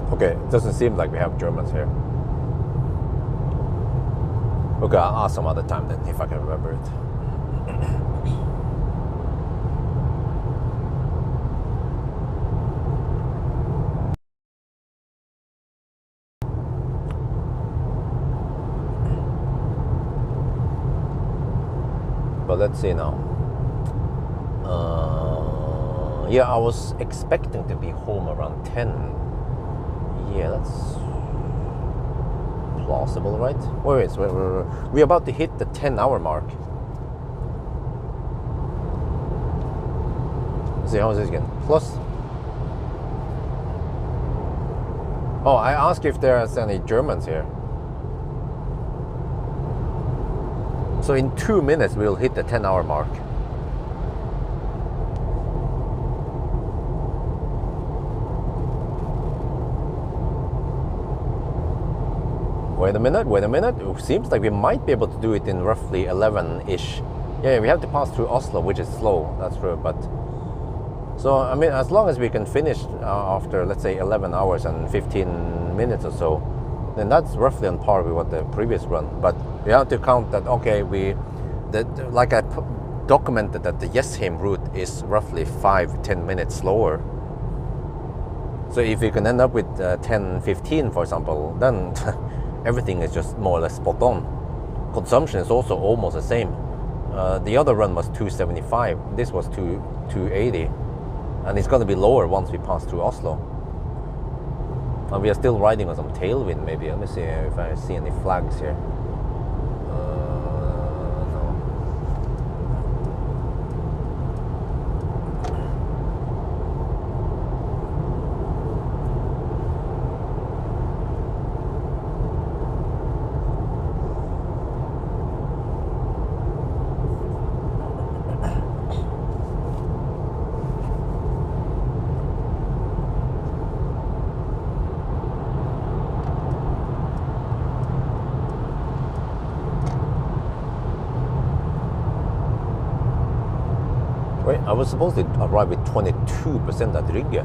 Okay, it doesn't seem like we have Germans here. Okay, I'll ask some other time then, if I can remember it. But let's see now. Yeah, I was expecting to be home around 10. Yeah, that's plausible, right? Wait, we're about to hit the 10-hour mark. Let's see, how is this again? Plus. Oh, I asked if there's any Germans here. So in 2 minutes, we'll hit the 10-hour mark. Wait a minute. It seems like we might be able to do it in roughly 11-ish. Yeah, we have to pass through Oslo, which is slow, that's true, but... So, I mean, as long as we can finish after, let's say, 11 hours and 15 minutes or so, then that's roughly on par with what the previous run. But we have to count that, okay, like I documented that the Jessheim route is roughly 5-10 minutes slower. So if you can end up with 10-15, for example, then... everything is just more or less spot on. Consumption is also almost the same. The other run was 275. This was 280, and it's going to be lower once we pass through Oslo. And we are still riding on some tailwind. Maybe let me see if I see any flags here. No. Wait, I was supposed to arrive with 22% at Rygge.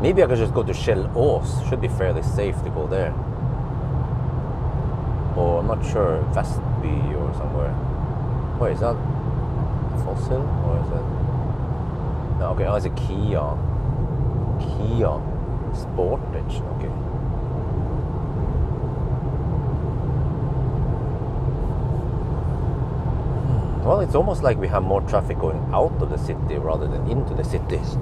Maybe I could just go to Shell Ås. Should be fairly safe to go there. Or I'm not sure, Vestby or somewhere. Wait, is that Fossil or is it? No, okay, oh, it's a Kia. Kia Sportage, okay. Well, it's almost like we have more traffic going out of the city rather than into the cities.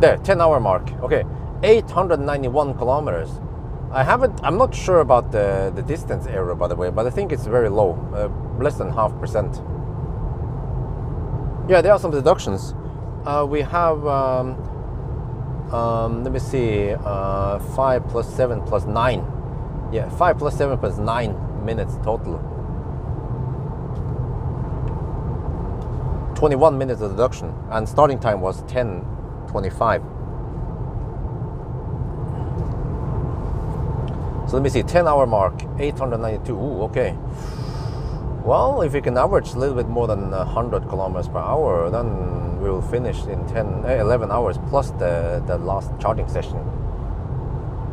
There, 10-hour mark. Okay, 891 kilometers. I'm not sure about the distance error, by the way, but I think it's very low, less than 0.5%. Yeah, there are some deductions. We have, let me see, 5 plus 7 plus 9. Yeah, 5 plus 7 plus 9 minutes total. 21 minutes of deduction, and starting time was 10:25. So let me see, 10-hour mark, 892. Ooh, okay. Well, if we can average a little bit more than 100 kilometers per hour, then we will finish in 11 hours plus the last charging session.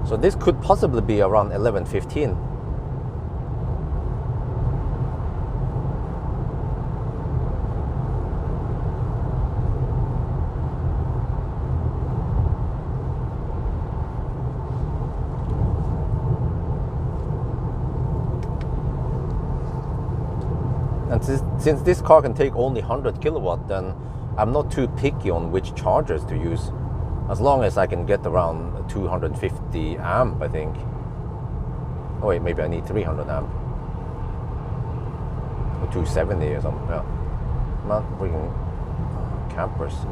So this could possibly be around 11:15. And since this car can take only 100 kilowatt, then I'm not too picky on which chargers to use. As long as I can get around 250 amp, I think. Oh wait, maybe I need 300 amp. Or 270 or something, yeah. Not bringing campers.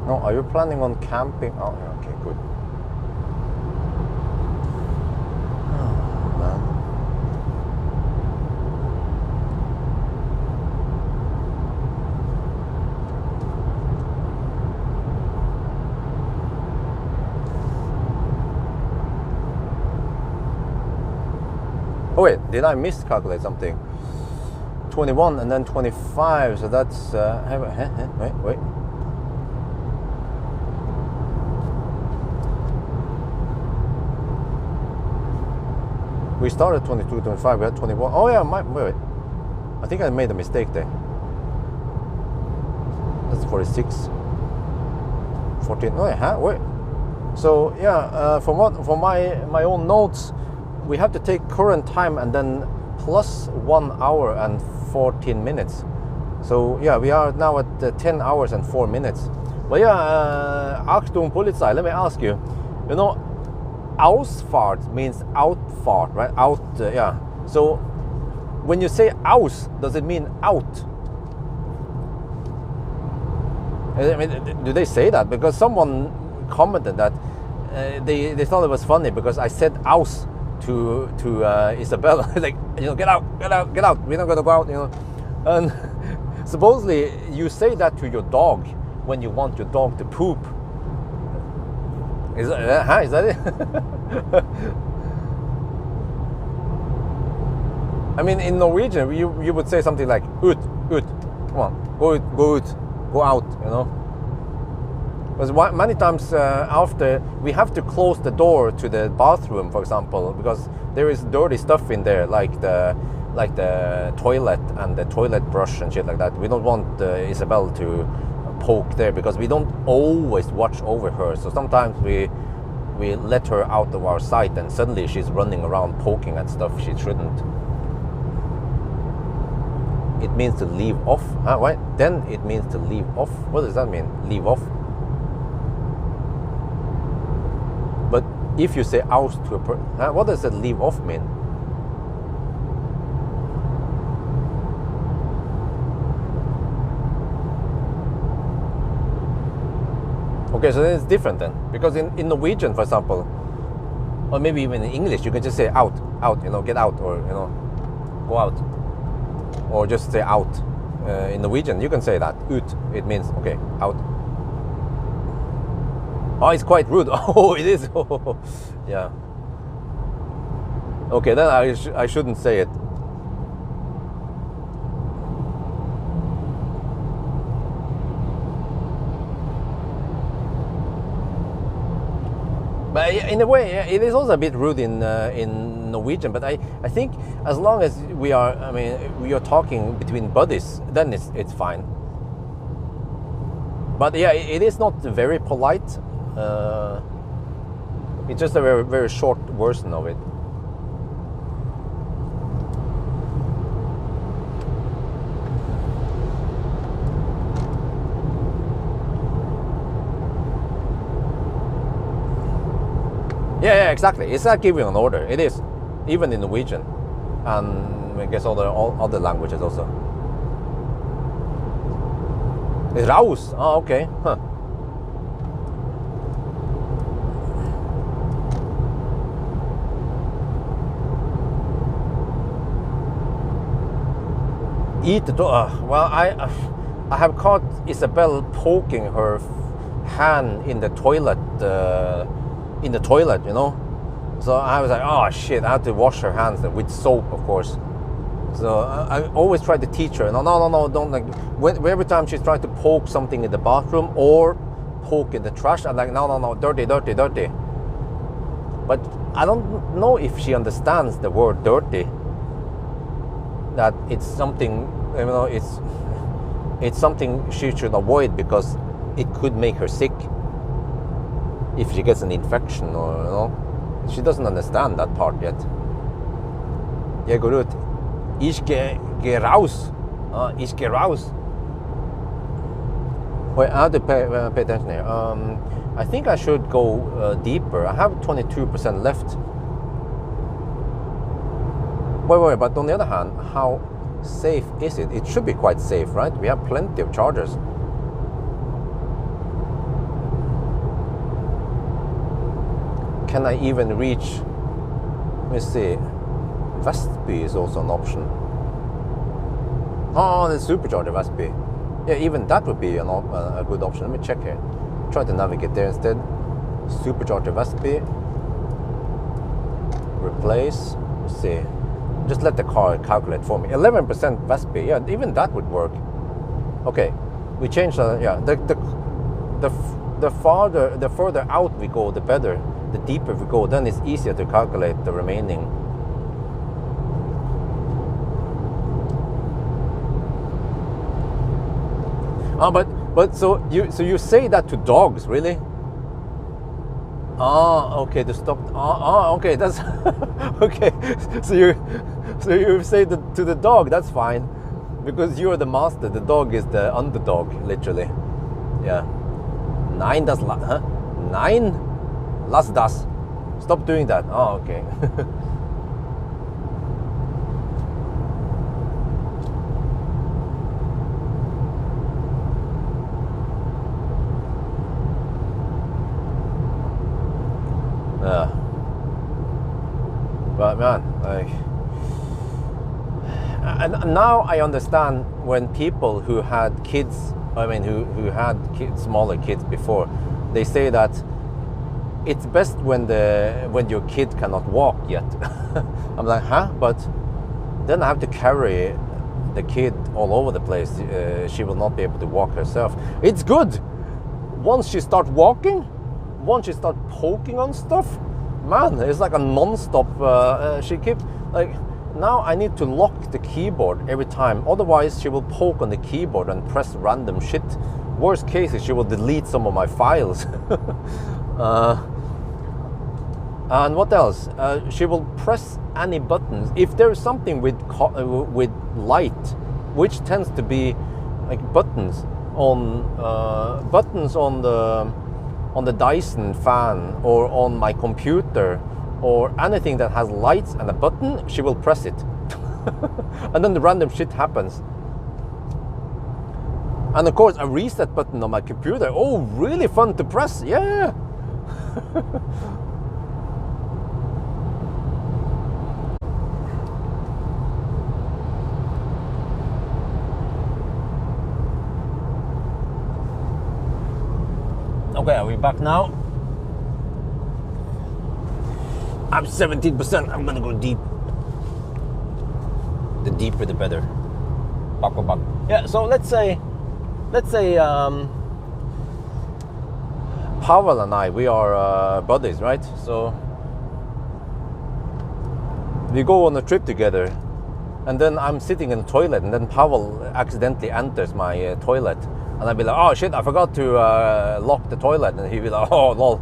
No, are you planning on camping? Oh, okay, good. Oh, man. Oh wait, did I miscalculate something? 21 and then 25, so that's wait. We started 22, 25, we had 21. Oh yeah, wait. I think I made a mistake there. That's 46. 14, oh yeah, wait. So yeah, for my own notes, we have to take current time and then plus 1 hour and 14 minutes. So yeah, we are now at 10 hours and 4 minutes. But yeah, Achtung Polizei, let me ask you, you know, Ausfahrt means outfart, right? Out, yeah. So when you say aus, does it mean out? I mean, do they say that? Because someone commented that they thought it was funny because I said aus to Isabel, like, you know, get out, we're not gonna go out, you know. And supposedly you say that to your dog when you want your dog to poop. Is that it? I mean, in Norwegian, you would say something like ut, come on, go out, you know. Because many times after, we have to close the door to the bathroom, for example, because there is dirty stuff in there, like the toilet and the toilet brush and shit like that. We don't want Isabel to poke there, because we don't always watch over her. So sometimes we let her out of our sight, and suddenly she's running around poking at stuff she shouldn't. It means to leave off. Why? Then it means to leave off. What does that mean? Leave off. But if you say out to a person, what does that leave off mean? Okay, so then it's different then. Because in Norwegian, for example, or maybe even in English, you can just say out, get out, or, go out. Or just say out. In Norwegian, you can say that. Ut. It means, okay, out. Oh, it's quite rude. Oh, it is. Oh, yeah. Okay, then I shouldn't say it. But in a way, it is also a bit rude in Norwegian. But I think as long as we are talking between buddies, then it's fine. But yeah, it is not very polite. It's just a very, very short version of it. Yeah, exactly. It's like giving an order. It is, even in Norwegian, and I guess all other languages also. Raus. Oh, okay. Huh. Eat the dog. Well, I have caught Isabel poking her hand in the toilet. So I was like, oh shit, I had to wash her hands with soap, of course. So I always try to teach her, no, don't, like, every time she's trying to poke something in the bathroom or poke in the trash, I'm like, no, dirty. But I don't know if she understands the word dirty, that it's something, it's something she should avoid because it could make her sick. If she gets an infection, or she doesn't understand that part yet. Jeg går ut. Ich geh raus. Ich geh raus. Wait, I have to pay attention here. I think I should go deeper. I have 22% left. Wait, but on the other hand, how safe is it? It should be quite safe, right? We have plenty of chargers. Can I even reach? Let me see. Vestby is also an option. Oh, the supercharger Vestby. Yeah, even that would be a good option. Let me check here. Try to navigate there instead. Supercharger Vestby. Replace. Let's see. Just let the car calculate for me. 11% Vestby. Yeah, even that would work. Okay, we changed. Yeah, the further out we go, the better. The deeper we go, then it's easier to calculate the remaining. But so you say that to dogs, really? Okay, to stop. Okay, that's okay. So you say that to the dog, that's fine, because you're the master. The dog is the underdog, literally. Yeah. 9 das, huh? 9. Lass das. Stop doing that. Oh, okay. But man, like, and now I understand when people who had kids, who had smaller kids before, they say that it's best when your kid cannot walk yet. I'm like, huh? But then I have to carry the kid all over the place. She will not be able to walk herself. It's good. Once she starts walking, once she starts poking on stuff, man, it's like a non-stop. She keeps like, now I need to lock the keyboard every time. Otherwise, she will poke on the keyboard and press random shit Worst case is she will delete some of my files. And what else? She will press any buttons. If there is something with light, which tends to be like buttons on the Dyson fan or on my computer or anything that has lights and a button, she will press it. And then the random shit happens. And of course, a reset button on my computer. Oh, really fun to press. Yeah. Okay, are we back now? I'm 17%. I'm gonna go deep. The deeper, the better. Back. Yeah. So let's say, Pawel and I, we are buddies, right? So we go on a trip together, and then I'm sitting in the toilet, and then Pawel accidentally enters my toilet. And I'd be like, oh shit, I forgot to lock the toilet. And he'd be like, oh lol.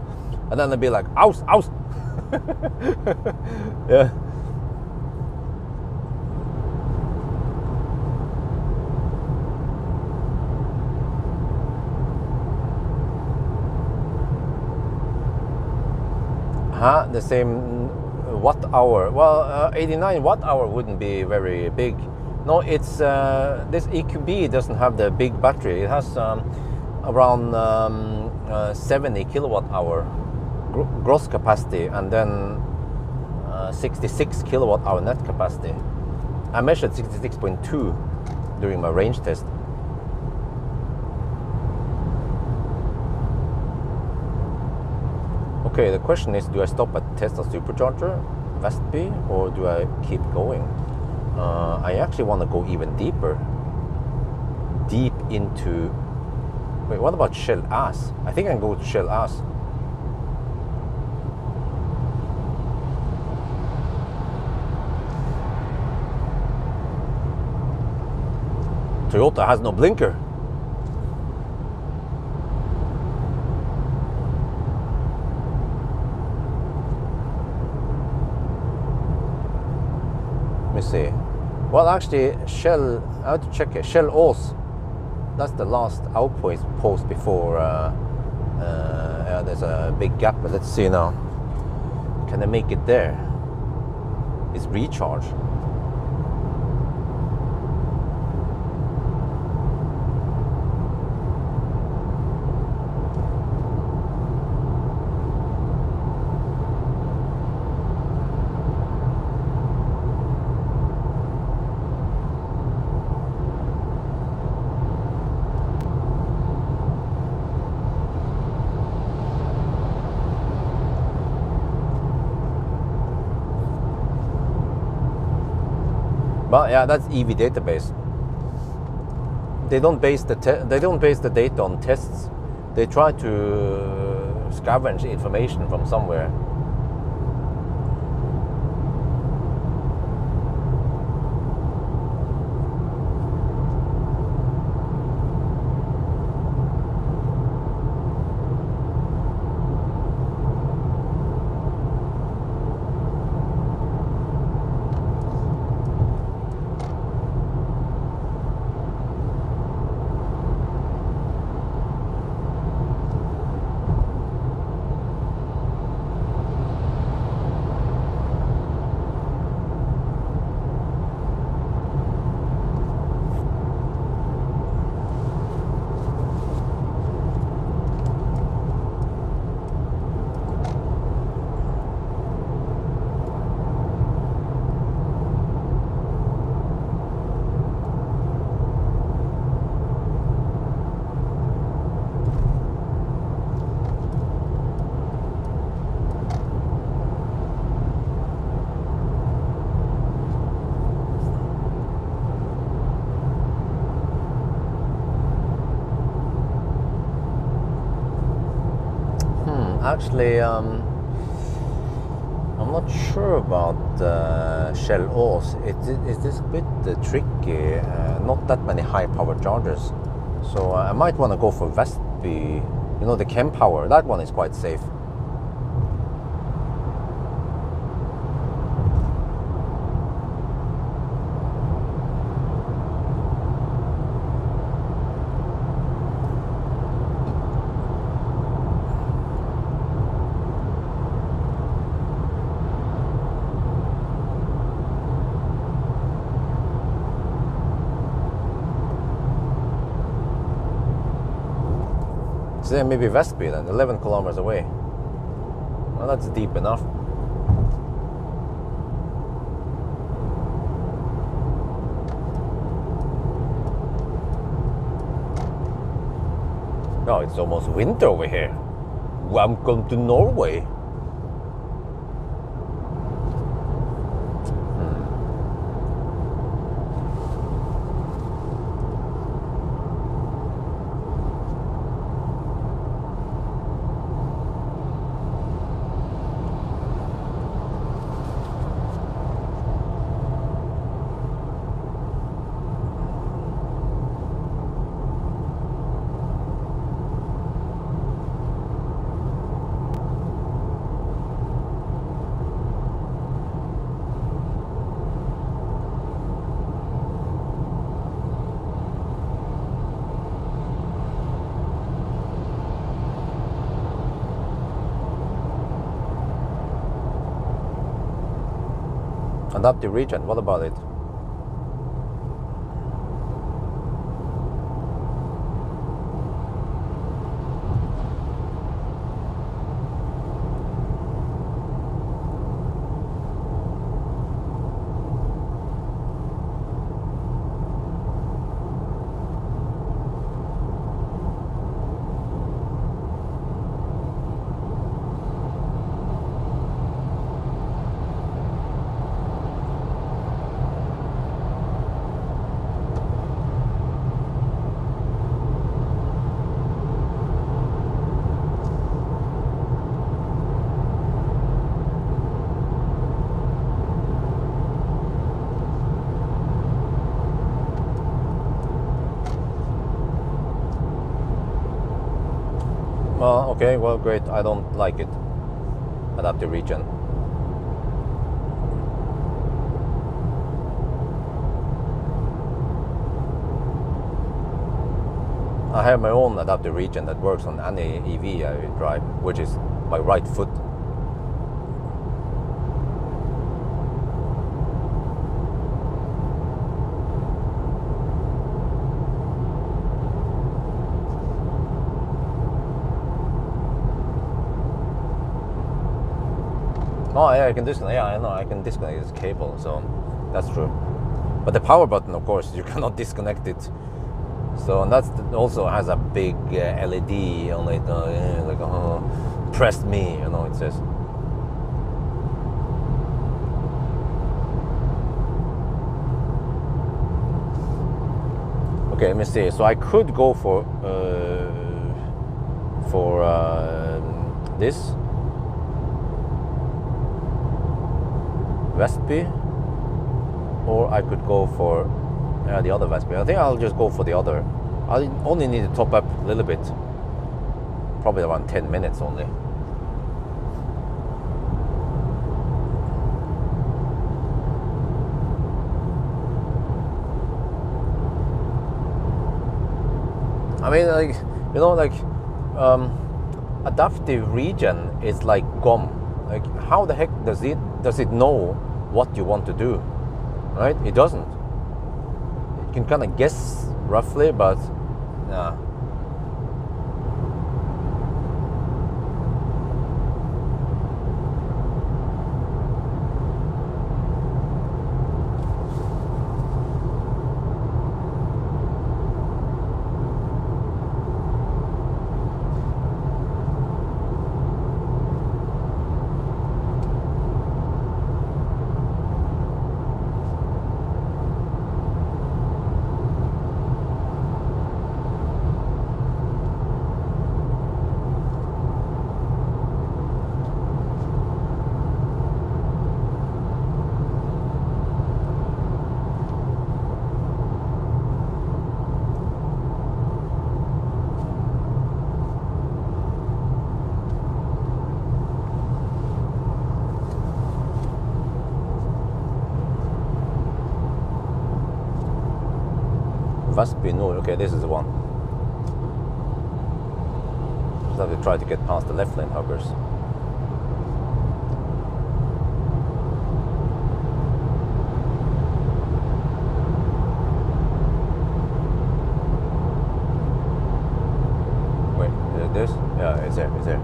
And then I'd be like, oust. Yeah. The same watt hour. Well, 89 watt hour wouldn't be very big. No, it's this EQB doesn't have the big battery. It has around 70 kilowatt hour gross capacity, and then 66 kilowatt hour net capacity. I measured 66.2 during my range test. Okay, the question is, do I stop at Tesla supercharger, Westby, or do I keep going? I actually want to go even deeper. Deep into... Wait, what about Shell Ass? I think I can go to Shell Ass. Toyota has no blinker. Let me see. Well, actually, Shell, I have to check it. Shell Ås, that's the last outpost before there's a big gap. But let's see now. Can I make it there? It's recharge. But yeah, that's EV database. They don't base the data on tests. They try to scavenge information from somewhere. Actually, I'm not sure about Shell Ås. It is a bit tricky. Not that many high power chargers. So I might want to go for Vestby. You know, the Chem Power, that one is quite safe. So then maybe Vestby then, 11 kilometers away. Well, that's deep enough. No, it's almost winter over here. Welcome to Norway. Adaptive region, what about it? Well, okay, well, great. I don't like it. Adaptive region. I have my own adaptive region that works on any EV I drive, which is my right foot. Oh yeah, I can disconnect. Yeah, I know I can disconnect this cable, so that's true. But the power button, of course, you cannot disconnect it. So and that's also has a big LED on it, like press me, you know, it says. Okay, let me see. So I could go for this. Vestby, or I could go for the other Vestby. I think I'll just go for the other. I only need to top up a little bit, probably around 10 minutes only. I mean, like, you know, like adaptive region is like gum. Like, how the heck does it know what you want to do, right? It doesn't. You can kind of guess roughly, but nah. Väsby North. Okay, this is the one. Just have to try to get past the left lane huggers. Wait, is it this? Yeah, it's there, it's there.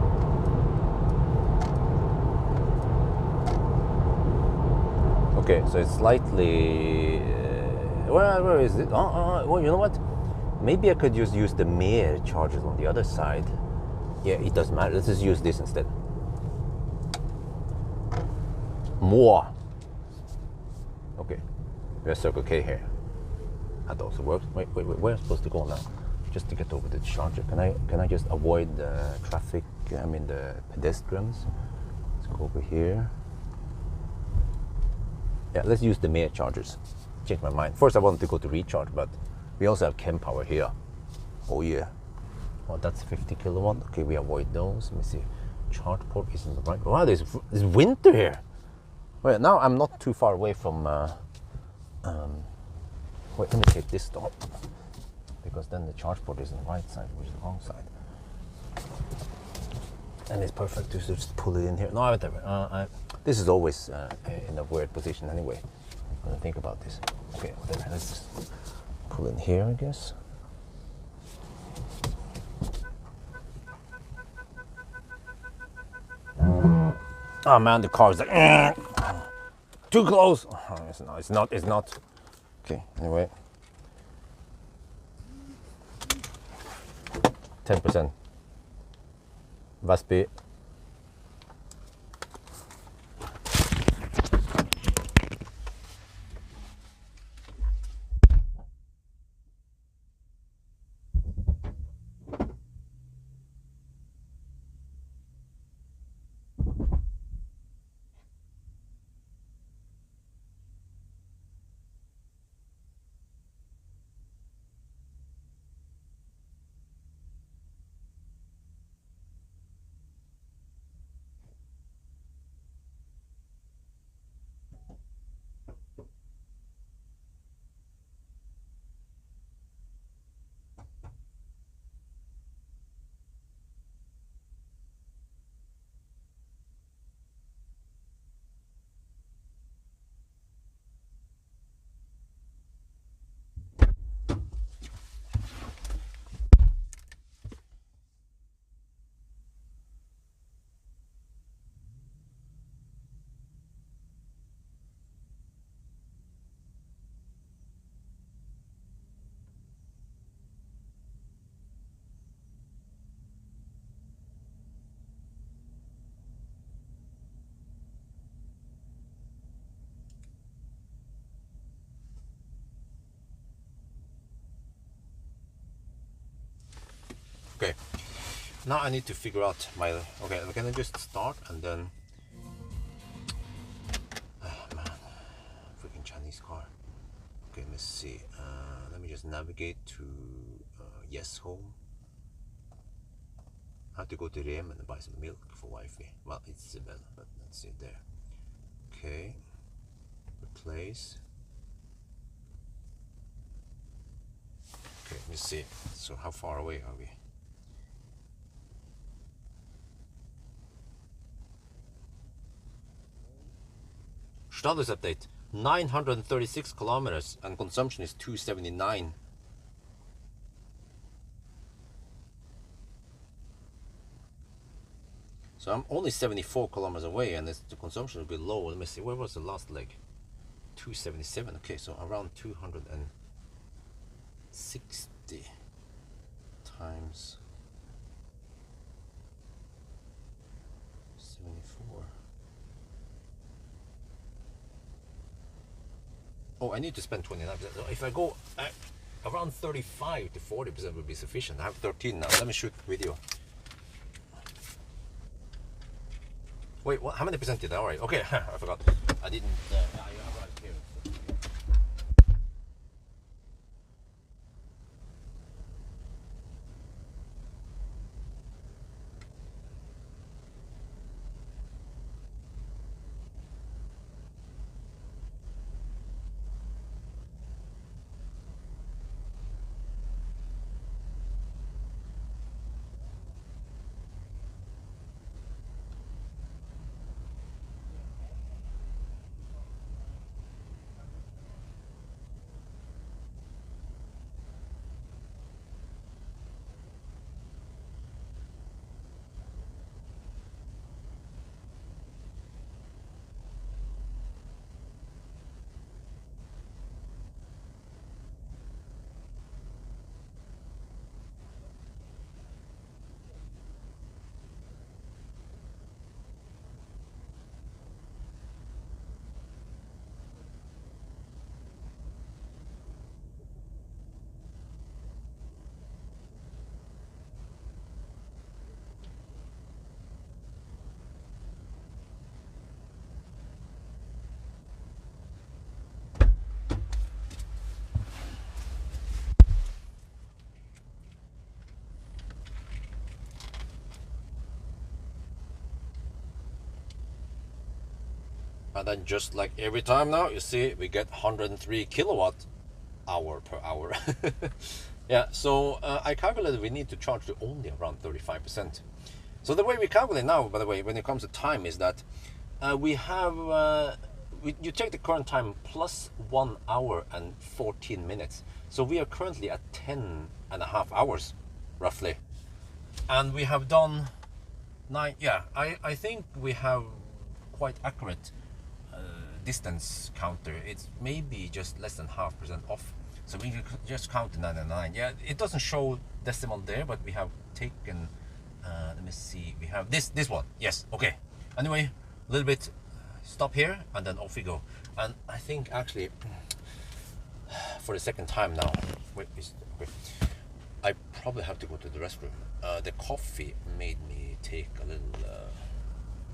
Okay, so it's slightly... where is it? Well, you know what? Maybe I could just use the mere charges on the other side. Yeah, it doesn't matter. Let's just use this instead. More. Okay, we have Circle K here. That also works. Wait, where am I supposed to go now? Just to get over the charger. Can I just avoid the traffic? I mean the pedestrians. Let's go over here. Yeah, let's use the mere chargers. Change my mind. First I wanted to go to recharge, but we also have chem power here. Oh yeah. Oh, that's 50 kilowatt. Okay, we avoid those. Let me see. Charge port isn't the right. Wow, there's winter here. Well, now I'm not too far away from. Wait, let me take this door, because then the charge port is on the right side, which is the wrong side. And it's perfect to just pull it in here. No, whatever. This is always in a weird position anyway. I'm gonna think about this. Okay, whatever. Let's just pull in here, I guess. Oh man, the car is like too close. Oh, it's not. Okay, anyway. 10%. Väsby. Okay, now I need to figure out my... Okay, can I just start and then... Oh man, freaking Chinese car. Okay, let's see. Let me just navigate to Yes Home. I have to go to Rem and buy some milk for wifey. Well, it's 7, but let's see there. Okay, replace. Okay, let me see. So how far away are we? Status update, 936 kilometers and consumption is 279. So I'm only 74 kilometers away and the consumption will be low. Let me see, where was the last leg? 277, okay, so around 260 times 74. Oh, I need to spend 29%. So if I go around 35 to 40% would be sufficient. I have 13 now. Let me shoot video. Wait, what? How many percent did I? Alright, okay, I forgot. I didn't. I arrived here. And then just like every time now, you see we get 103 kilowatt hour per hour. Yeah, so I calculated we need to charge to only around 35%. So the way we calculate now, by the way, when it comes to time, is that we have you take the current time plus 1 hour and 14 minutes. So we are currently at 10.5 hours, roughly. And we have done 9, yeah, I think we have quite accurate distance counter. It's maybe just less than 0.5% off. So we just count the 9.9. Yeah, it doesn't show decimal there, but we have taken, let me see, we have this one. Yes, okay. Anyway, a little bit, stop here, and then off we go. And I think actually, for the second time now, wait, okay, I probably have to go to the restroom. The coffee made me take a little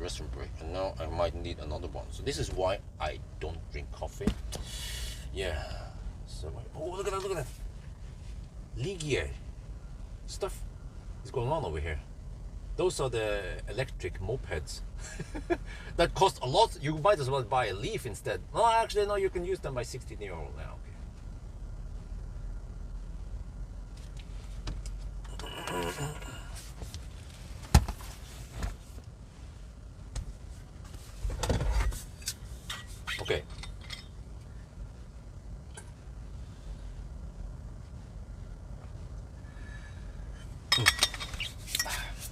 restroom break, and now I might need another one. So this is why I don't drink coffee. Yeah. So oh, look at that! Ligier stuff is going on over here. Those are the electric mopeds that cost a lot. You might as well buy a Leaf instead. No, actually, no. You can use them by 16-year-old now. Okay. Okay.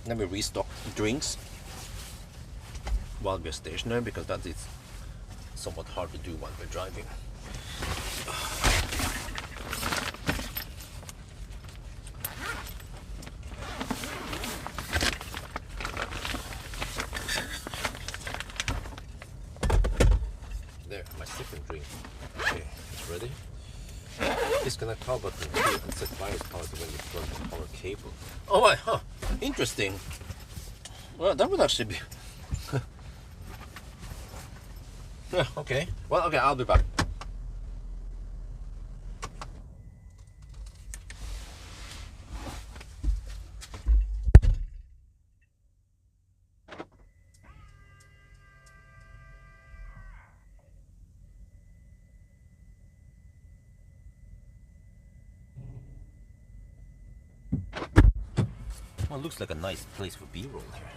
Let me restock drinks while we're stationary, because that is somewhat hard to do while we're driving. There, my second drink. Okay, it's ready. Disconnect power button here and set wireless power to when you plug the power cable. Oh, my, huh. Interesting. Well, that would actually be... Yeah, okay. Well, okay, I'll be back. Well, it looks like a nice place for B-roll here.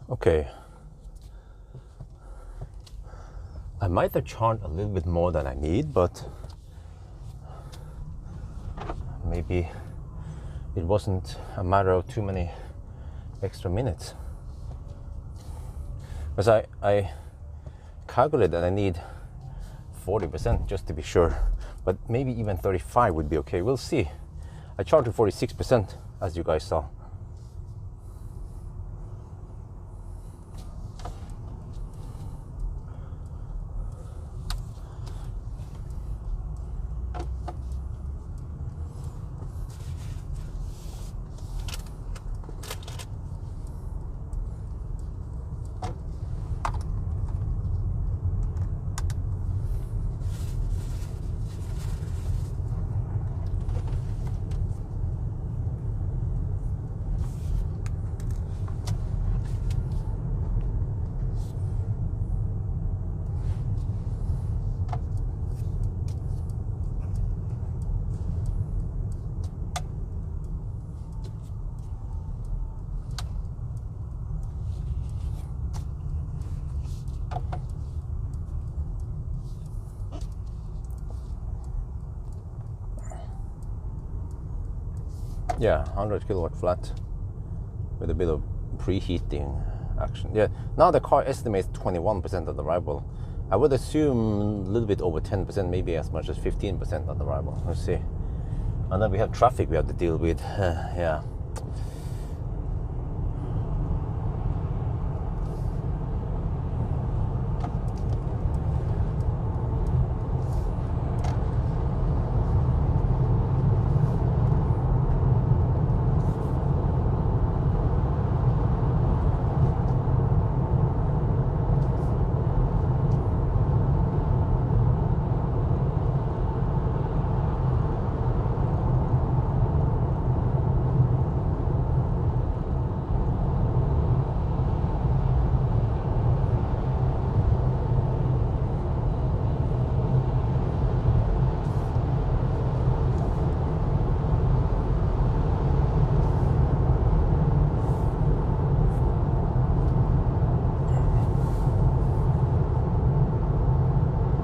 Okay. I might have charged a little bit more than I need, but maybe it wasn't a matter of too many extra minutes. Because I calculated that I need 40% just to be sure, but maybe even 35 would be okay. We'll see. I charged to 46%, as you guys saw. Yeah, 100 kilowatt flat with a bit of preheating action. Yeah, now the car estimates 21% on arrival. I would assume a little bit over 10%, maybe as much as 15% on arrival. Let's see. And then we have traffic we have to deal with. Yeah.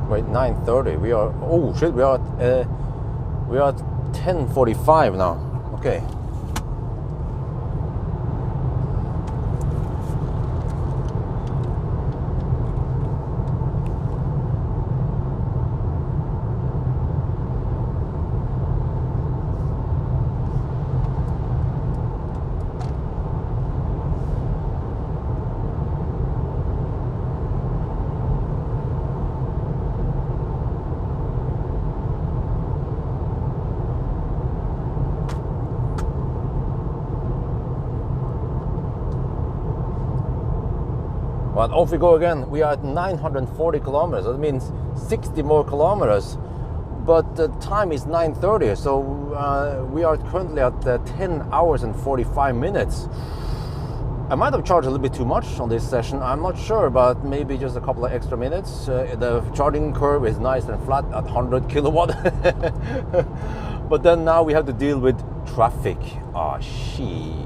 Wait, 9:30. We are. Oh shit! We are at 10:45 now. Okay. But off we go again. We are at 940 kilometers. That means 60 more kilometers. But the time is 9:30, so we are currently at 10 hours and 45 minutes. I might have charged a little bit too much on this session. I'm not sure, but maybe just a couple of extra minutes. The charging curve is nice and flat at 100 kilowatt. But then now we have to deal with traffic. Ah, shit.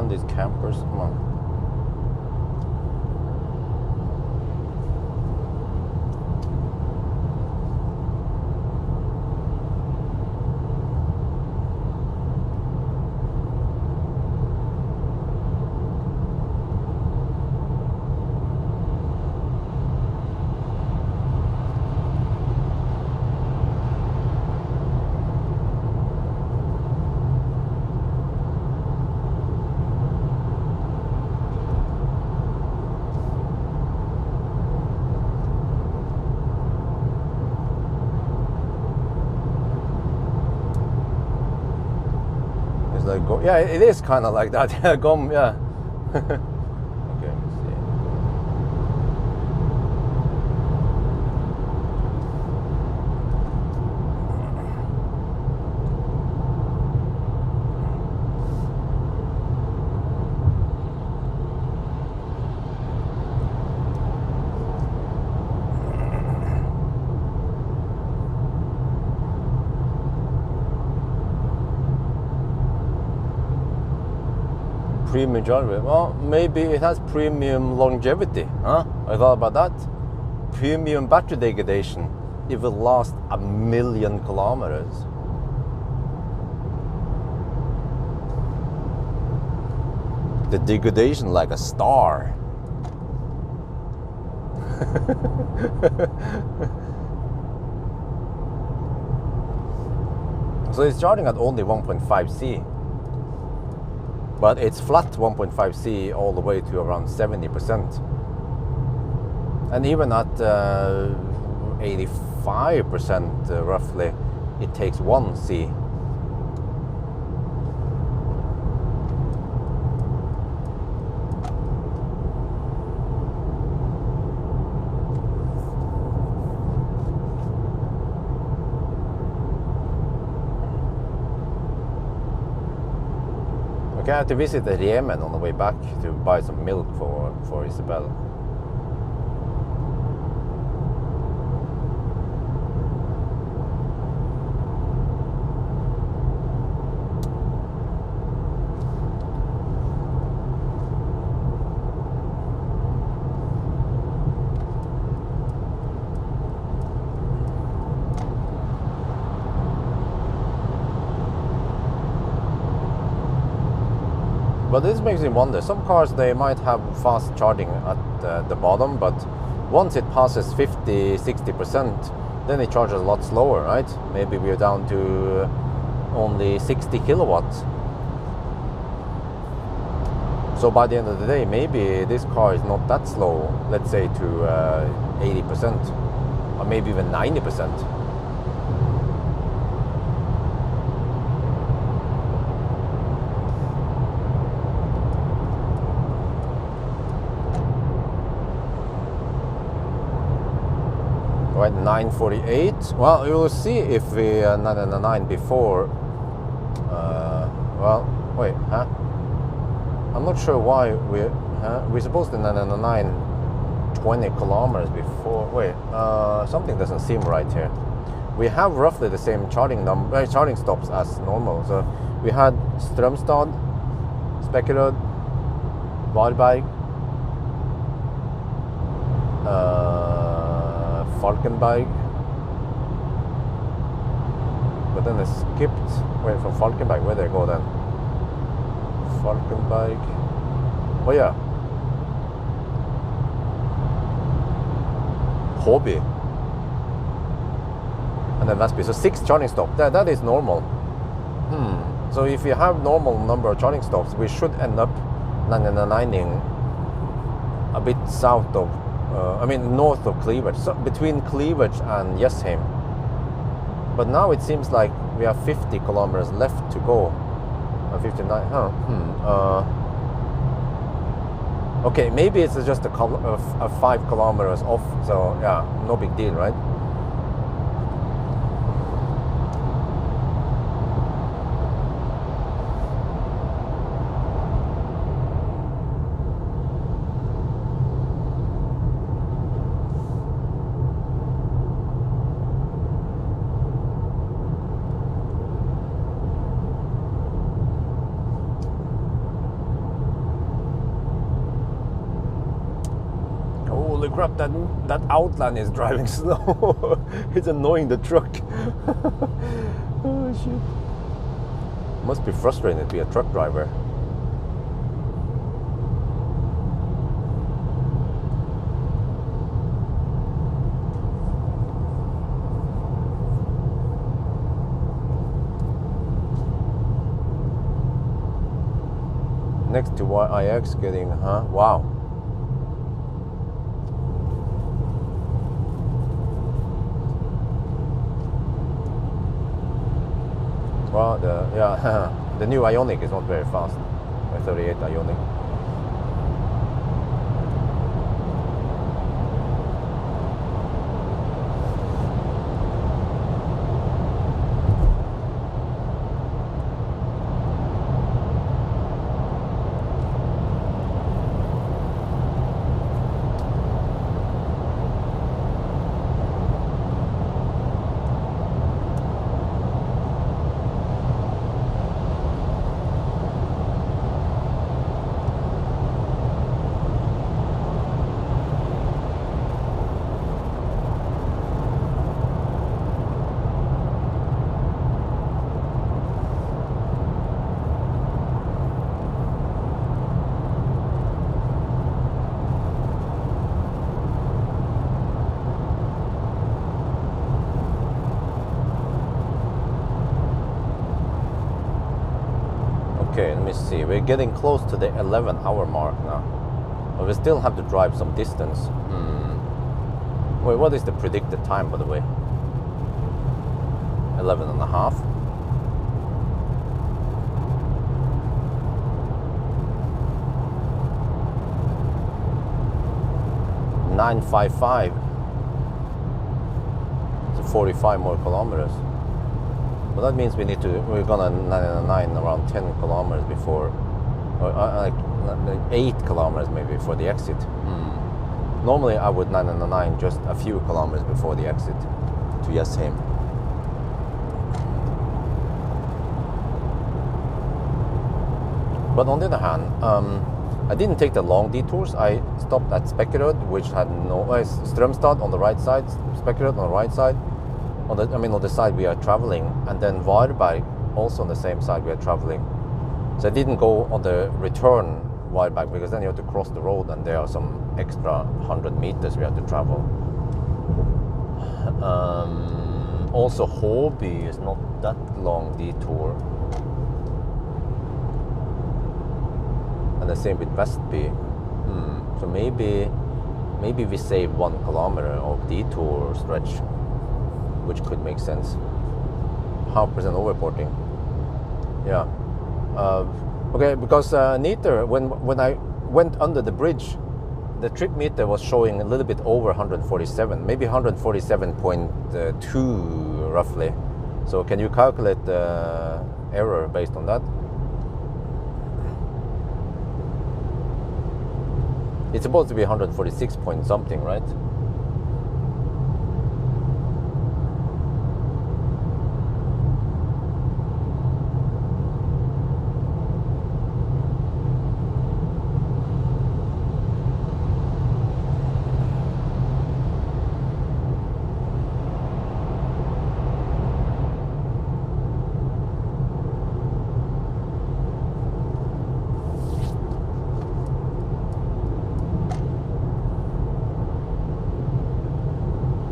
These campers, come on. Yeah, it is kind of like that. Yeah, gum, yeah. Okay, let me see. Premium driver. Well, maybe it has premium longevity, huh? I thought about that. Premium battery degradation. It will last 1,000,000 kilometers. The degradation like a star. So it's charging at only 1.5C. But it's flat 1.5C all the way to around 70%. And even at 85% roughly, it takes 1C. Okay, I have to visit the Yemen on the way back to buy some milk for Isabel. But this makes me wonder, some cars they might have fast charging at the bottom, but once it passes 50-60%, then it charges a lot slower, right? Maybe we're down to only 60 kilowatts. So by the end of the day, maybe this car is not that slow, let's say to 80%, or maybe even 90%. Right, 948. Well, you will see if we 999 before. Well, wait, huh? I'm not sure why we're supposed to 999 20 kilometers before. Wait, something doesn't seem right here. We have roughly the same charging stops as normal. So we had Strömstad, Spekeröd, Varberg, Falkenberg, but then they skipped. Wait, from Falkenberg, where did they go then? Falkenberg. Oh yeah, Hobby, and then Väsby. So 6 charging stops. That is normal. So if you have normal number of charging stops, we should end up 999ing a bit south of. North of Cleavage, so between Cleavage and Jessheim. But now it seems like we have 50 kilometers left to go. 59, Okay, maybe it's just a 5 kilometers off, so yeah, no big deal, right? Holy crap, that Outland is driving slow. It's annoying the truck. Oh shit. Must be frustrating to be a truck driver. Next to YIX getting, wow. Well, the new Ioniq is not very fast. The 38 Ioniq. see, we're getting close to the 11-hour mark now. But we still have to drive some distance. Wait, what is the predicted time, by the way? 11 and a half. 955. So 45 more kilometers. But that means we're gonna 9 around 10 kilometers before, or like 8 kilometers maybe before the exit. Normally I would 9 just a few kilometers before the exit to Jessheim. But on the other hand, I didn't take the long detours. I stopped at Spekkerød, which had no Strømstad on the right side, Spekkerød on the right side. On the side we are traveling, and then Varberg also on the same side we are traveling. So I didn't go on the return Varberg because then you have to cross the road, and there are some extra 100 meters we have to travel. Also, Håby is not that long detour. And the same with Vestby. So maybe we save 1 kilometer of detour stretch, which could make sense. 100% overporting. Yeah. Okay, because Niter, when I went under the bridge, the trip meter was showing a little bit over 147, maybe 147.2 roughly. So can you calculate the error based on that? It's supposed to be 146 point something, right?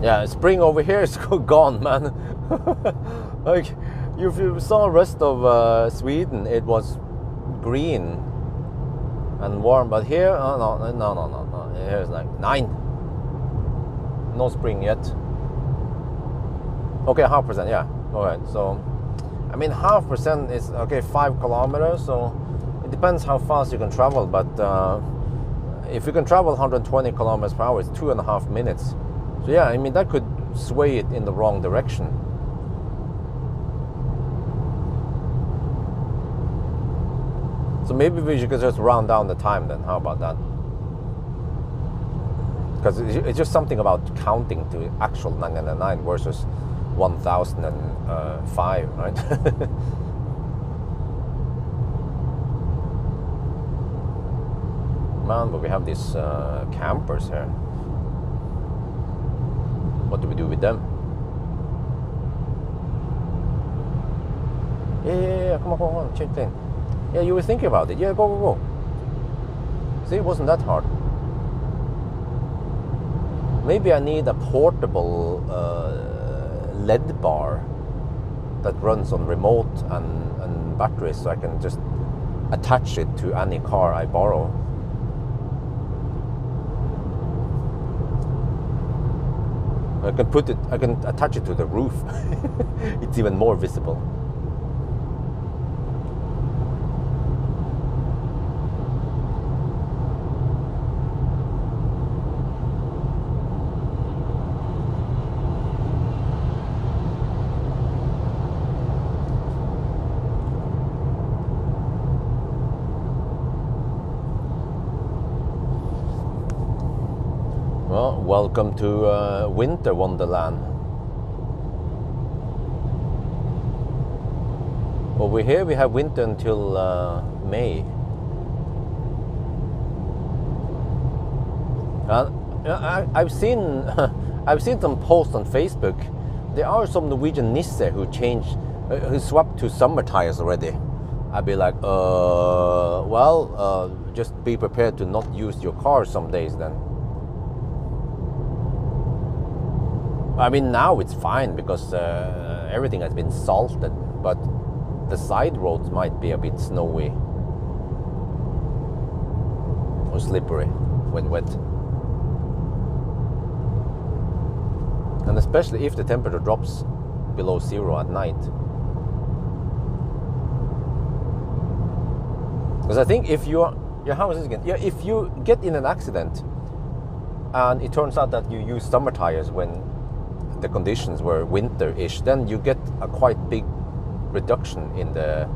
Yeah, spring over here is gone, man. Like, if you saw the rest of Sweden, it was green and warm, but here, no. Here's like 9. No spring yet. Okay, 0.5%, yeah. Alright, so, 0.5% is, okay, 5 kilometers, so it depends how fast you can travel, but if you can travel 120 kilometers per hour, it's 2.5 minutes. So yeah, that could sway it in the wrong direction. So maybe we should just round down the time then. How about that? Because it's just something about counting to actual 999 versus 1005, right? Man, but we have these campers here. What do we do with them? Yeah, come on, change lane. Yeah, you were thinking about it. Yeah, go. See, it wasn't that hard. Maybe I need a portable LED bar that runs on remote and batteries, so I can just attach it to any car I borrow. I can attach it to the roof. It's even more visible. Well, welcome to winter wonderland. Over here we have winter until May. I've seen I've seen some posts on Facebook. There are some Norwegian Nisse who swapped to summer tires already. I'd be like, just be prepared to not use your car some days then. Now it's fine because everything has been salted, but the side roads might be a bit snowy. slippery when wet. And especially if the temperature drops below 0 at night. Because I think if you're, how is this again? Yeah, if you get in an accident and it turns out that you use summer tires when the conditions were winter-ish, then you get a quite big reduction in the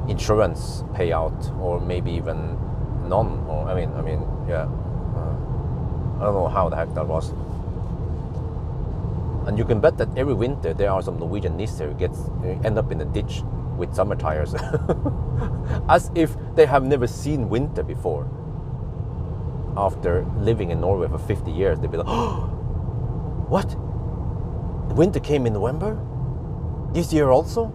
insurance payout, or maybe even none. Or I mean, yeah. I don't know how the heck that was. And you can bet that every winter there are some Norwegian nisser who end up in a ditch with summer tires, as if they have never seen winter before. After living in Norway for 50 years, they'd be like, oh, what? The winter came in November? This year also?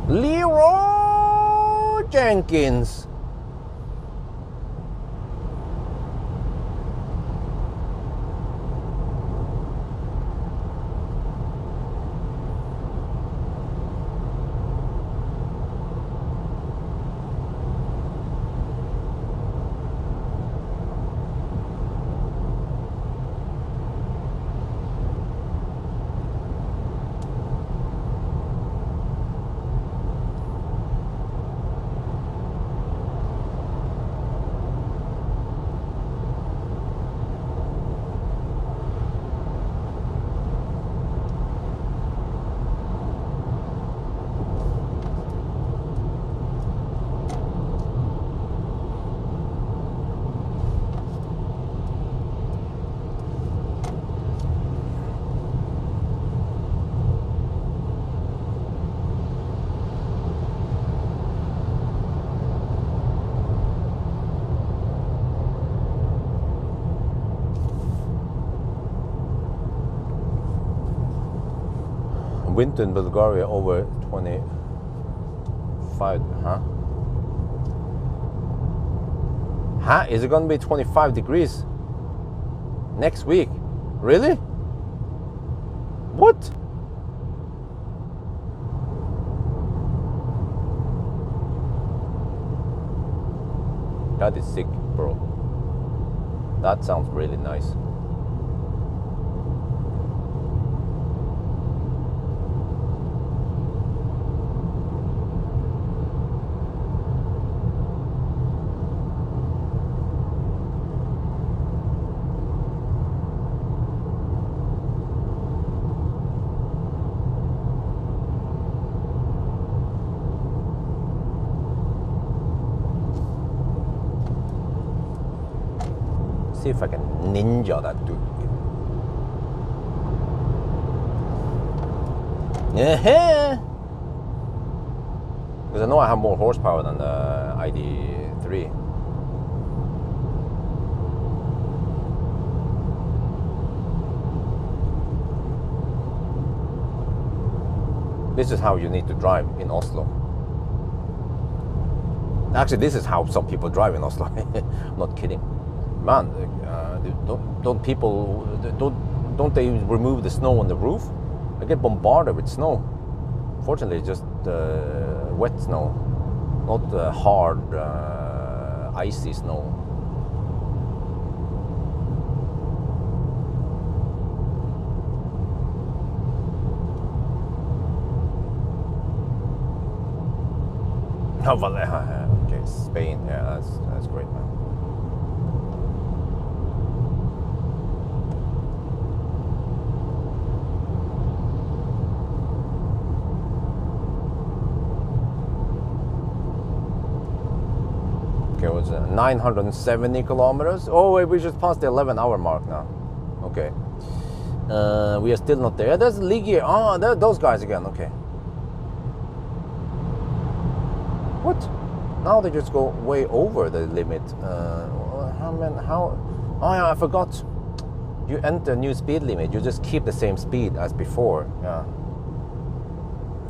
Leroy Jenkins. Winter in Bulgaria over 25, huh? Is it gonna be 25 degrees next week? Really? What? That is sick, bro. That sounds really nice. See if I can ninja that dude. Yeah. Because I know I have more horsepower than the ID3. This is how you need to drive in Oslo. Actually, this is how some people drive in Oslo. I'm not kidding. Man, don't people they remove the snow on the roof? I get bombarded with snow. Fortunately, it's just wet snow, not hard icy snow. Oh, Valleja. Okay, Spain. Yeah, that's great, man. Okay, it was 970 kilometers. Oh, wait, we just passed the 11-hour mark now. Okay. We are still not there. There's Ligier. Oh, those guys again. Okay. What? Now they just go way over the limit. How? Oh yeah, I forgot. You enter new speed limit. You just keep the same speed as before. Yeah.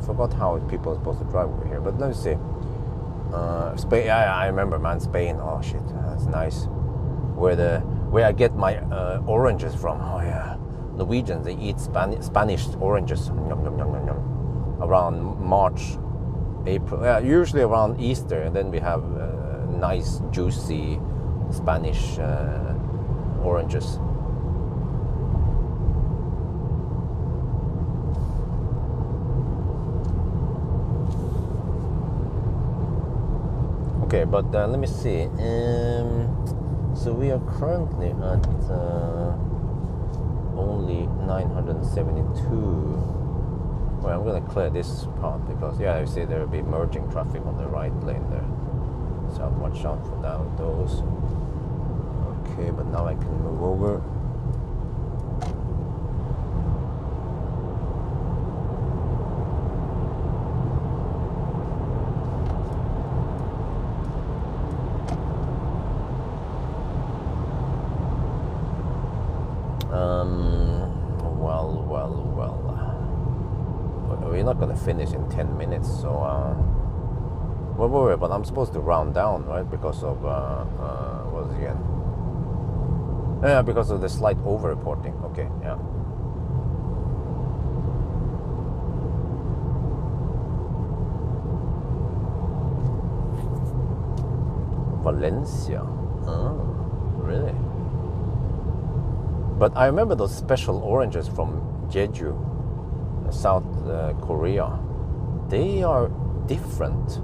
forgot how people are supposed to drive over here. But let me see. Spain. Yeah, I remember, man. Spain. Oh shit, that's nice. Where I get my oranges from. Oh yeah, Norwegians, they eat Spanish oranges. Yum, yum, yum, yum, yum. Around March, April. Yeah, usually around Easter, and then we have nice, juicy Spanish oranges. Okay, but let me see. So we are currently at only 972. Well, I'm gonna clear this part because, yeah, you see there will be merging traffic on the right lane there. So watch out for those. Okay, but now I can move over. We're not gonna finish in 10 minutes, so but I'm supposed to round down, right? Because of what was it again? Yeah, because of the slight over-reporting. Okay, yeah. Valencia. Oh, really? But I remember those special oranges from Jeju, South Korea. They are different.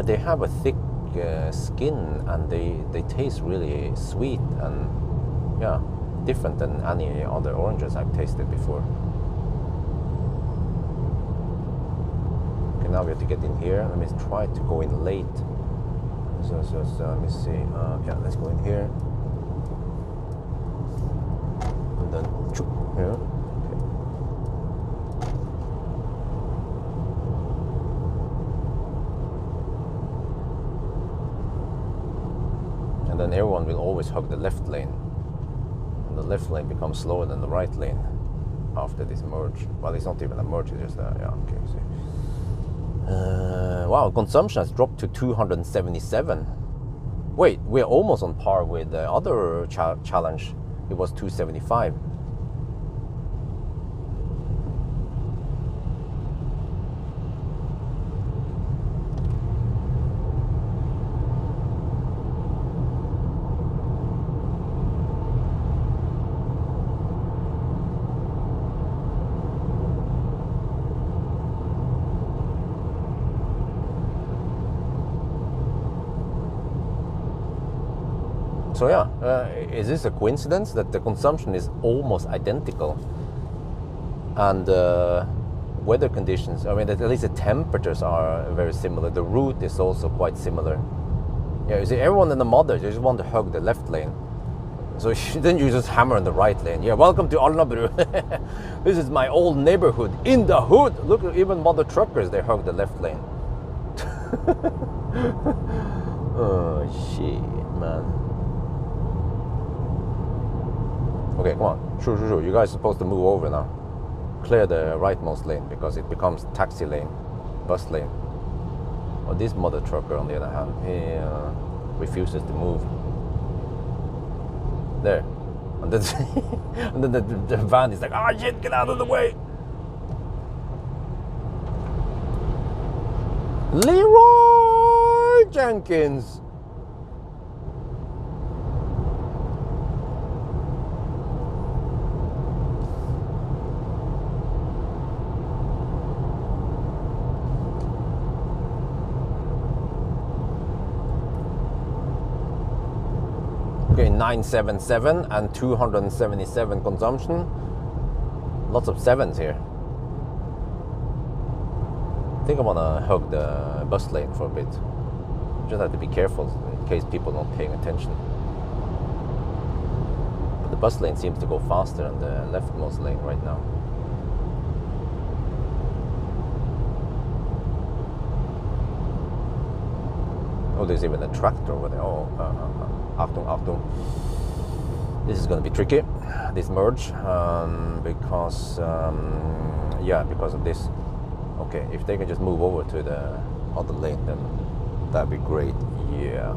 They have a thick skin, and they taste really sweet and, yeah, different than any other oranges I've tasted before. Okay, now we have to get in here. Let me try to go in late. So let me see. Yeah, let's go in here. And then here. And then everyone will always hug the left lane. And the left lane becomes slower than the right lane after this merge. Well, it's not even a merge, it's just a, yeah, okay, see. Wow, consumption has dropped to 277. Wait, we're almost on par with the other challenge. It was 275. So yeah, is this a coincidence that the consumption is almost identical, and weather conditions, I mean, at least the temperatures are very similar. The route is also quite similar. Yeah, you see, everyone in the mother, they just want to hug the left lane. So then you just hammer on the right lane. Yeah, welcome to Alnabru. This is my old neighborhood in the hood. Look, even mother truckers, they hug the left lane. Oh shit, man. Okay, come on. Sure. You guys are supposed to move over now. Clear the rightmost lane because it becomes taxi lane, bus lane. Well, this mother trucker, on the other hand, he refuses to move. There. And then, and then the van is like, ah, shit, get out of the way. Leroy Jenkins. Okay, 977 and 277 consumption. Lots of sevens here. I think I want to hug the bus lane for a bit. Just have to be careful in case people are not paying attention. But the bus lane seems to go faster than the leftmost lane right now. Oh, there's even a tractor over there. Oh, Achtung. This is going to be tricky, this merge, because of this. Okay, if they can just move over to the other lane, then that'd be great. Yeah.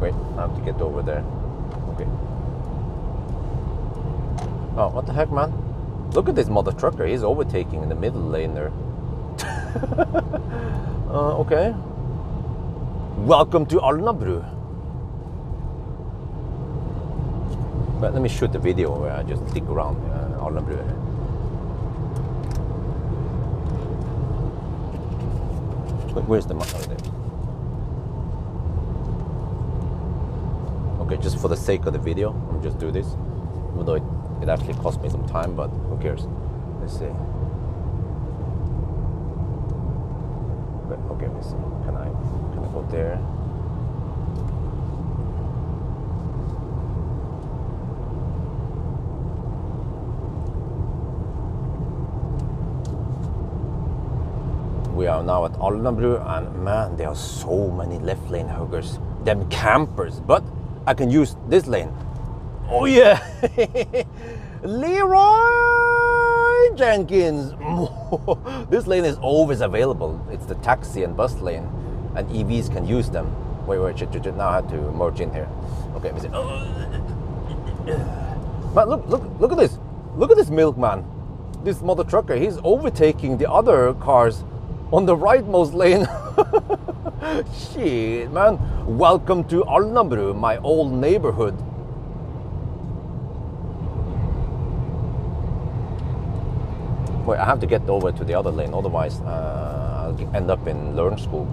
Wait, I have to get over there. Okay. Oh, what the heck, man? Look at this mother trucker. He's overtaking in the middle lane there. Okay. Welcome to Alnabru. But let me shoot the video where I just stick around Alnabru. Where's the mother there? Okay, just for the sake of the video, I'm just do this. Even though it actually cost me some time, but who cares? Let's see. Okay, let's see. Can I go there? We are now at Alnabru, and man, there are so many left lane huggers. Them campers, but I can use this lane. Oh yeah! Leroy Jenkins! This lane is always available. It's the taxi and bus lane, and EVs can use them. Wait, shit, now I have to merge in here. Okay, let me see. Man, look at this. Look at this milkman. This mother trucker, he's overtaking the other cars on the rightmost lane. Shit, man. Welcome to Alnabru, my old neighborhood. Wait, I have to get over to the other lane, otherwise I'll end up in learn school.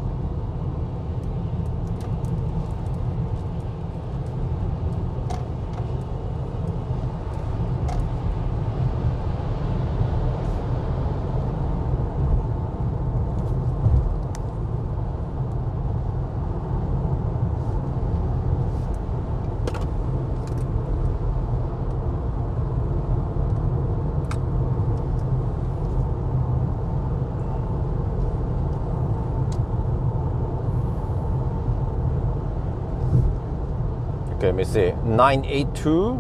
Okay, let me see. 982.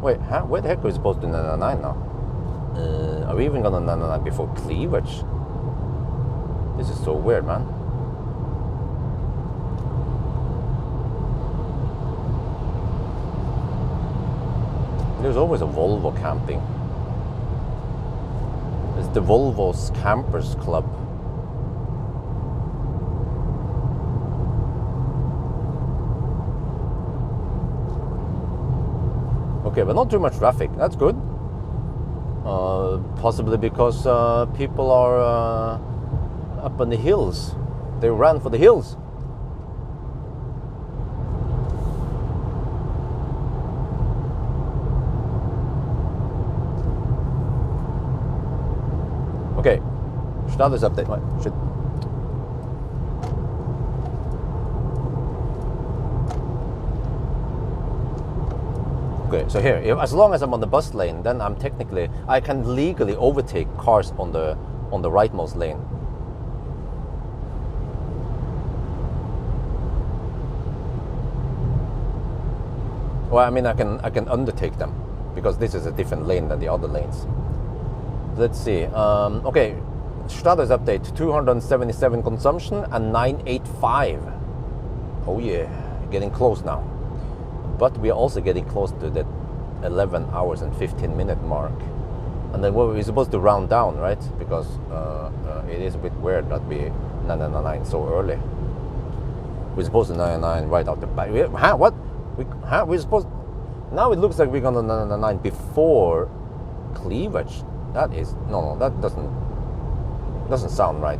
Wait, where the heck are we supposed to 999 now? Are we even gonna 999 before cleavage? This is so weird, man. There's always a Volvo camping. It's the Volvo's Campers Club. Okay, but not too much traffic. That's good. Possibly because people are up on the hills. They ran for the hills. Okay, status update. Wait, shit. Okay, so here, as long as I'm on the bus lane, then I can legally overtake cars on the rightmost lane. Well, I mean, I can undertake them because this is a different lane than the other lanes. Let's see. Okay, status update: 277 consumption and 985. Oh yeah, getting close now. But we are also getting close to the 11 hours and 15 minute mark. And then we're supposed to round down, right? Because it is a bit weird that we 999 so early. We're supposed to 999 right out the back. What? We're supposed... Now it looks like we're gonna 999 before cleavage. That is... No, that doesn't sound right.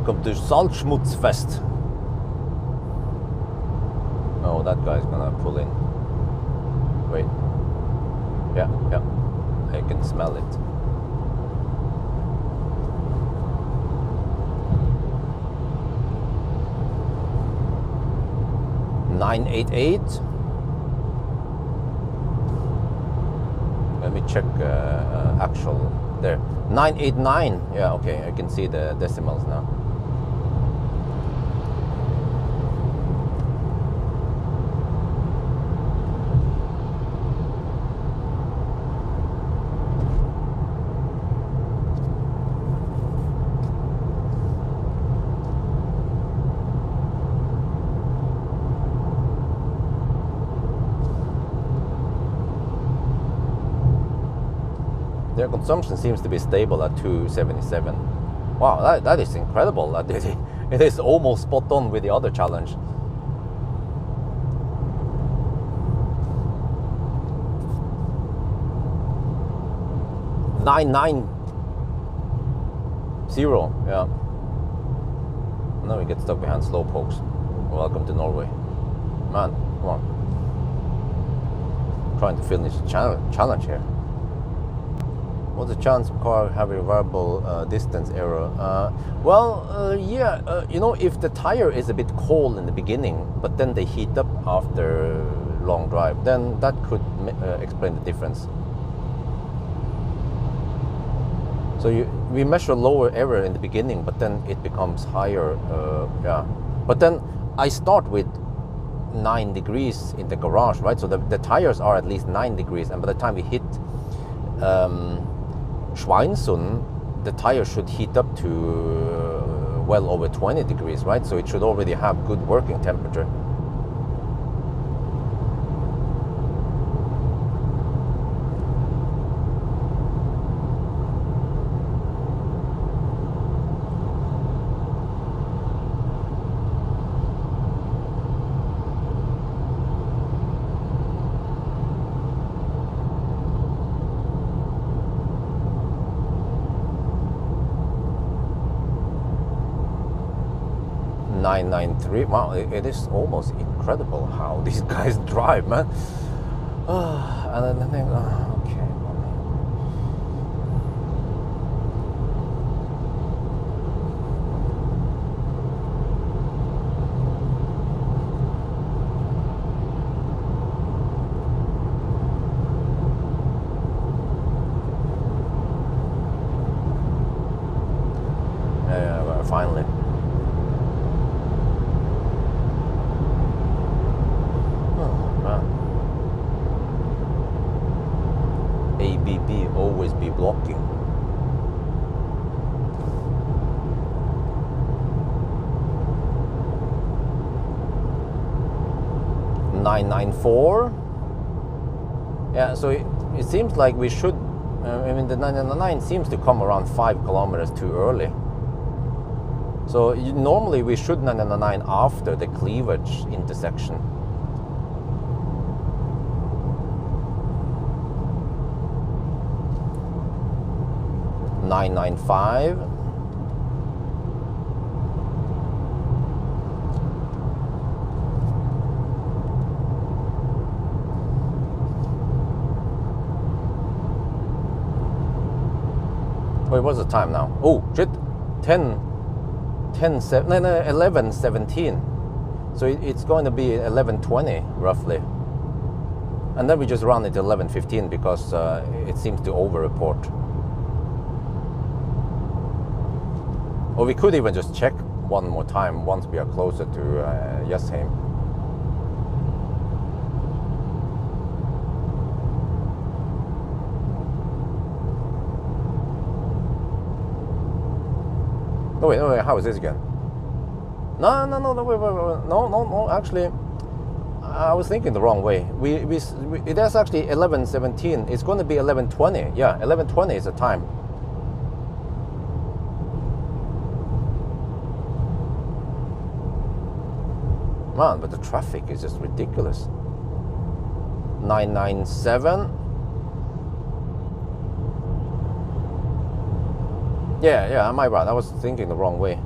Welcome to Salzschmutzfest. Oh, that guy's gonna pull in. Wait. Yeah, I can smell it. $988. Let me check actual there. 989. Yeah, okay, I can see the decimals now. Their consumption seems to be stable at 277. Wow, that is incredible. That it is almost spot on with the other challenge. $990. Yeah. Now we get stuck behind slowpokes. Welcome to Norway. Man, come on. Trying to finish the challenge here. What's the chance of car having a variable distance error? You know, if the tire is a bit cold in the beginning, but then they heat up after long drive, then that could explain the difference. So we measure lower error in the beginning, but then it becomes higher. Yeah, but then I start with 9 degrees in the garage, right? So the tires are at least 9 degrees, and by the time we hit Schweinsund, the tire should heat up to well over 20 degrees, right? So it should already have good working temperature. $993. Wow, it is almost incredible how these guys drive, man. And then okay. Yeah, well, finally. ABB always be blocking. $994. Yeah, so it seems like we should. I mean, the 999 seems to come around 5 kilometers too early. So normally we should 999 after the cleavage intersection. $995. Wait, what's the time now? Oh shit, 11:17. So it's going to be 11:20 roughly, and then we just run it to 11:15 because it seems to over-report. Or we could even just check one more time once we are closer to Jessheim. Oh wait, how is this again? No, wait, actually, I was thinking the wrong way. It is actually 11:17. It's going to be 11:20. Yeah, 11:20 is the time. Man, but the traffic is just ridiculous. 997. Yeah, am I right? I was thinking the wrong way.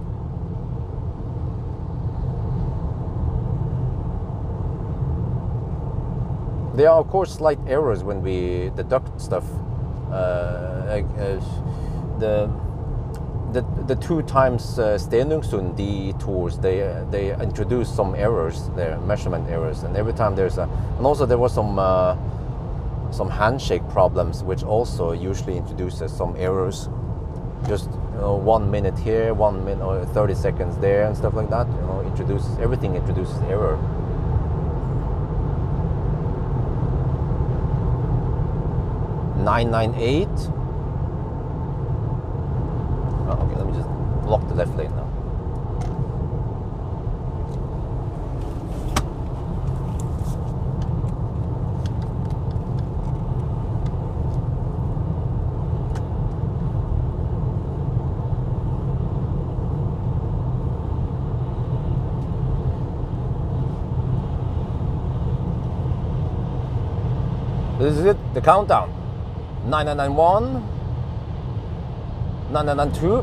There are of course slight errors when we deduct stuff. The 2 times Stenungsund detours, they introduce some errors there, measurement errors, and every time there's and also there was some handshake problems, which also usually introduces some errors. Just 1 minute here, 1 minute or 30 seconds there, and stuff like that. Everything introduces error. $998. Oh, okay, let me just block the left lane now. This is it, the countdown. 9991, 9992.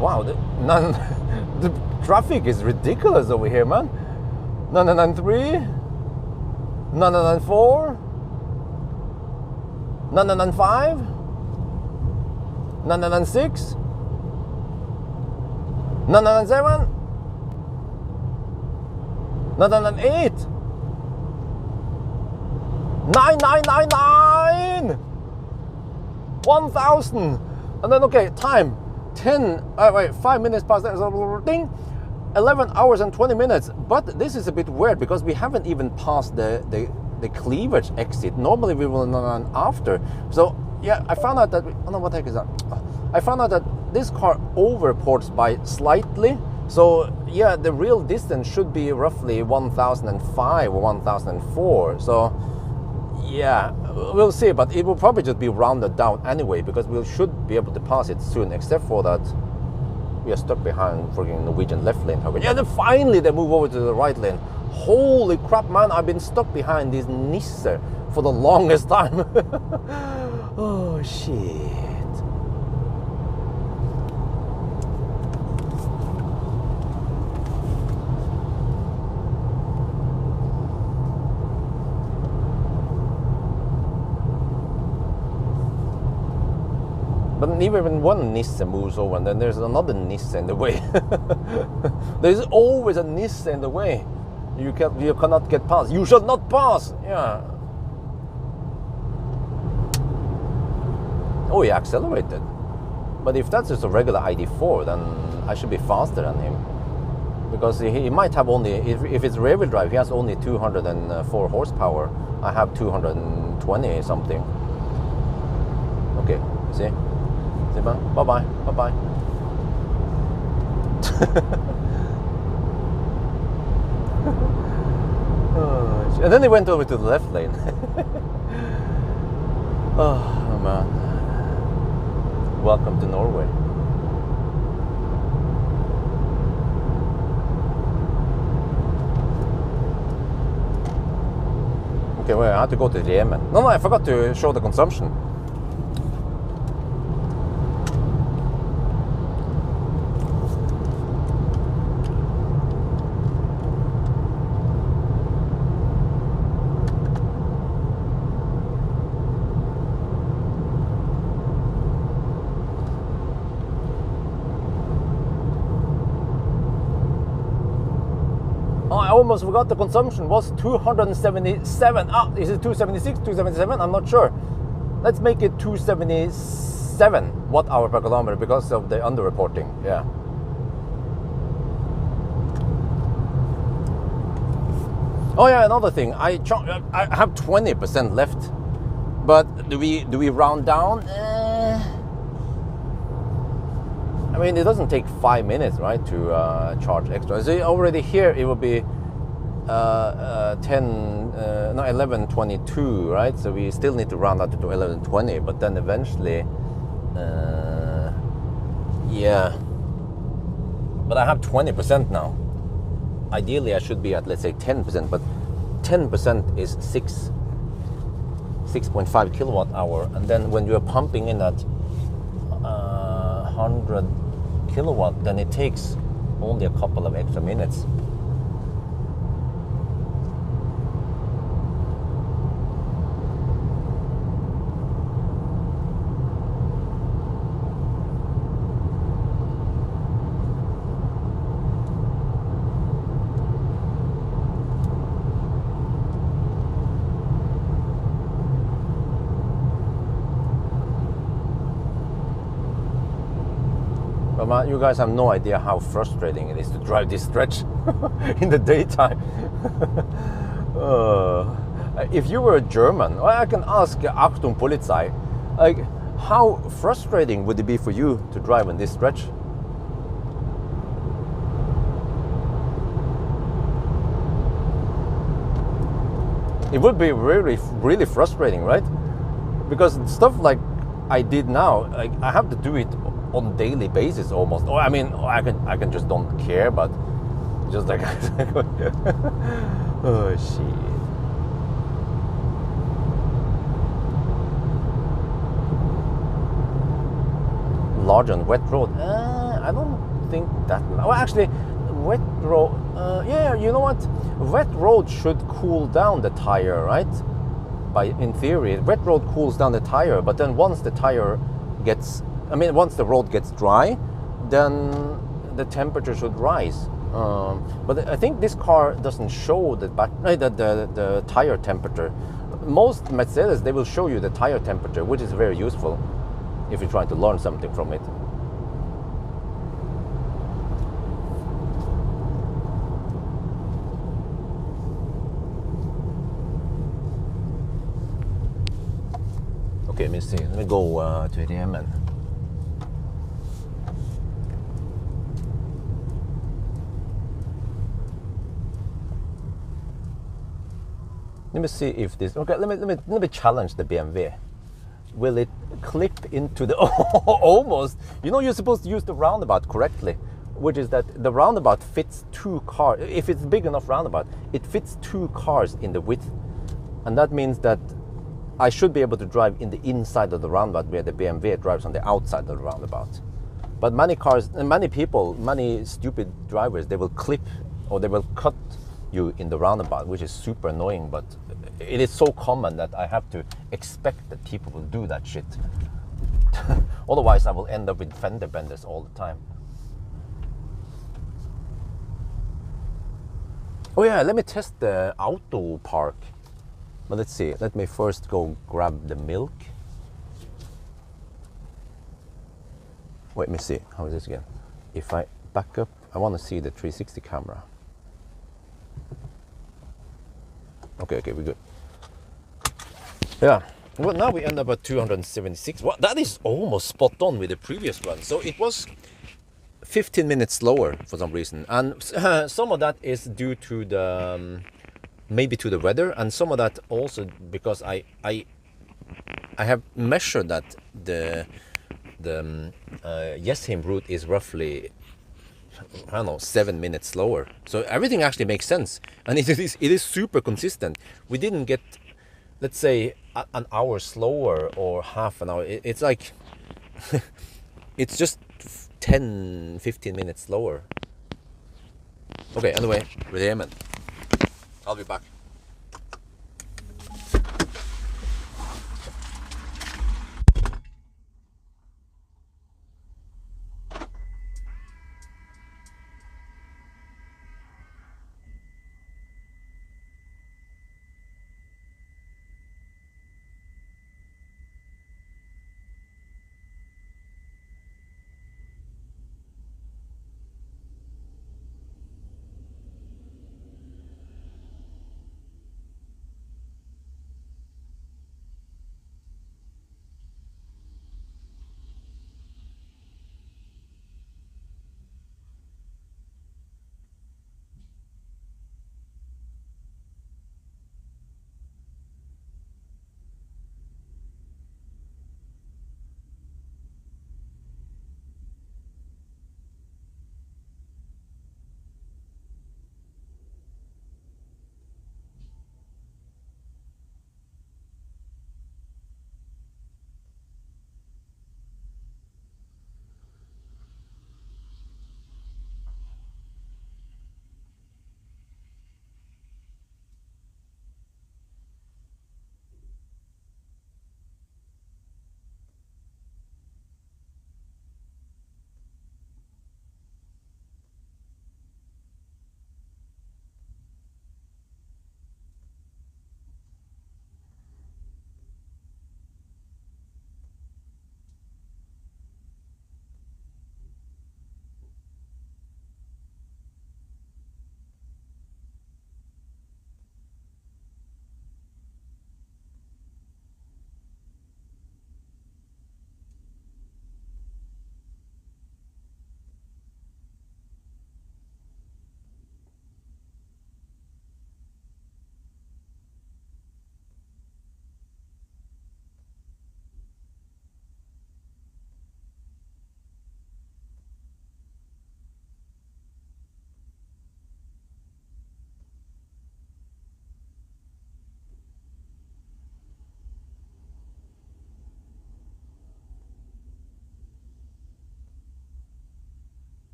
Wow, the traffic is ridiculous over here, man. 9993, 9994, 9995, 9996, 997, 998, 9999, 1000, and then okay, time 5 minutes past ding, 11 hours and 20 minutes. But this is a bit weird because we haven't even passed the cleavage exit. Normally we will run after. So yeah, I found out that what the heck is that? I found out that this car overports by slightly. So yeah, the real distance should be roughly 1005 or 1004. So yeah, we'll see, but it will probably just be rounded down anyway, because we should be able to pass it soon, except for that we are stuck behind freaking Norwegian left lane. Yeah, then finally they move over to the right lane. Holy crap, man, I've been stuck behind this Nissan for the longest time. Oh, shit. But even one Nissan moves over, and then there's another Nissan in the way. There's always a Nissan in the way. You cannot get past. You should not pass. Yeah. Oh, he accelerated. But if that's just a regular ID4, then I should be faster than him. Because he might have only, if it's rear-wheel drive, he has only 204 horsepower. I have 220 something. Okay, see? Bye-bye, bye-bye. Oh, and then they went over to the left lane. Oh, man. Welcome to Norway. Okay, well, I had to go to Yemen. No, I forgot to show the consumption. I almost forgot the consumption was 277. Is it 276, 277? I'm not sure. Let's make it 277 watt-hour per kilometer because of the underreporting. Yeah. Oh yeah, another thing. I have 20% left, but do we round down? I mean, it doesn't take 5 minutes, right, to charge extra. So already here it will be 11:22, right? So we still need to round out to 11:20, but then eventually, yeah. But I have 20% now. Ideally, I should be at, let's say, 10%, but 10% is 6.5 kilowatt hour, and then when you're pumping in at 100 kilowatt, then it takes only a couple of extra minutes. man, you guys have no idea how frustrating it is to drive this stretch in the daytime. If you were a German, well, I can ask Achtung Polizei, like, how frustrating would it be for you to drive on this stretch? It would be really, really frustrating, right? Because stuff like I did now, like, I have to do it on daily basis almost. Or I mean, I can just don't care, but just like oh shit. Large on wet road? I don't think that. Well, actually, wet road. Yeah, you know what? Wet road should cool down the tire, right? In theory, wet road cools down the tire. But then once the tire gets, once the road gets dry, then the temperature should rise. But I think this car doesn't show the tire temperature. Most Mercedes, they will show you the tire temperature, which is very useful if you're trying to learn something from it. Okay, let me see. Let me go to Yemen. Let me see if this. Okay, let me challenge the BMW. Will it clip into the almost? You know, you're supposed to use the roundabout correctly, which is that the roundabout fits 2 cars. If it's big enough roundabout, it fits 2 cars in the width, and that means that I should be able to drive in the inside of the roundabout where the BMW drives on the outside of the roundabout. But many cars, many people, many stupid drivers, they will clip or they will cut you in the roundabout, which is super annoying, but it is so common that I have to expect that people will do that shit. Otherwise, I will end up with fender benders all the time. Oh yeah, let me test the auto park. But let's see, let me first go grab the milk. Wait, let me see, how is this again? If I back up, I want to see the 360 camera. Okay, we're good. Yeah, well, now we end up at 276. Well, that is almost spot on with the previous one. So it was 15 minutes slower for some reason. And some of that is due to the, maybe to the weather. And some of that also because I have measured that the Yesheim route is roughly, I don't know, 7 minutes slower. So everything actually makes sense, and it is super consistent. We didn't get, let's say, an hour slower or half an hour. It's like it's just 10-15 minutes slower. Okay, anyway, with Yemen, I'll be back.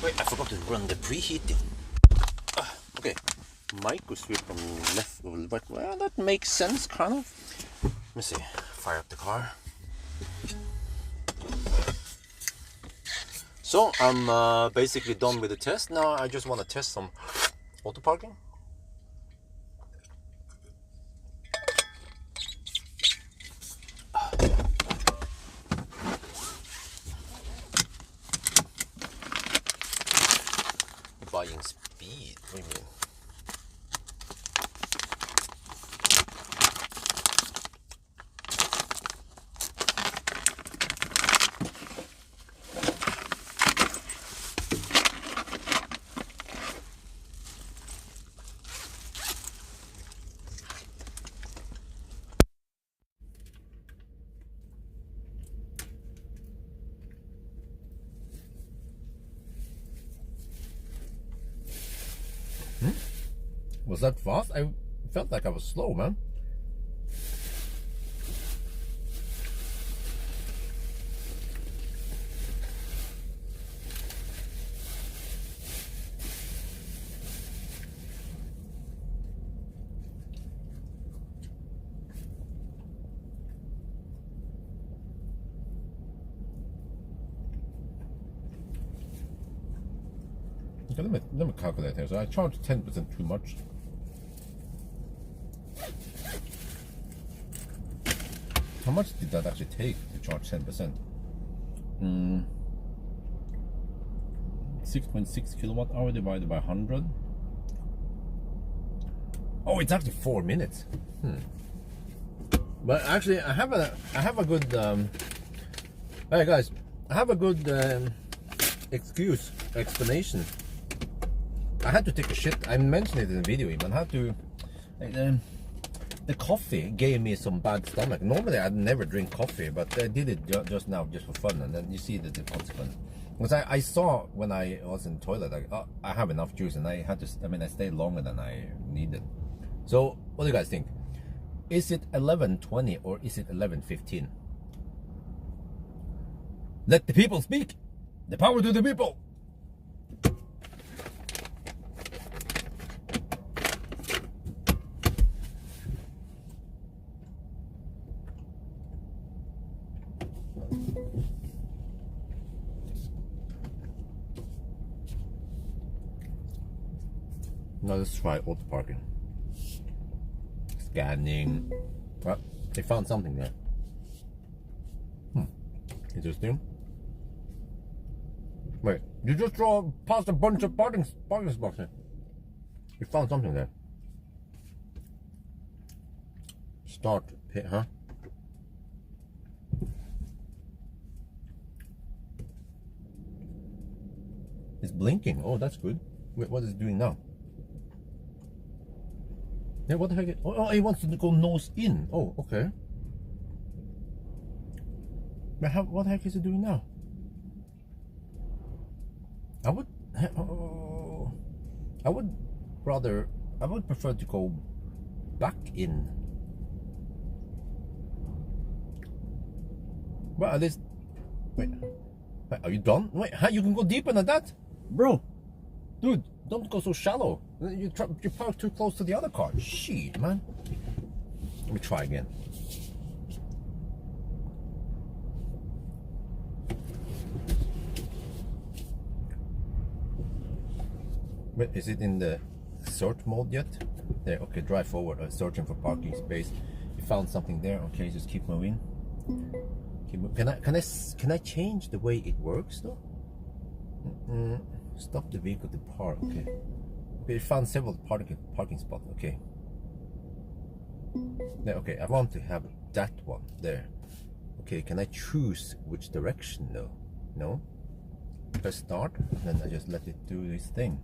Wait, I forgot to run the preheating. Okay, mic will sweep from left to right. Well, that makes sense, kind of. Let me see. Fire up the car. So I'm basically done with the test. Now I just want to test some auto parking. Buying speed. What do you mean? Was that fast? I felt like I was slow, man. Okay, let me calculate here. So I charged 10% too much. How much did that actually take to charge 10%? 6.6 kilowatt hour divided by 100. Oh, it's actually 4 minutes. But actually, I have a good. Hey guys, I have a good explanation. I had to take a shit. I mentioned it in the video even. I had to. The coffee gave me some bad stomach. Normally I'd never drink coffee, but I did it just now, just for fun, and then you see the consequence. Because I saw when I was in the toilet, I have enough juice, and I had to. I mean, I stayed longer than I needed. So, what do you guys think? Is it 11:20 or is it 11:15? Let the people speak. The power to the people. Now let's try auto parking. Scanning. Well, they found something there. Interesting. Wait, you just draw past a bunch of parking spots here. You found something there. Start pit, huh? It's blinking. Oh, that's good. Wait, what is it doing now? Yeah, what the heck? Oh, he wants to go nose in. Oh, okay. But what the heck is it doing now? I would prefer to go back in. Well, at least. Wait, are you done? Wait, how you can go deeper than that, bro? Dude, don't go so shallow. You park too close to the other car. Shit, man. Let me try again. Wait, is it in the search mode yet? There, okay, drive forward. Searching for parking space. You found something there. Okay, just keep moving. Can I change the way it works though? Stop the vehicle to park. Okay. We found several parking spots. Okay. Yeah, okay, I want to have that one there. Okay, can I choose which direction though? No. Press start, and then I just let it do this thing.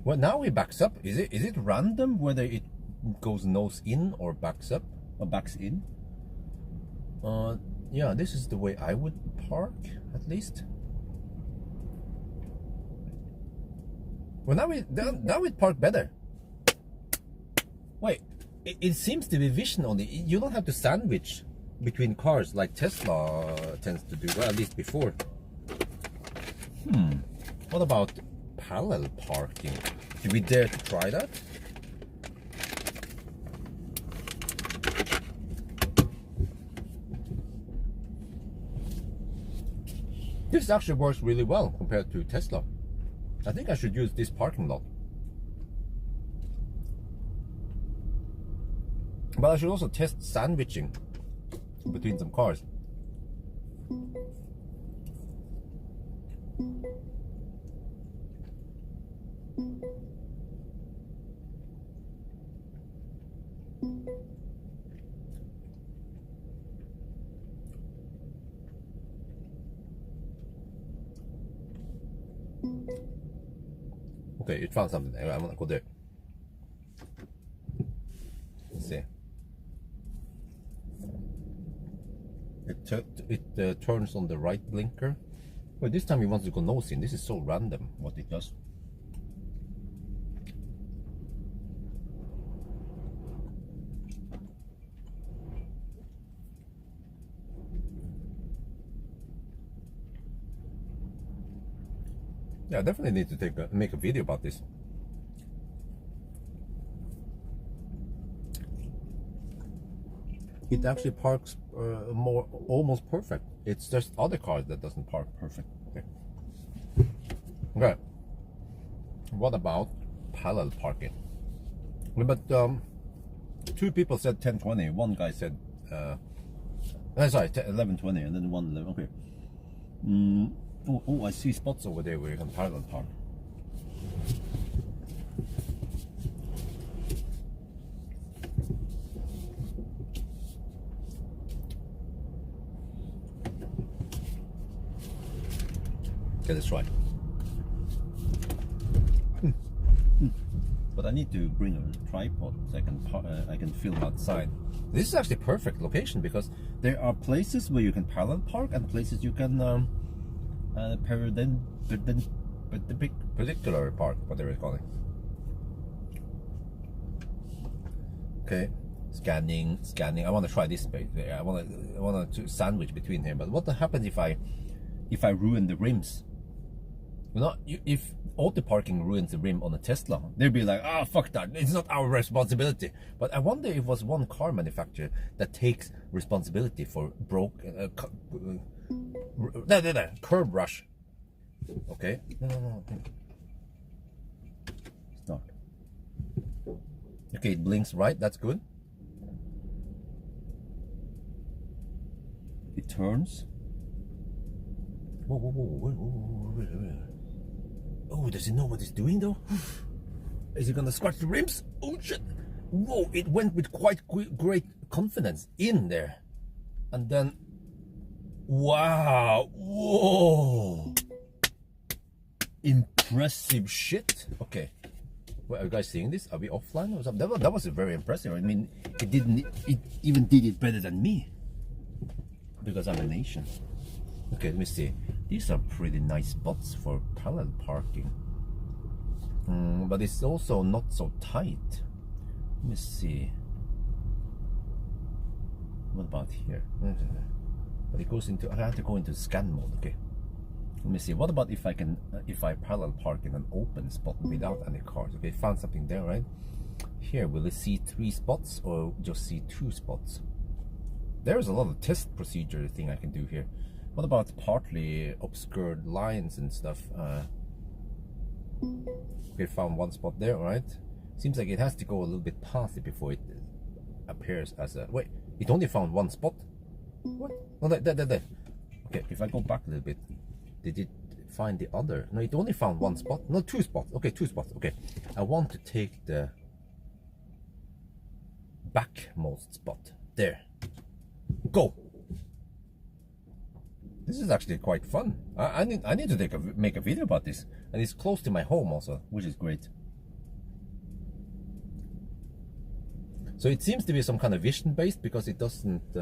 Well, now it backs up. Is it random whether it goes nose in or backs up or backs in? Yeah, this is the way I would park, at least. Well, now it park better. Wait, it seems to be vision only. You don't have to sandwich between cars like Tesla tends to do, well, at least before. What about parallel parking? Do we dare to try that? This actually works really well compared to Tesla. I think I should use this parking lot. But I should also test sandwiching between some cars. Okay, it found something. I want to go there. Let's see. It turns on the right blinker. Well, this time it wants to go nose in. This is so random what it does. Yeah, I definitely need to make a video about this. It actually parks almost perfect. It's just other cars that doesn't park perfect. Okay. What about parallel parking? But two people said 1020. One guy said sorry, 1120, and then one 11. Okay. Oh, I see spots over there where you can parallel park. Okay, let's try. But I need to bring a tripod so I can film outside. This is actually a perfect location because there are places where you can parallel park and places you can particular park, whatever it's called. Okay, scanning. I want to try this space. I want to sandwich between here. But what happens if I ruin the rims? You know, if auto parking ruins the rim on a Tesla, they'd be like, "Ah, fuck that! It's not our responsibility." But I wonder if it was one car manufacturer that takes responsibility for curb rush. Okay. No. Start. Okay, it blinks right. That's good. It turns. Whoa. Oh, does it know what it's doing though? Is it gonna scratch the rims? Oh shit! Whoa! It went with quite great confidence in there, and then. Wow! Whoa! Impressive shit. Okay. Well, are you guys seeing this? Are we offline or something? That was very impressive. I mean, it even did it better than me. Because I'm a nation. Okay, let me see. These are pretty nice spots for parallel parking. But it's also not so tight. Let me see. What about here? But it goes into, I have to go into scan mode. Okay, let me see. What about if I parallel park in an open spot without any cars? Okay, found something there, right? Here, will it see 3 spots or just see 2 spots? There's a lot of test procedure thing I can do here. What about partly obscured lines and stuff? Okay, found 1 spot there, right? Seems like it has to go a little bit past it before it appears as a, wait, it only found 1 spot? What? No, there. Okay, if I go back a little bit, did it find the other? No, it only found 1 spot. No, 2 spots. Okay, 2 spots. Okay, I want to take the backmost spot. There. Go. This is actually quite fun. I need to make a video about this, and it's close to my home also, which is great. So it seems to be some kind of vision based because it doesn't.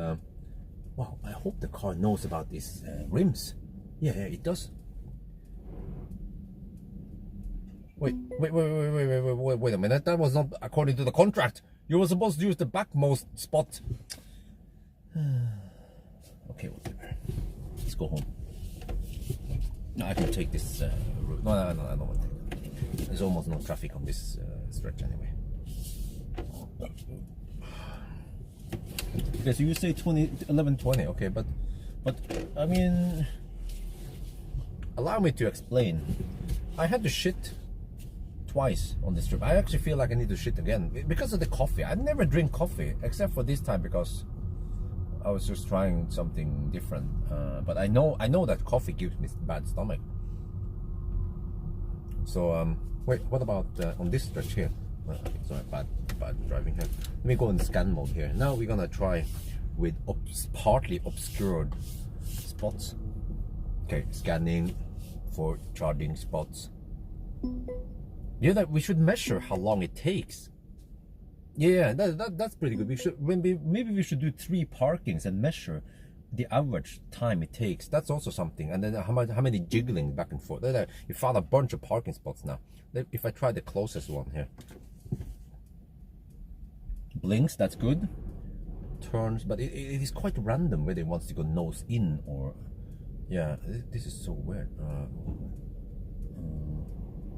Wow, I hope the car knows about these rims. Yeah, it does. Wait a minute. That was not according to the contract. You were supposed to use the backmost spot. Okay, whatever. Let's go home. No, I can take this route. No, I don't want to take it. There's almost no traffic on this stretch anyway. Okay, so you say 11:20. Okay, but I mean, allow me to explain. I had to shit twice on this trip. I actually feel like I need to shit again because of the coffee. I never drink coffee except for this time because I was just trying something different. But I know that coffee gives me bad stomach. So wait, what about on this stretch here? Okay, sorry, bad driving here. Let me go in scan mode here. Now we're gonna try with partly obscured spots. Okay, scanning for charging spots. Yeah, that we should measure how long it takes. Yeah, that's pretty good. We should maybe we should do 3 parkings and measure the average time it takes. That's also something. And then how many jiggling back and forth. You found a bunch of parking spots now. If I try the closest one here. Blinks, that's good. Turns, but it is quite random whether it wants to go nose in or... Yeah, this is so weird.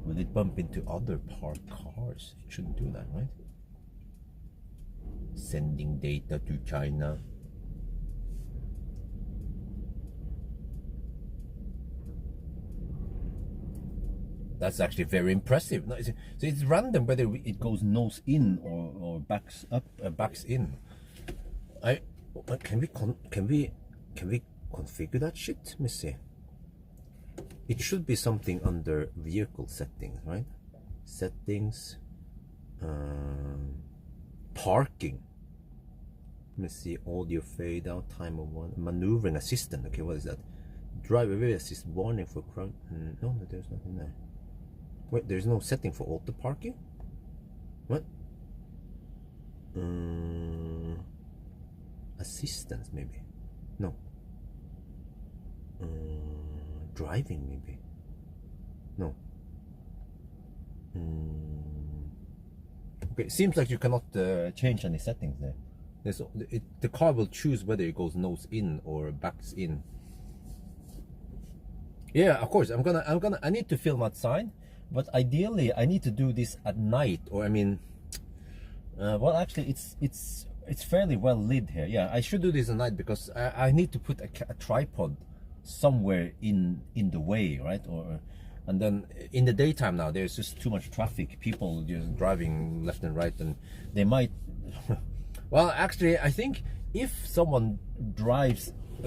Will it bump into other parked cars? It shouldn't do that, right? Sending data to China. That's actually very impressive. No, so it's random whether it goes nose in or backs up, backs in. Can we configure that shit? Let me see. It should be something under vehicle settings, right? Settings, parking. Let me see. Audio fade out, time of one, maneuvering assistant. Okay, what is that? Driver will assist warning for crowd. No, there's nothing there. Wait, there's no setting for auto parking? What? Assistance maybe? No. Driving maybe? No. Okay, seems like you cannot change any settings there. The car will choose whether it goes nose in or backs in. Yeah, of course. I need to film outside, but ideally I need to do this at night, or I mean, well, actually it's fairly well lit here. Yeah, I should do this at night because I need to put a tripod somewhere in the way, right? And then in the daytime now there's just too much traffic, people just driving left and right, and they might well, actually I think if someone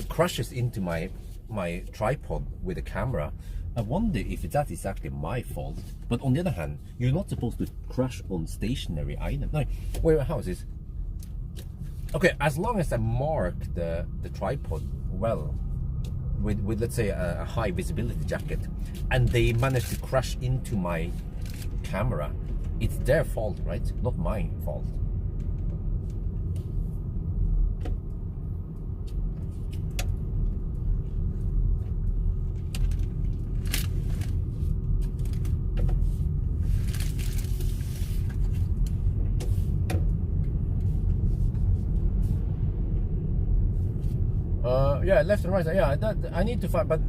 crashes into my tripod with a camera, I wonder if that is actually my fault. But on the other hand, you're not supposed to crash on stationary items. No, wait, how is this? Okay, as long as I mark the tripod well with let's say a high visibility jacket, and they manage to crash into my camera, it's their fault, right? Not my fault. Yeah, left and right. Yeah, I need to find, but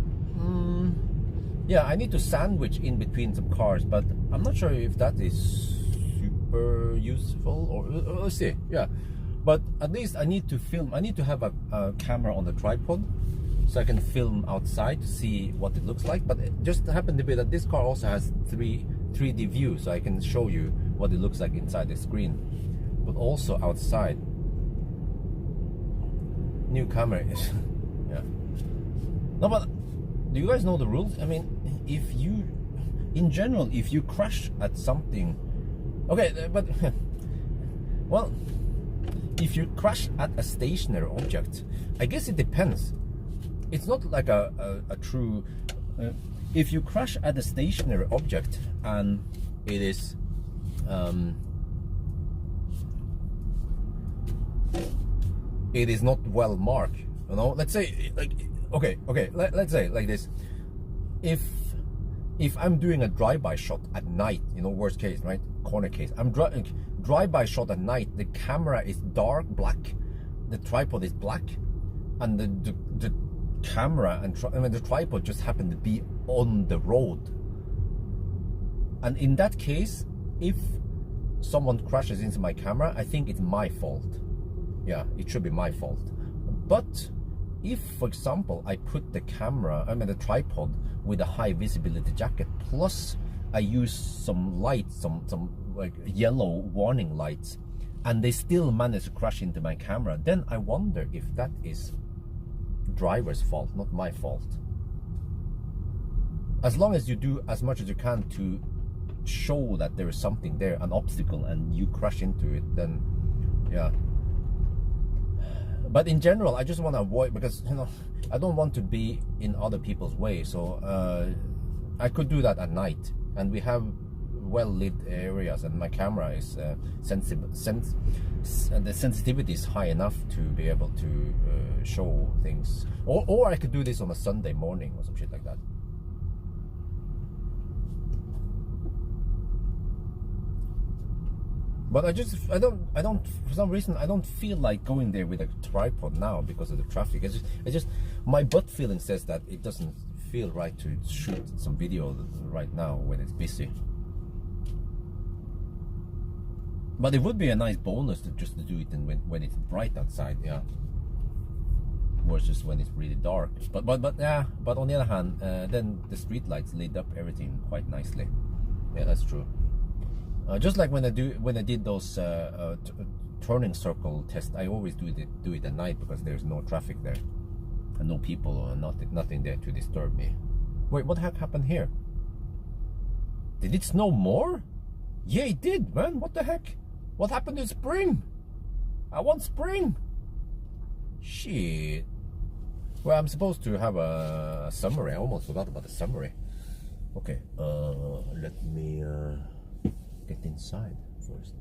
yeah, I need to sandwich in between some cars, but I'm not sure if that is super useful, or let's see. Yeah, but at least I need to film. I need to have a camera on the tripod so I can film outside to see what it looks like. But it just happened to be that this car also has 3D view, so I can show you what it looks like inside the screen, but also outside. New camera is yeah. No, but do you guys know the rules? I mean, in general, if you crash at something, okay, but well, if you crash at a stationary object, I guess it depends. It's not like a true. If you crash at a stationary object and it is not well marked, you know. Let's say, like, okay, let's say like this. If I'm doing a drive-by shot at night, you know, worst case, right, corner case, I'm drive-by shot at night. The camera is dark black, the tripod is black. and the camera and the tripod just happened to be on the road. And in that case, if someone crashes into my camera, I think it's my fault. Yeah, it should be my fault. But if, for example, I put the the tripod with a high visibility jacket, plus I use some lights, some like yellow warning lights, and they still manage to crash into my camera, then I wonder if that is driver's fault, not my fault. As long as you do as much as you can to show that there is something there, an obstacle, and you crash into it, then yeah. But in general, I just want to avoid, because I don't want to be in other people's way. So I could do that at night, and we have well lit areas, and my camera is the sensitivity is high enough to be able to show things. Or I could do this on a Sunday morning or some shit like that. But I don't for some reason I don't feel like going there with a tripod now because of the traffic. It's just my gut feeling says that it doesn't feel right to shoot some video right now when it's busy. But it would be a nice bonus to just to do it when it's bright outside, yeah. Versus when it's really dark. But on the other hand, then the street lights lit up everything quite nicely. Yeah, that's true. Just like when I did those turning circle tests, I always do it at night because there's no traffic there and no people or nothing there to disturb me. Wait, what the heck happened here? Did it snow more? Yeah, it did, man. What the heck? What happened to spring? I want spring. Shit. Well, I'm supposed to have a summary. I almost forgot about the summary. Okay, let me get inside first.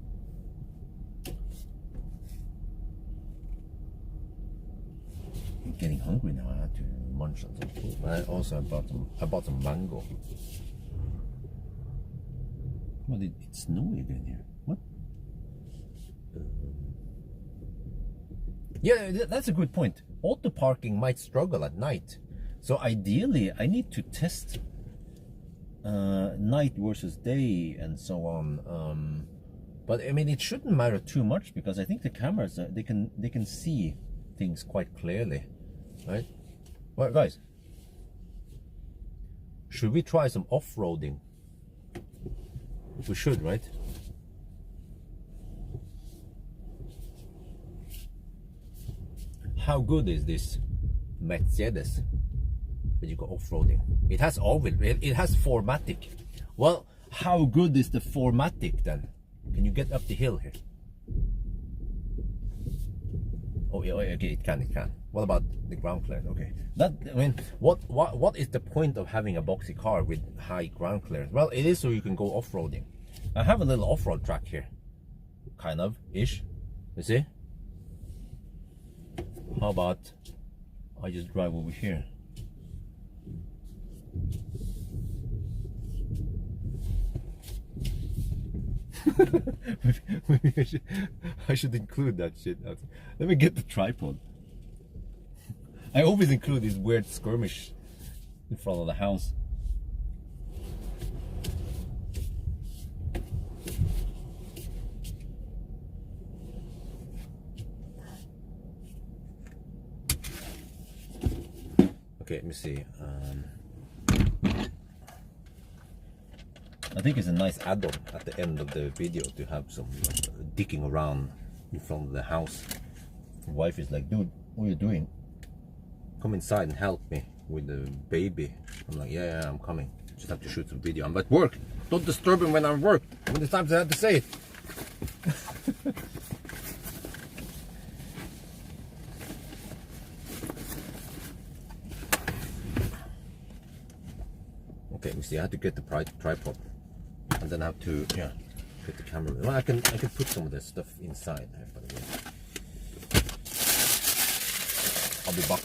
I'm getting hungry now. I have to munch on some food. I bought some mango. Well, it's snowy again here. What? Yeah, that's a good point. Auto parking might struggle at night. So ideally, I need to test night versus day and so on. But I mean, it shouldn't matter too much because I think the cameras they can see things quite clearly, right? Well, guys, should we try some off-roading? We should, right? How good is this Mercedes that you go off-roading? It has all-wheel. It has 4Matic. Well, how good is the 4Matic then? Can you get up the hill here? Oh, yeah, okay, it can. What about the ground clearance? Okay, what is the point of having a boxy car with high ground clearance? Well, it is so you can go off-roading. I have a little off-road track here, kind of ish. You see? How about I just drive over here? Maybe I should include that shit. Let me get the tripod. I always include this weird skirmish in front of the house. Okay, let me see. I think it's a nice add-on at the end of the video to have some dicking around in front of the house. My wife is like, dude, what are you doing? Come inside and help me with the baby. I'm like, yeah, I'm coming. Just have to shoot some video. I'm at work. Don't disturb him when I'm at work. When it's time I have to say it. Okay, let me see. I have to get the tripod, and then I have to get the camera. Well, I can put some of this stuff inside. By the way, I'll be back.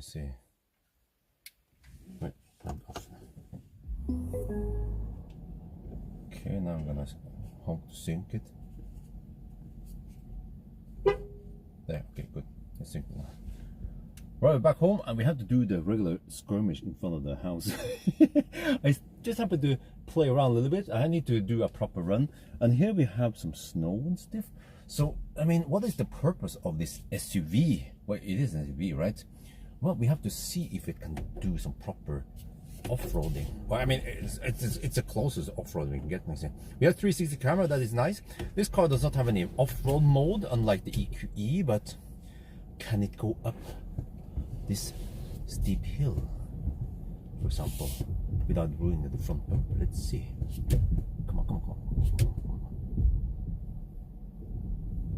See. Wait, turn it off. Okay, now I'm gonna hope to sync it. There, okay, good. Let's sync it now. Right, we're back home and we have to do the regular skirmish in front of the house. I just happened to play around a little bit. I need to do a proper run. And here we have some snow and stuff. So, I mean, what is the purpose of this SUV? Well, it is an SUV, right? Well, we have to see if it can do some proper off-roading. Well, I mean, it's the closest off-road we can get next year. We have 360 camera, that is nice. This car does not have any off-road mode, unlike the EQE, but can it go up this steep hill, for example, without ruining the front bumper? Let's see. Come on, come on, come on.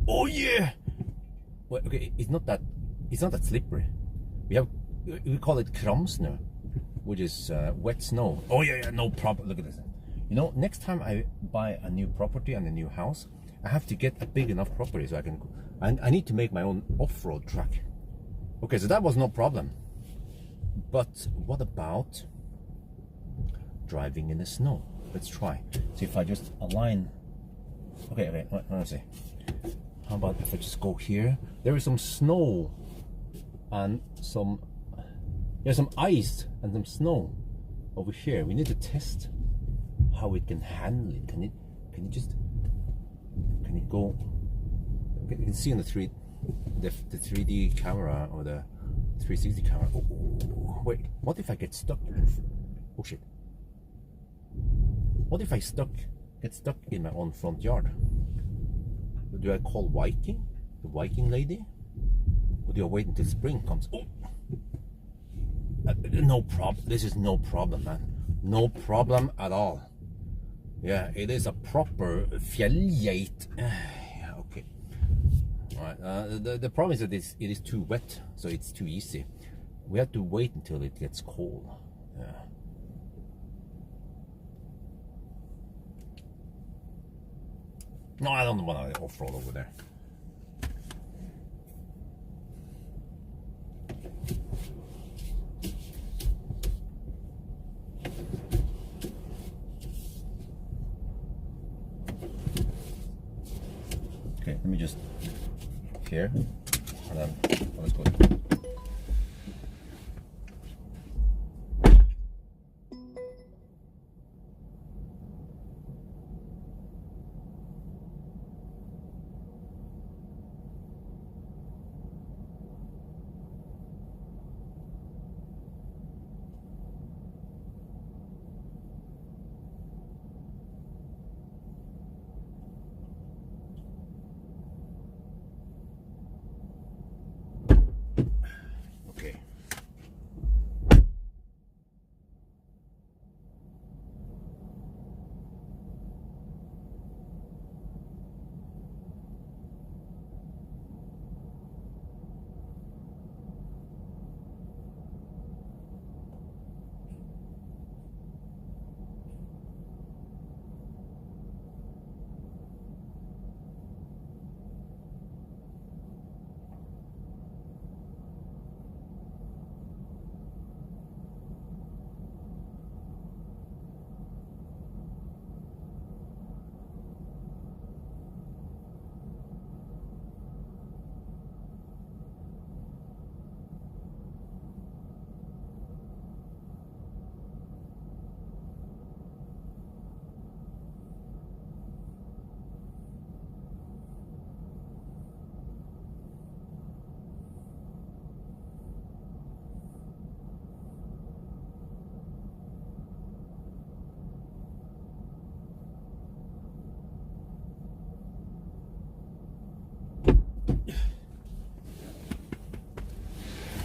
Oh yeah. Well, okay, it's not that slippery. We call it kramsnö, which is wet snow. Oh yeah, no problem. Look at this. You know, next time I buy a new property and a new house, I have to get a big enough property so I can. I need to make my own off-road track. Okay, so that was no problem. But what about driving in the snow? Let's try. See if I just align. Okay, let me see. How about if I just go here? There is some snow and some ice and some snow over here. We need to test how it can handle it. Can it go? You can see on the 3D camera or the 360 camera. Oh, wait, what if I get stuck? Oh shit. What if I get stuck in my own front yard? Do I call the Viking lady? Or do I wait until spring comes? Oh. No problem. This is no problem, man. No problem at all. Yeah, it is a proper fjellgeit. Yeah, okay. All right. The problem is that it is too wet, so it's too easy. We have to wait until it gets cold. Yeah. No, I don't want to off-road over there. Okay, let me just here, and then let's go.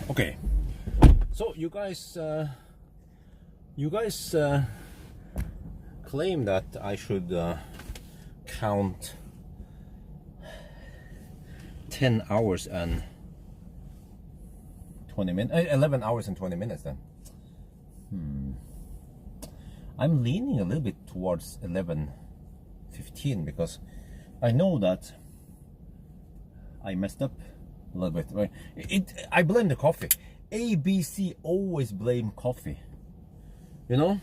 Okay, so you guys claim that I should count 10 hours and 20 minutes, 11 hours and 20 minutes then. I'm leaning a little bit towards 11:15 because I know that I messed up a little bit. I blame the coffee. ABC always blame coffee. You know,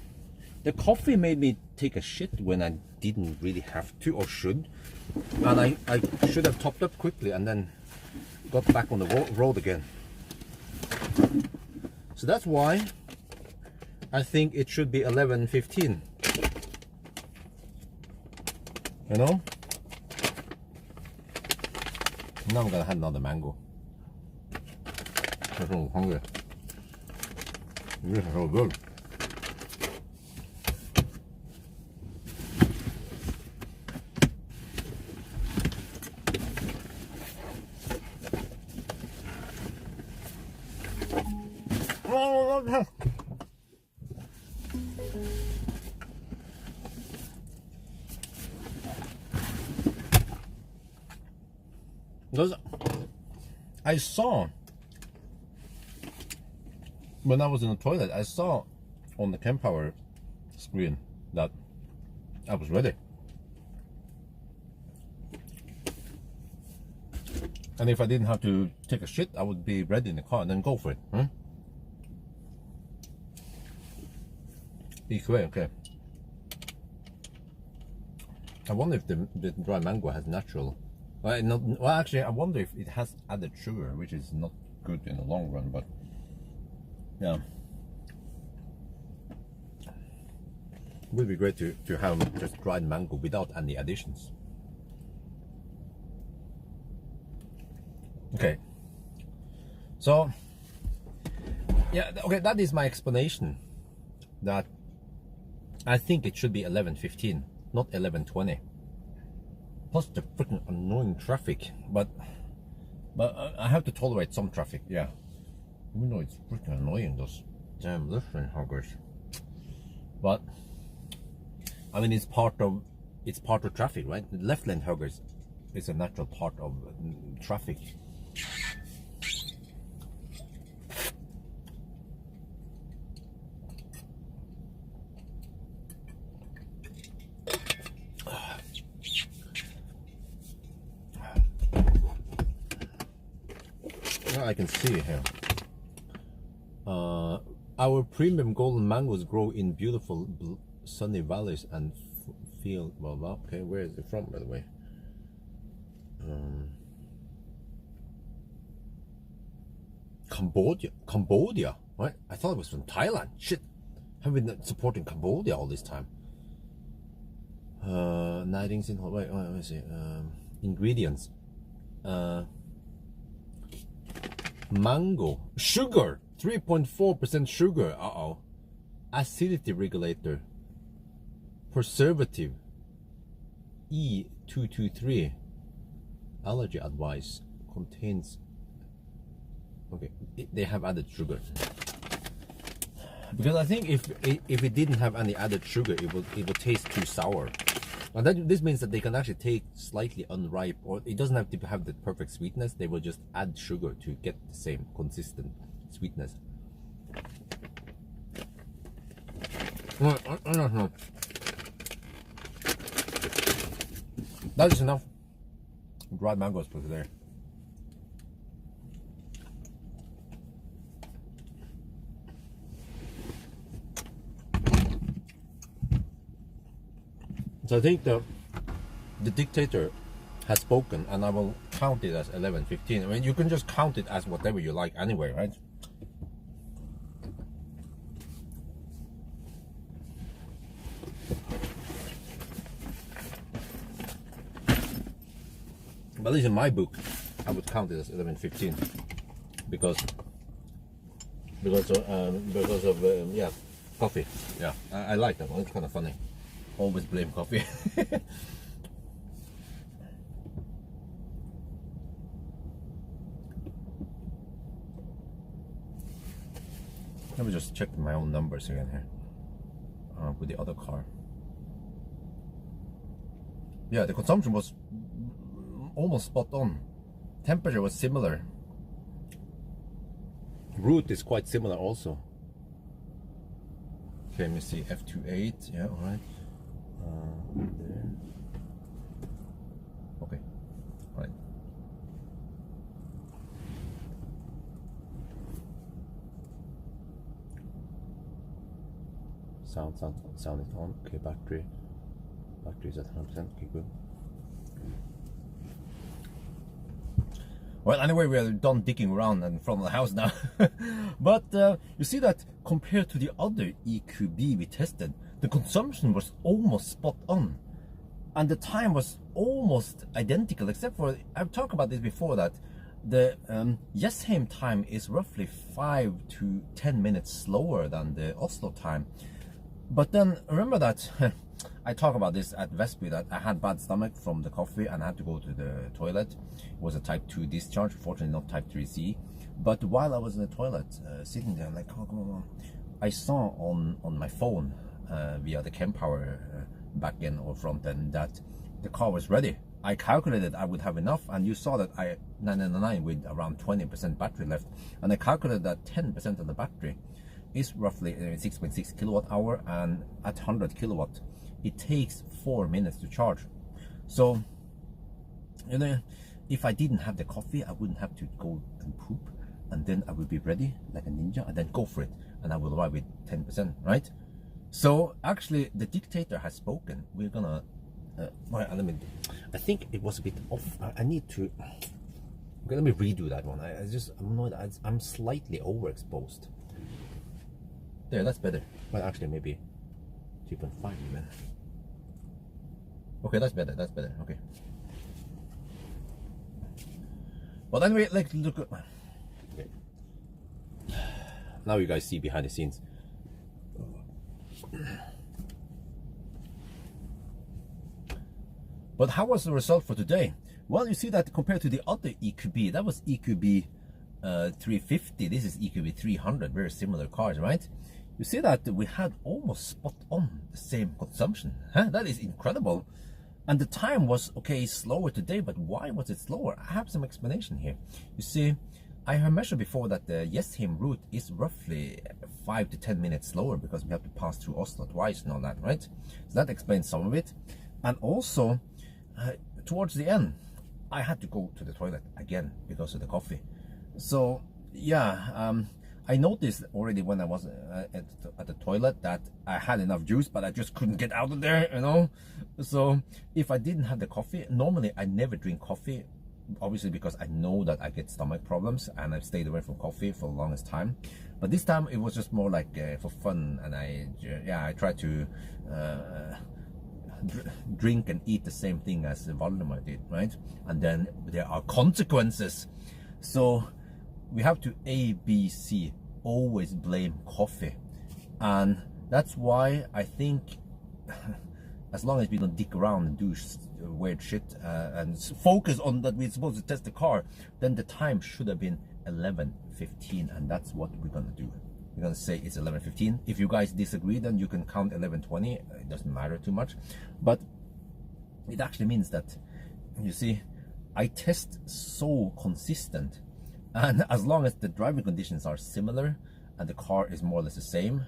the coffee made me take a shit when I didn't really have to or should, and I should have topped up quickly and then got back on the road again. So that's why I think it should be 11:15. You know. Now I'm gonna have another mango. I'm so hungry. This is so good. Because I saw, when I was in the toilet, I saw on the Kempower screen that I was ready. And if I didn't have to take a shit, I would be ready in the car and then go for it. EQB, okay. I wonder if the dry mango has natural. Well, actually, I wonder if it has added sugar, which is not good in the long run. But yeah, it would be great to have just dried mango without any additions. Okay, so yeah, okay, that is my explanation. That I think it should be 11:15, not 11:20. Plus the freaking annoying traffic, but I have to tolerate some traffic, yeah. Even though it's freaking annoying, those damn left-lane hoggers. But I mean, it's part of traffic, right? The left-lane hoggers is a natural part of traffic. I can see here. Our premium golden mangoes grow in beautiful sunny valleys and field. Well, okay, where is it from, by the way? Cambodia, right? I thought it was from Thailand. Shit, I've been supporting Cambodia all this time. Nidings in wait, let me see. Ingredients. Mango, sugar, 3.4% sugar. Acidity regulator, preservative, E223. Allergy advice, contains. Okay, they have added sugar. Because I think if it didn't have any added sugar, it would taste too sour. And this means that they can actually take slightly unripe, or it doesn't have to have the perfect sweetness. They will just add sugar to get the same consistent sweetness. I don't know. That is enough dried mangoes for today. So I think the dictator has spoken, and I will count it as 11:15. I mean, you can just count it as whatever you like anyway, right? But at least in my book, I would count it as 11:15 because of yeah, coffee. Yeah, I like that one. It's kind of funny. Always blame coffee. Let me just check my own numbers again here with the other car. Yeah, the consumption was almost spot on. Temperature was similar. Route is quite similar also. Okay, let me see. F28. Yeah, all right. There. Okay, all right. Sound is on. Okay, battery is at 100%. Okay, good. Well, anyway, we are done digging around in front of the house now. But you see that compared to the other EQB we tested, the consumption was almost spot on, and the time was almost identical, except for, I've talked about this before, that the Jessheim time is roughly 5 to 10 minutes slower than the Oslo time. But then remember that I talked about this at Vestby, that I had bad stomach from the coffee and I had to go to the toilet. It was a type 2 discharge, fortunately not type 3C. But while I was in the toilet, sitting there, like, oh, come on, I saw on my phone via the Kempower back end or front end that the car was ready. I calculated I would have enough, and you saw that I 999 with around 20% battery left, and I calculated that 10% of the battery is roughly 6.6 kilowatt hour, and at 100 kilowatt it takes 4 minutes to charge. So, you know, if I didn't have the coffee, I wouldn't have to go and poop, and then I would be ready like a ninja and then go for it, and I will arrive with 10%, right? So actually the dictator has spoken. We're gonna well, I think it was a bit off. I need to, okay, let me redo that one. I'm slightly overexposed. There, that's better. Well, actually maybe 2.5 even. Okay, that's better, okay. But anyway, like, look at, okay. Now you guys see behind the scenes. But how was the result for today? Well, you see that compared to the other EQB, that was EQB 350, this is EQB 300, very similar cars, right? You see that we had almost spot on the same consumption. Huh? That is incredible. And the time was, okay, slower today, but why was it slower? I have some explanation here. You see, I have measured before that the Jessheim route is roughly 5 to 10 minutes slower because we have to pass through Oslo twice and all that, right? So that explains some of it. And also, towards the end, I had to go to the toilet again because of the coffee. So yeah, I noticed already when I was at the toilet that I had enough juice, but I just couldn't get out of there, you know. So if I didn't have the coffee, normally I never drink coffee, obviously because I know that I get stomach problems, and I've stayed away from coffee for the longest time. But this time it was just more like for fun, and I tried to drink and eat the same thing as Valdemar did, right? And then there are consequences. So we have to ABC, always blame coffee. And that's why I think as long as we don't dick around and do weird shit and focus on that we're supposed to test the car, then the time should have been 11:15, and that's what we're gonna do. We're gonna say it's 11:15. If you guys disagree, then you can count 11:20. It doesn't matter too much, but it actually means that, you see, I test so consistent, and as long as the driving conditions are similar and the car is more or less the same,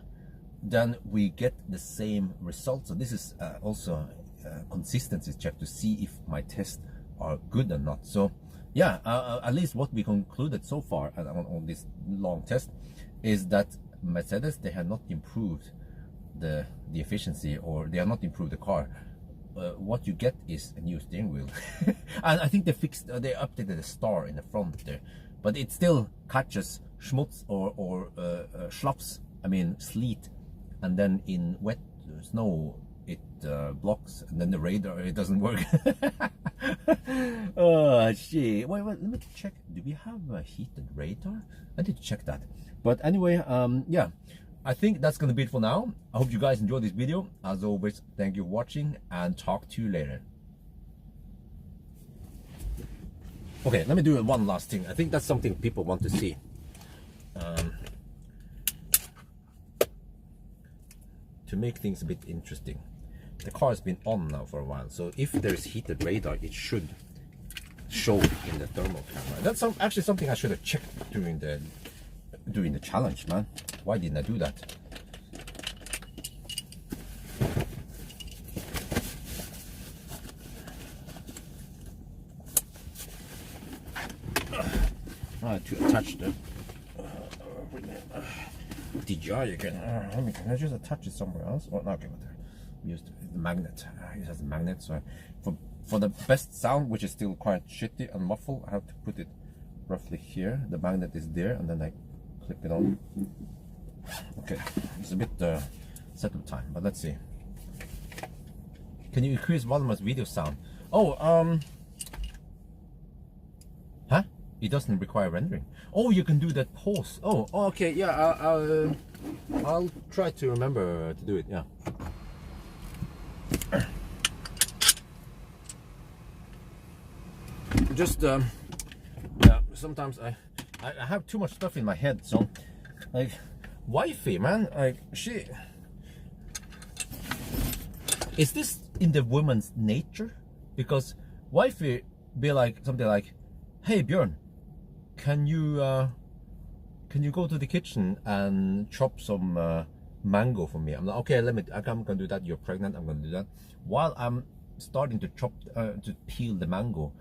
then we get the same results. So this is also a consistency check to see if my tests are good or not. So yeah, at least what we concluded so far on this long test is that Mercedes, they have not improved the efficiency, or they have not improved the car. What you get is a new steering wheel. And I think they updated the star in the front there, but it still catches schmutz or schlaps, I mean sleet, and then in wet snow it blocks, and then the radar, it doesn't work. Oh shit, wait, let me check, do we have a heated radar? I need to check that. But anyway, yeah, I think that's gonna be it for now. I hope you guys enjoyed this video. As always, thank you for watching, and talk to you later. Okay, let me do one last thing. I think that's something people want to see. To make things a bit interesting, the car has been on now for a while, so if there's heated radar, it should show in the thermal camera. That's actually something I should have checked during the challenge, man. Why didn't I do that? To attach the DJI again. Can I just attach it somewhere else? Or no, okay, we used the magnet. It has a magnet, so for the best sound, which is still quite shitty and muffled, I have to put it roughly here. The magnet is there, and then I click it on. Okay, it's a bit setup time, but let's see. Can you increase Valdemar's video sound? Oh, huh? It doesn't require rendering. Oh, you can do that pause. Oh, okay, yeah. I'll try to remember to do it. Yeah. Just yeah. Sometimes I have too much stuff in my head, so like wifey, man, like is this in the woman's nature? Because wifey be like something like, "Hey Björn, can you go to the kitchen and chop some mango for me?" I'm like, "Okay, I'm gonna do that. You're pregnant. I'm gonna do that." While I'm starting to chop to peel the mango,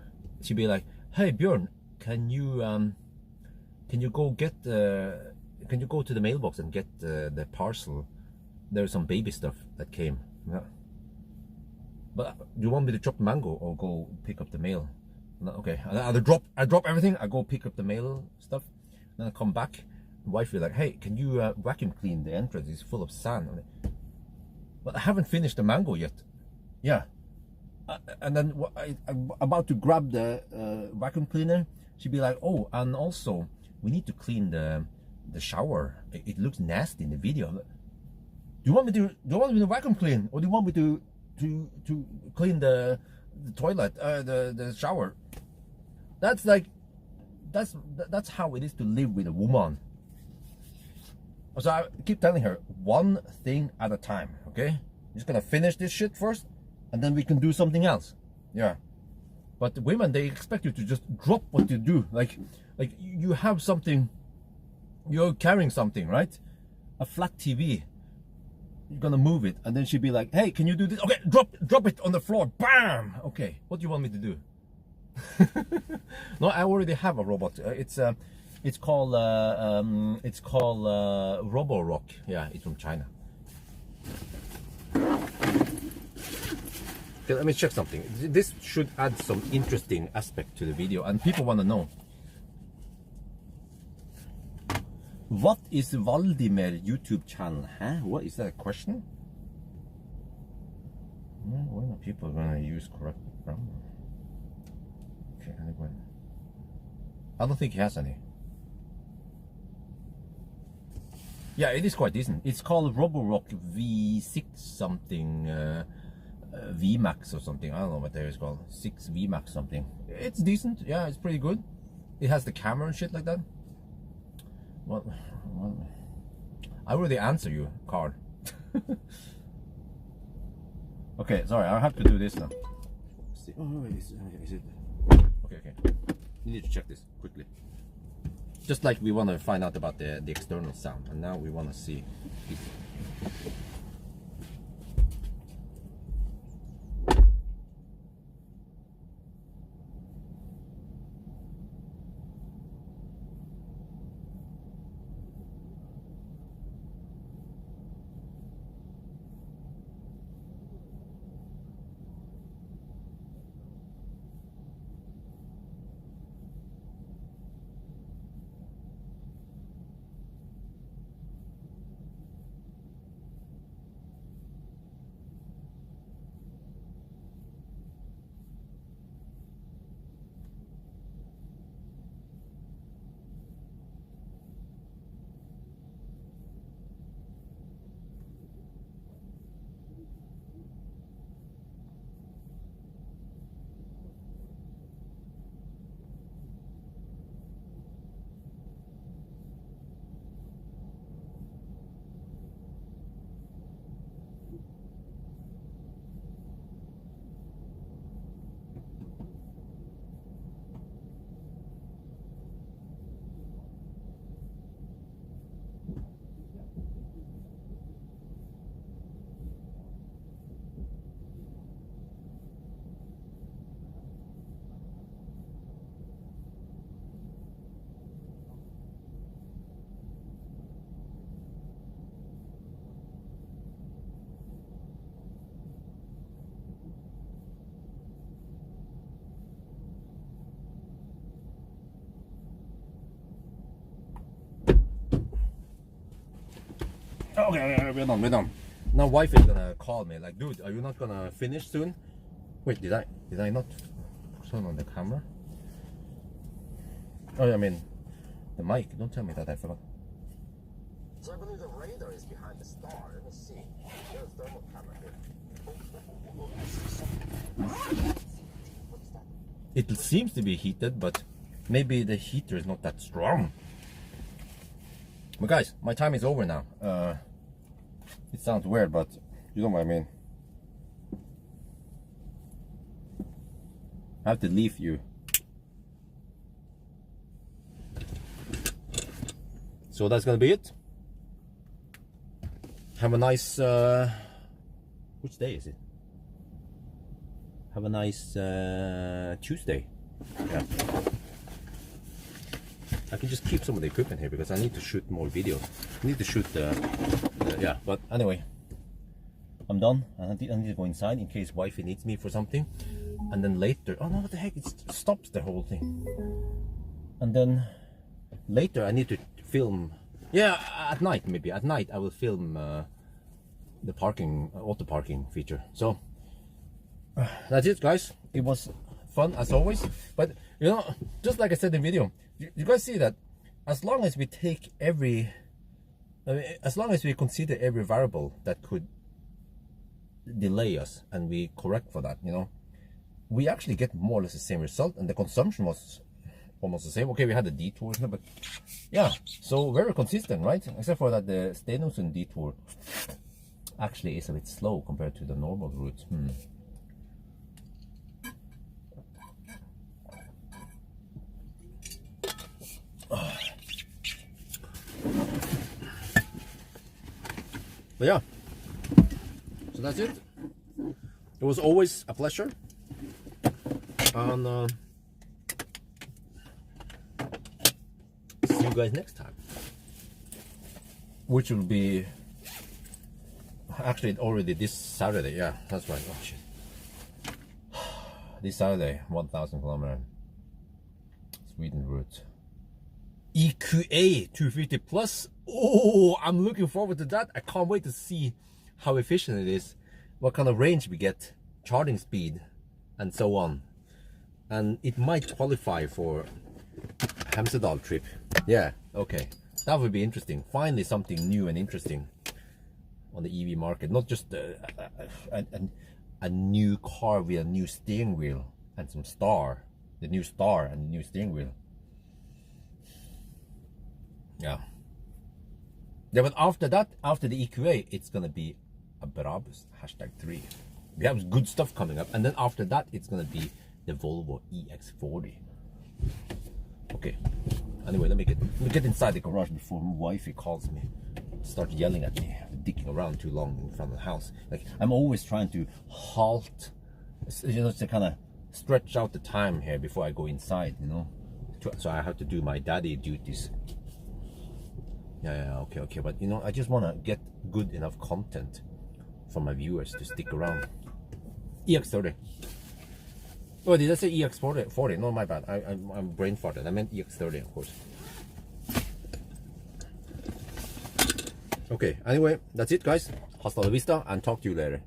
she'd be like, "Hey Björn, can you go to the mailbox and get the parcel? There's some baby stuff that came." Yeah. "But do you want me to chop the mango or go pick up the mail?" No, okay. I drop everything. I go pick up the mail stuff. Then I come back. My wife will be like, "Hey, can you vacuum clean the entrance? It's full of sand." But I haven't finished the mango yet. Yeah. And then I'm about to grab the vacuum cleaner. She'd be like, "Oh, and also we need to clean the shower. It looks nasty in the video." Do you want me to vacuum clean, or do you want me to clean the toilet, the shower? That's how it is to live with a woman. So I keep telling her, one thing at a time, okay? Just gonna finish this shit first, and then we can do something else. Yeah. But women, they expect you to just drop what you do. Like you have something, you're carrying something, right? A flat TV. You're gonna move it, and then she'd be like, "Hey, can you do this?" "Okay, drop it on the floor." Bam. "Okay, what do you want me to do?" No, I already have a robot. It's called Roborock. Yeah, it's from China. Okay, let me check something. This should add some interesting aspect to the video, and people want to know, what is Valdimir YouTube channel? Huh? What is that a question? When are people gonna use correct grammar? Okay, I don't think he has any. Yeah, it is quite decent. It's called Roborock V6 something, VMAX or something. I don't know what that is called. 6 VMAX something. It's decent. Yeah, it's pretty good. It has the camera and shit like that. Well, I already answer you, Carl. Okay, sorry, I have to do this now. Oh, is it? Okay. You need to check this quickly. Just like we want to find out about the external sound, and now we want to see. Okay, we're done. Now wife is gonna call me like, "Dude, are you not gonna finish soon?" Wait, did I not turn on the camera? Oh, I mean the mic. Don't tell me that I forgot. So I believe the radar is behind the star. Let me see. There's a thermal camera here. It seems to be heated, but maybe the heater is not that strong. But guys, my time is over now. It sounds weird, but you know what I mean. I have to leave you. So that's gonna be it. Have a nice, which day is it? Have a nice Tuesday. Yeah. I can just keep some of the equipment here because I need to shoot more videos. I need to shoot yeah, but anyway, I'm done. I need to go inside in case wifey needs me for something. And then later, oh no, what the heck, it stops the whole thing. And then later I need to film, yeah, at night maybe. At night I will film the parking, auto parking feature. So that's it, guys. It was fun as always. But you know, just like I said in the video, you guys see that as long as we take every, as long as we consider every variable that could delay us and we correct for that, you know, we actually get more or less the same result, and the consumption was almost the same. Okay, we had the detour, but yeah, so very consistent, right? Except for that the Stenungsund detour actually is a bit slow compared to the normal route. But yeah, so that's it. It was always a pleasure, and see you guys next time, which will be actually already this Saturday. Yeah, that's right. Oh shit. This Saturday, 1,000 kilometer Sweden route, EQA 250 plus. Oh, I'm looking forward to that. I can't wait to see how efficient it is, what kind of range we get, charging speed, and so on. And it might qualify for Hemsedal trip. Yeah, okay, that would be interesting. Finally something new and interesting on the EV market, not just a new car with a new steering wheel and some the new star and the new steering wheel. Yeah, but after that, after the EQA, it's gonna be a Brabus #3. We have good stuff coming up, and then after that, it's gonna be the Volvo EX40. Okay. Anyway, let me get inside the garage before wifey calls me, start yelling at me, dicking around too long in front of the house. Like, I'm always trying to halt, you know, to kind of stretch out the time here before I go inside, you know. So I have to do my daddy duties. Yeah, okay, but you know, I just want to get good enough content for my viewers to stick around. EX30. Oh, did I say EX40? No, my bad. I'm brain farted. I meant EX30, of course. Okay, anyway, that's it, guys. Hasta la vista, and talk to you later.